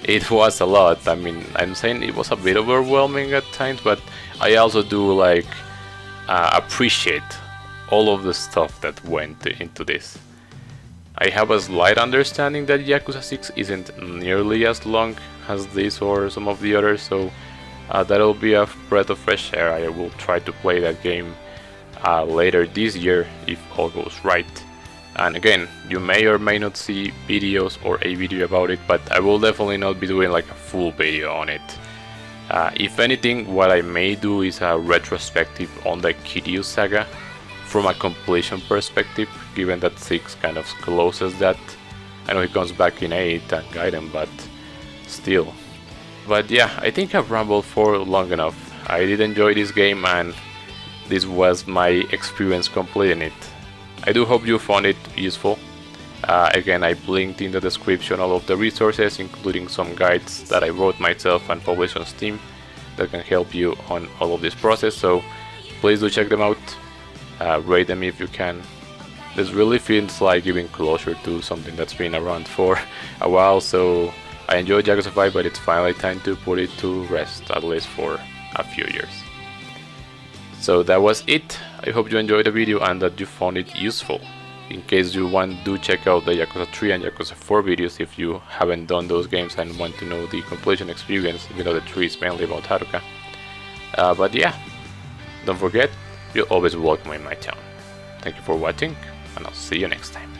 it was a lot. I mean, I'm saying it was a bit overwhelming at times, but I also do like appreciate all of the stuff that went into this. I have a slight understanding that Yakuza 6 isn't nearly as long as this or some of the others, so that'll be a breath of fresh air. I will try to play that game later this year if all goes right. And again, you may or may not see videos or a video about it, but I will definitely not be doing like a full video on it. If anything, what I may do is a retrospective on the Kiryu saga from a completion perspective, given that 6 kind of closes that. I know he comes back in 8 and Gaiden, but still. But yeah, I think I've rambled for long enough. I did enjoy this game and this was my experience completing it. I do hope you found it useful. Again, I linked in the description all of the resources, including some guides that I wrote myself and published on Steam that can help you on all of this process, so please do check them out. Rate them if you can. This really feels like giving closure to something that's been around for a while, so I enjoyed Yakuza 5, but it's finally time to put it to rest, at least for a few years. So that was it. I hope you enjoyed the video and that you found it useful. In case you want, do check out the Yakuza 3 and Yakuza 4 videos if you haven't done those games and want to know the completion experience, even though the 3 is mainly about Haruka. But yeah, don't forget, you're always welcome in my town. Thank you for watching, and I'll see you next time.